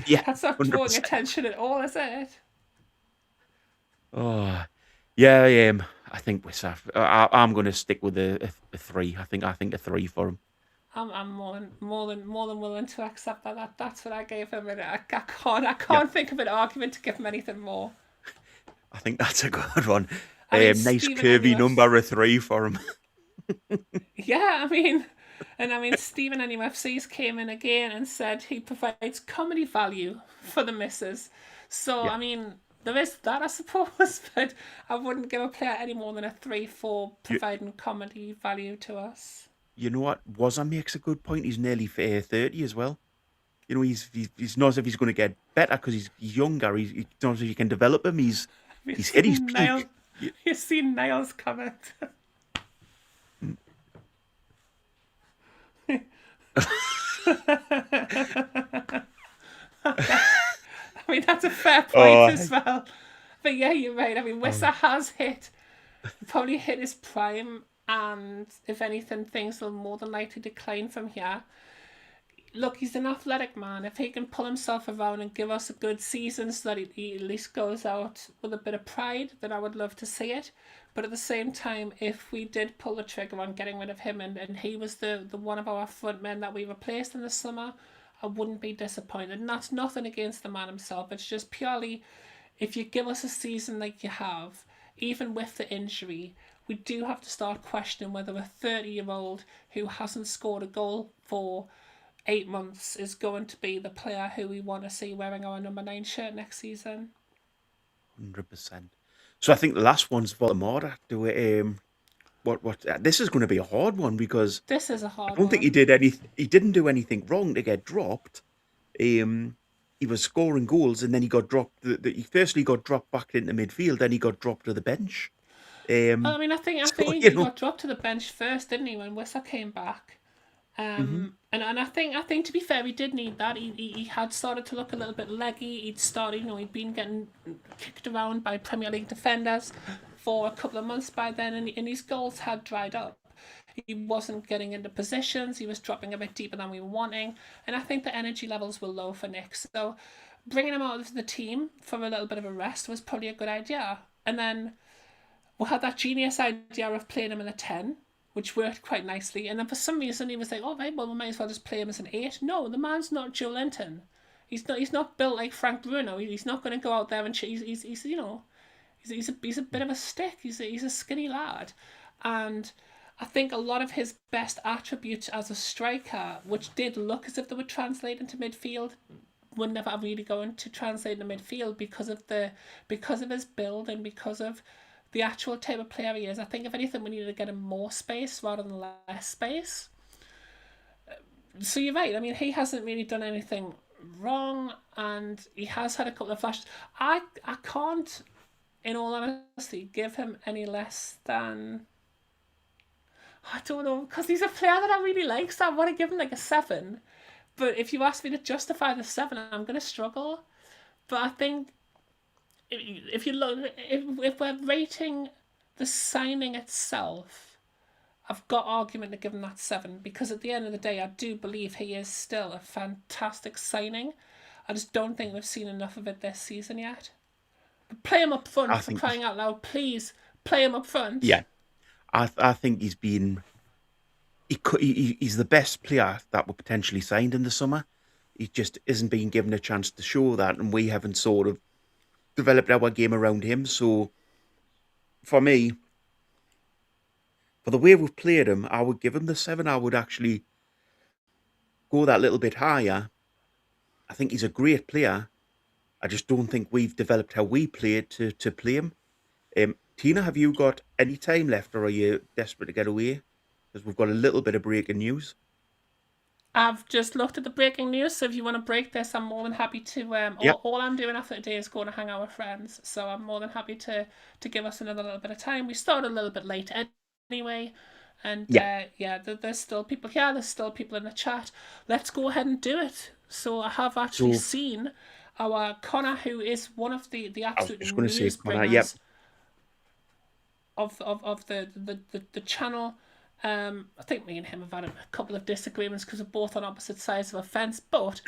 Yeah, that's not drawing 100%. attention at all, is it? Oh, yeah. I think Wissa. I'm going to stick with a 3. I think a 3 for him. I'm more than willing to accept that. That's what I gave him, and I can't think of an argument to give him anything more. I think that's a good one. Nice Stephen curvy NUFC number, a 3 for him. Yeah, I mean, Stephen NUFC's came in again and said he provides comedy value for the misses. So Yeah. I mean, there is that, I suppose, but I wouldn't give a player any more than a 3 for providing comedy value to us. You know what? Wazza makes a good point. He's nearly 30 as well. He's not as if he's going to get better because he's younger. He's not as if you can develop him. He's hit his peak. You've seen Niall's comment. I mean, that's a fair point as well. But yeah, you're right. I mean, Wissa has probably hit his prime, and if anything, things will more than likely decline from here. Look, he's an athletic man. If he can pull himself around and give us a good season so that he at least goes out with a bit of pride, then I would love to see it. But at the same time, if we did pull the trigger on getting rid of him and he was the one of our front men that we replaced in the summer, I wouldn't be disappointed. And that's nothing against the man himself. It's just purely, if you give us a season like you have, even with the injury, we do have to start questioning whether a 30-year-old who hasn't scored a goal for 8 months is going to be the player who we want to see wearing our number 9 shirt next season. 100%. So I think the last one's Woltemade. This is going to be a hard one because this is a hard one. I don't think he didn't do anything wrong to get dropped. He was scoring goals and then he got dropped. He firstly got dropped back into midfield, then he got dropped to the bench. Well, I mean, I think he got dropped to the bench first, didn't he, when Wissa came back? And I think to be fair, he did need that. He had started to look a little bit leggy. He'd been getting kicked around by Premier League defenders for a couple of months by then, and his goals had dried up. He wasn't getting into positions. He was dropping a bit deeper than we were wanting, and I think the energy levels were low for Nick. So bringing him out of the team for a little bit of a rest was probably a good idea. And then we had that genius idea of playing him in a 10, which worked quite nicely. And then for some reason he was like, oh, right, well, we might as well just play him as an 8. No, the man's not Joe Linton. He's not built like Frank Bruno. He's not going to go out there and he's a bit of a stick. He's a skinny lad. And I think a lot of his best attributes as a striker, which did look as if they would translate into midfield, were never really going to translate into midfield because of his build and because of the actual type of player he is. I think if anything, we needed to get him more space rather than less space. So you're right. I mean, he hasn't really done anything wrong, and he has had a couple of flashes. I can't, in all honesty, give him any less than, I don't know, because he's a player that I really like, so I want to give him like a 7. But if you ask me to justify the 7, I'm going to struggle. But I think if you look, if we're rating the signing itself, I've got argument to give him that 7, because at the end of the day, I do believe he is still a fantastic signing. I just don't think we've seen enough of it this season yet. But play him up front, for crying out loud, please. Play him up front. Yeah. I think he's been... He's the best player that were potentially signed in the summer. He just isn't being given a chance to show that, and we haven't sort of developed our game around him. So, for me, for the way we've played him, I would give him the 7. I would actually go that little bit higher. I think he's a great player. I just don't think we've developed how we play to play him. Tina, have you got any time left, or are you desperate to get away? Because we've got a little bit of breaking news. I've just looked at the breaking news, so if you want to break this, I'm more than happy to. All I'm doing after today is going to hang out with friends, so I'm more than happy to give us another little bit of time. We started a little bit late anyway, and there's still people here, there's still people in the chat. Let's go ahead and do it. So I have actually seen our Connor, who is one of the absolute news bringers of the channel. I think me and him have had a couple of disagreements because we're both on opposite sides of a fence, but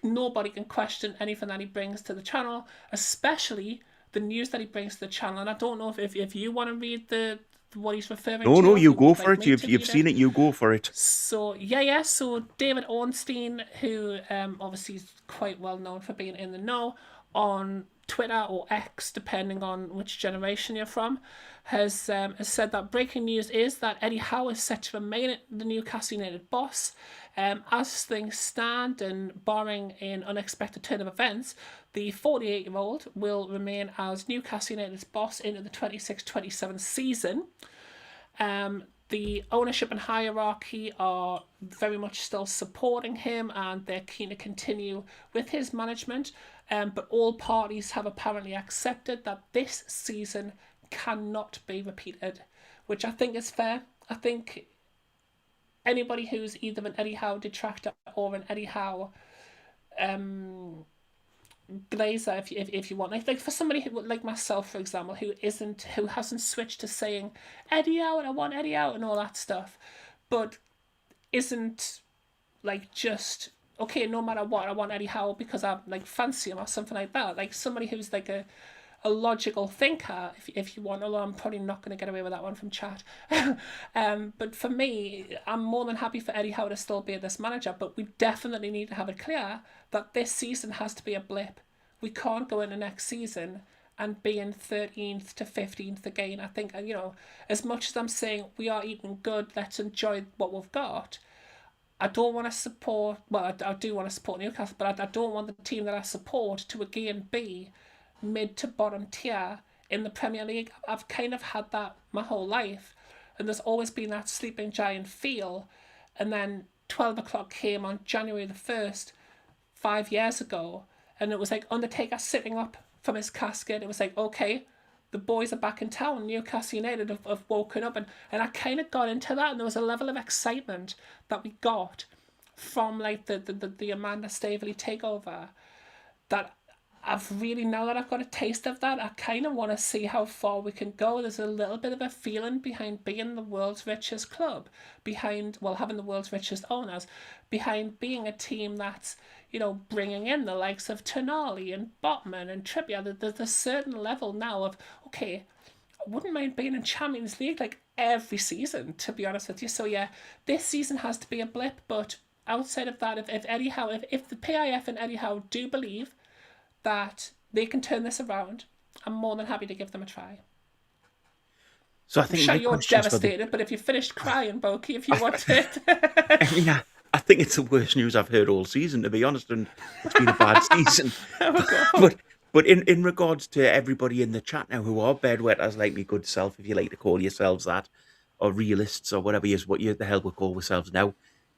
nobody can question anything that he brings to the channel, especially the news that he brings to the channel. And I don't know if you want to read what he's referring to. No, you go for it. You've seen it. You go for it. So So David Ornstein, who obviously is quite well known for being in the know on Twitter or X, depending on which generation you're from, has said that breaking news is that Eddie Howe is set to remain the Newcastle United boss. As things stand, and barring an unexpected turn of events, the 48-year-old will remain as Newcastle United's boss into the 26-27 season. The ownership and hierarchy are very much still supporting him, and they're keen to continue with his management. But all parties have apparently accepted that this season cannot be repeated, which I think is fair. I think anybody who's either an Eddie Howe detractor or an Eddie Howe glazer, if you want, like for somebody who, like myself, for example, who hasn't switched to saying Eddie out, I want Eddie out and all that stuff, but isn't like just okay, no matter what, I want Eddie Howe because I like fancy him or something like that. Like somebody who's like a logical thinker, if you want, although I'm probably not going to get away with that one from chat. But for me, I'm more than happy for Eddie Howe to still be this manager, but we definitely need to have it clear that this season has to be a blip. We can't go into next season and be in 13th to 15th again. I think, as much as I'm saying we are eating good, let's enjoy what we've got, I don't want to support, well, I do want to support Newcastle, but I don't want the team that I support to again be mid to bottom tier in the Premier League. I've kind of had that my whole life, and there's always been that sleeping giant feel. And then 12 o'clock came on January the 1st 5 years ago, and it was like Undertaker sitting up from his casket. It was like, okay, the boys are back in town. Newcastle United have woken up, and I kind of got into that, and there was a level of excitement that we got from like the Amanda Staveley takeover that I've really, now that I've got a taste of that, I kind of want to see how far we can go. There's a little bit of a feeling behind being the world's richest club, behind, well, having the world's richest owners, behind being a team that's, bringing in the likes of Tonali and Botman and Trippier. There's a certain level now of, okay, I wouldn't mind being in Champions League like every season, to be honest with you. So yeah, this season has to be a blip, but outside of that, if Eddie Howe, if the PIF and Eddie Howe do believe that they can turn this around, I'm more than happy to give them a try. So I I'm think sure my you're questions for the devastated, but if you finished crying, Boaky, if you want it. I mean, I think it's the worst news I've heard all season, to be honest, and it's been a bad season. There we go. But in regards to everybody in the chat now who are bedwetters like me good self, if you like to call yourselves that, or realists or whatever is what you the hell we call ourselves now,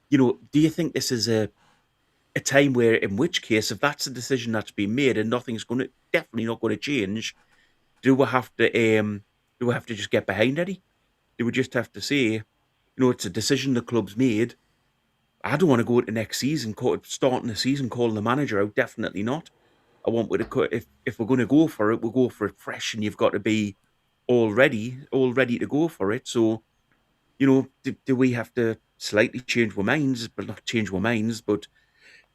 do you think this is a time where, in which case, if that's a decision that's been made and nothing's definitely not going to change, do we have to just get behind Eddie? Do we just have to say, it's a decision the club's made? I don't want to go into next season, starting the season, calling the manager out. Definitely not. I want if we're going to go for it, we'll go for it fresh, and you've got to be all ready to go for it. So, do we have to slightly change our minds, but not change our minds, but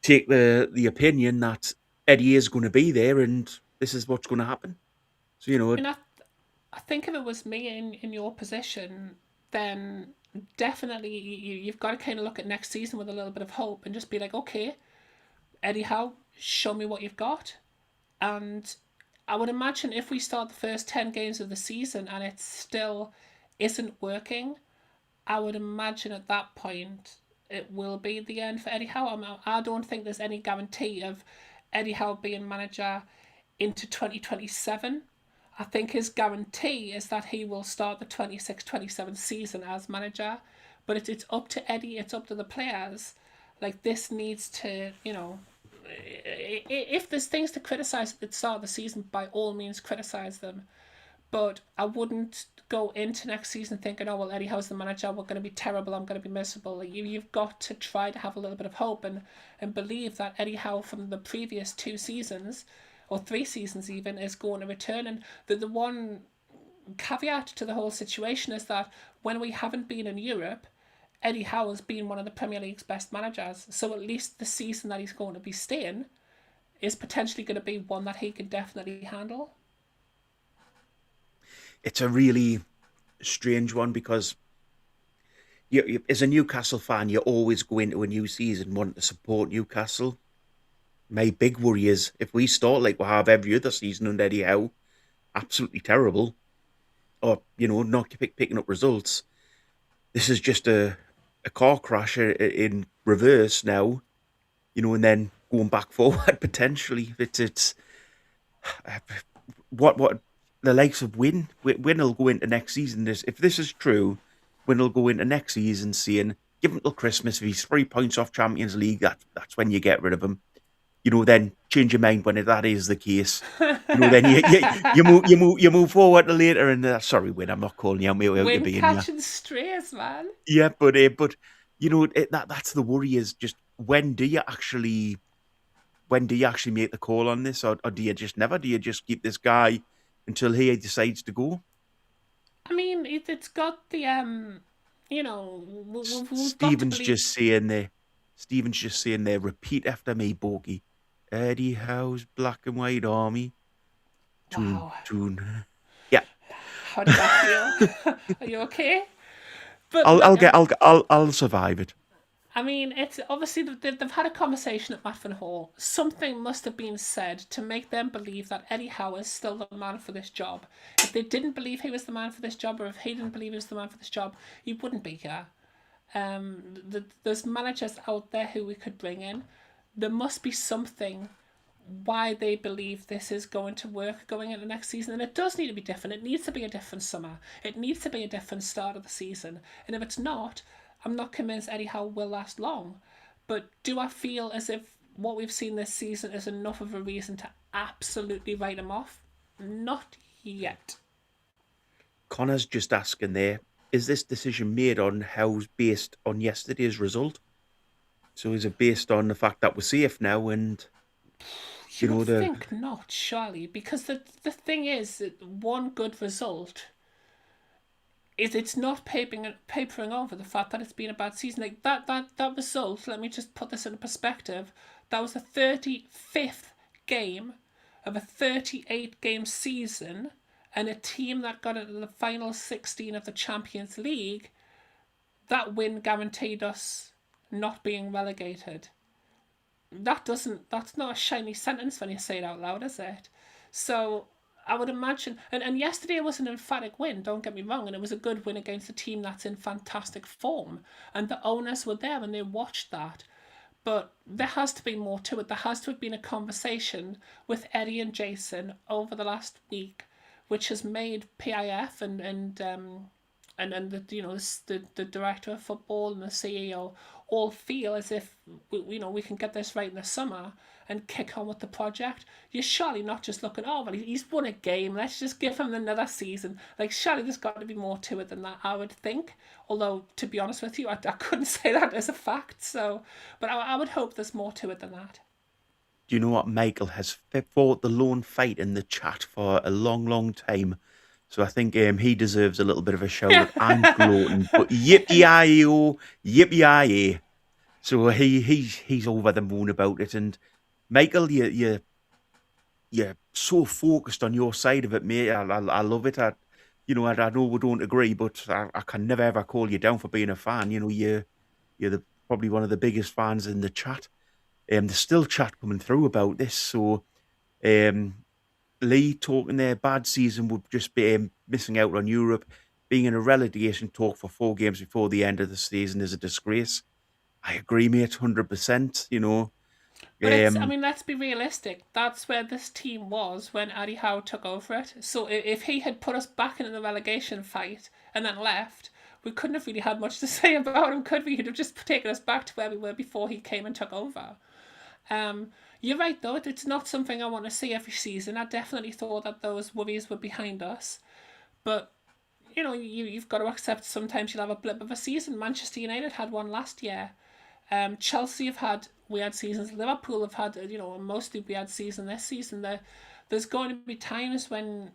take the opinion that Eddie is going to be there, and this is what's going to happen. So, And I think if it was me in your position, then definitely you've got to kind of look at next season with a little bit of hope and just be like, okay, Eddie Howe, show me what you've got. And I would imagine if we start the first 10 games of the season and it still isn't working, I would imagine at that point it will be the end for Eddie Howe. I don't think there's any guarantee of Eddie Howe being manager into 2027. I think his guarantee is that he will start the 26-27 season as manager. But it's up to Eddie, it's up to the players. Like, this needs to, if there's things to criticise at the start of the season, by all means criticise them. But I wouldn't go into next season thinking, oh, well, Eddie Howe's the manager, we're going to be terrible, I'm going to be miserable. Like, you've got to try to have a little bit of hope and believe that Eddie Howe from the previous 2 seasons, or 3 seasons even, is going to return. And the one caveat to the whole situation is that when we haven't been in Europe, Eddie Howe has been one of the Premier League's best managers. So at least the season that he's going to be staying is potentially going to be one that he can definitely handle. It's a really strange one because you, as a Newcastle fan, you always go into a new season wanting to support Newcastle. My big worry is if we start like we have every other season under Eddie Howe, absolutely terrible, or not picking up results. This is just a car crash in reverse now, and then going back forward potentially. It's what the likes of Win will go into next season. If this is true, Win will go into next season saying, give him till Christmas. If he's 3 points off Champions League, that's when you get rid of him. Then change your mind when that is the case. Then you move forward to later. And sorry, Win, I'm not calling you out. Win catching strays, man. Yeah, but that's the worry is just when do you actually make the call on this, or do you just never? Do you just keep this guy until he decides to go? I mean, it's got the Stephen's just saying there. Repeat after me, Boaky. Eddie Howe's Black and White Army. Toon. Yeah. How did that feel? Are you okay? But I'll survive it. I mean, it's obviously they've had a conversation at Matfin Hall. Something must have been said to make them believe that Eddie Howe is still the man for this job. If they didn't believe he was the man for this job, or if he didn't believe he was the man for this job, he wouldn't be here. There's managers out there who we could bring in. There must be something why they believe this is going to work going into next season, and it does need to be different. It needs to be a different summer. It needs to be a different start of the season. And if it's not, I'm not convinced Eddie Howe will last long. But do I feel as if what we've seen this season is enough of a reason to absolutely write him off? Not yet. Connor's just asking there, is this decision made on Howe's based on yesterday's result? So is it based on the fact that we're safe now and you would think not, surely, because the thing is that one good result is it's not papering over the fact that it's been a bad season. Like that result, let me just put this in perspective, that was the 35th game of a 38 game season, and a team that got into the final 16 of the Champions League. That win guaranteed us not being relegated. That's not a shiny sentence when you say it out loud, is it? So I would imagine, and yesterday was an emphatic win, don't get me wrong, and it was a good win against a team that's in fantastic form. And the owners were there and they watched that. But there has to be more to it. There has to have been a conversation with Eddie and Jason over the last week, which has made PIF and the the director of football and the CEO all feel as if we can get this right in the summer and kick on with the project. You're surely not just looking, oh well, he's won a game, let's just give him another season. Like, surely there's got to be more to it than that, I would think. Although, to be honest with you, I couldn't say that as a fact. So, but I would hope there's more to it than that. Do you know what? Michael has fought the lone fight in the chat for a long, long time. So I think he deserves a little bit of a shout out. I'm gloating, but yippee-yi-yo, yippee-yi-yi. So he's over the moon about it. And Michael, you're so focused on your side of it, mate. I love it. I know we don't agree, but I can never ever call you down for being a fan. You're probably one of the biggest fans in the chat. There's still chat coming through about this. So Lee talking there, bad season would just be missing out on Europe. Being in a relegation talk for 4 games before the end of the season is a disgrace. I agree, mate, 100%. But I Um, mean, let's be realistic. That's where this team was when Eddie Howe took over it. So if he had put us back into the relegation fight and then left, we couldn't have really had much to say about him, could we? He'd have just taken us back to where we were before he came and took over. You're right, though. It's not something I want to see every season. I definitely thought that those worries were behind us. But, you've got to accept sometimes you'll have a blip of a season. Manchester United had one last year. Chelsea have had weird seasons. Liverpool have had, a mostly weird season this season. There's going to be times when,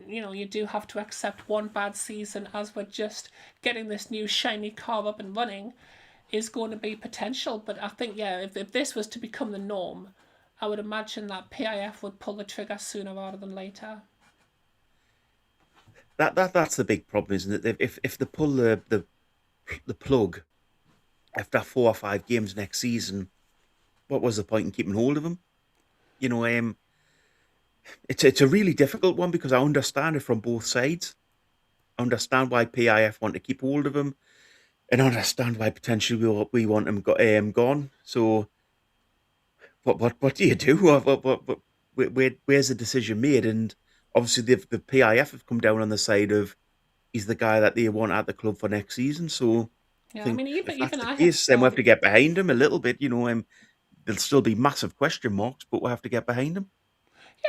you do have to accept one bad season as we're just getting this new shiny car up and running is going to be potential. But I think, yeah, if this was to become the norm, I would imagine that PIF would pull the trigger sooner rather than later. that's the big problem, isn't it? If they pull the plug after 4 or 5 games next season, what was the point in keeping hold of him? You know, it's a really difficult one because I understand it from both sides. I understand why PIF want to keep hold of him, and I understand why potentially we want him gone. So, what do you do? Where's the decision made? And obviously, the PIF have come down on the side of he's the guy that they want at the club for next season. So, I Yeah, I think mean, if even that's even the I had case, then we have thought. to get behind him a little bit. There'll still be massive question marks, but we'll have to get behind him.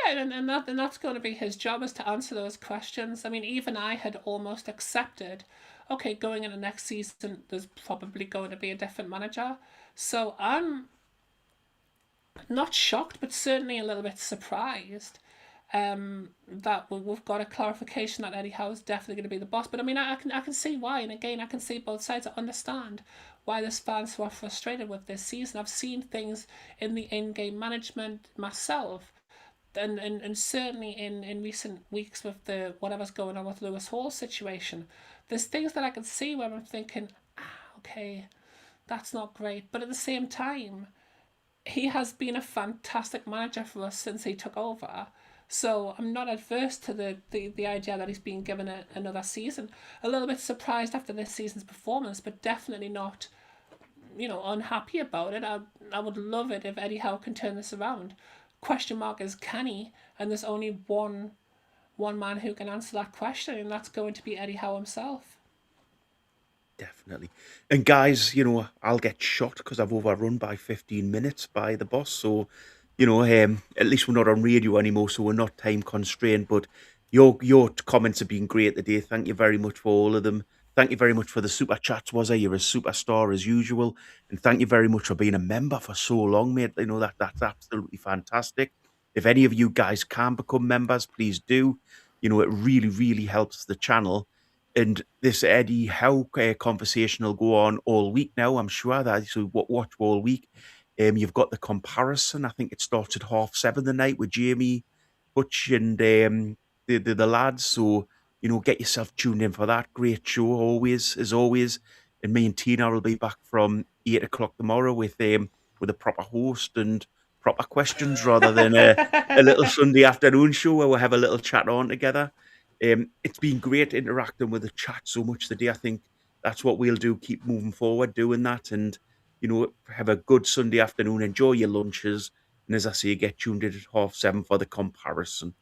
Yeah, and that's going to be his job, is to answer those questions. I mean, even I had almost accepted, okay, going into next season, there's probably going to be a different manager. So I'm not shocked, but certainly a little bit surprised that we've got a clarification that Eddie Howe is definitely going to be the boss. But I mean, I can see why, and again, I can see both sides. I understand why there's fans who are frustrated with this season. I've seen things in the in-game management myself, and certainly in recent weeks with the whatever's going on with Lewis Hall's situation. There's things that I can see where I'm thinking, okay, that's not great. But at the same time, he has been a fantastic manager for us since he took over. So I'm not adverse to the idea that he's been given another season. A little bit surprised after this season's performance, but definitely not, unhappy about it. I would love it if Eddie Howe can turn this around. Question mark is, can he? And there's only one man who can answer that question, and that's going to be Eddie Howe himself. Definitely. And guys, I'll get shot because I've overrun by 15 minutes by the boss. So, at least we're not on radio anymore, so we're not time constrained. But your comments have been great today. Thank you very much for all of them. Thank you very much for the super chats, Wazza. You're a superstar as usual. And thank you very much for being a member for so long, mate. That's absolutely fantastic. If any of you guys can become members, please do. It really, really helps the channel. And this Eddie Howe conversation will go on all week now. I'm sure that so watch all week. You've got the comparison. I think it starts at 7:30 the night with Jamie, Butch, and the lads. So get yourself tuned in for that. Great show, always as always. And me and Tina will be back from 8 o'clock tomorrow with a proper host and proper questions rather than a little Sunday afternoon show where we have a little chat on together. It's been great interacting with the chat so much today. I think that's what we'll do. Keep moving forward, doing that, and have a good Sunday afternoon. Enjoy your lunches, and as I say, get tuned in at 7:30 for the comparison.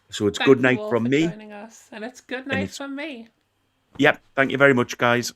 So it's good Thank you night all from for me, joining us, and it's good and night it's from me. yep. Thank you very much, guys.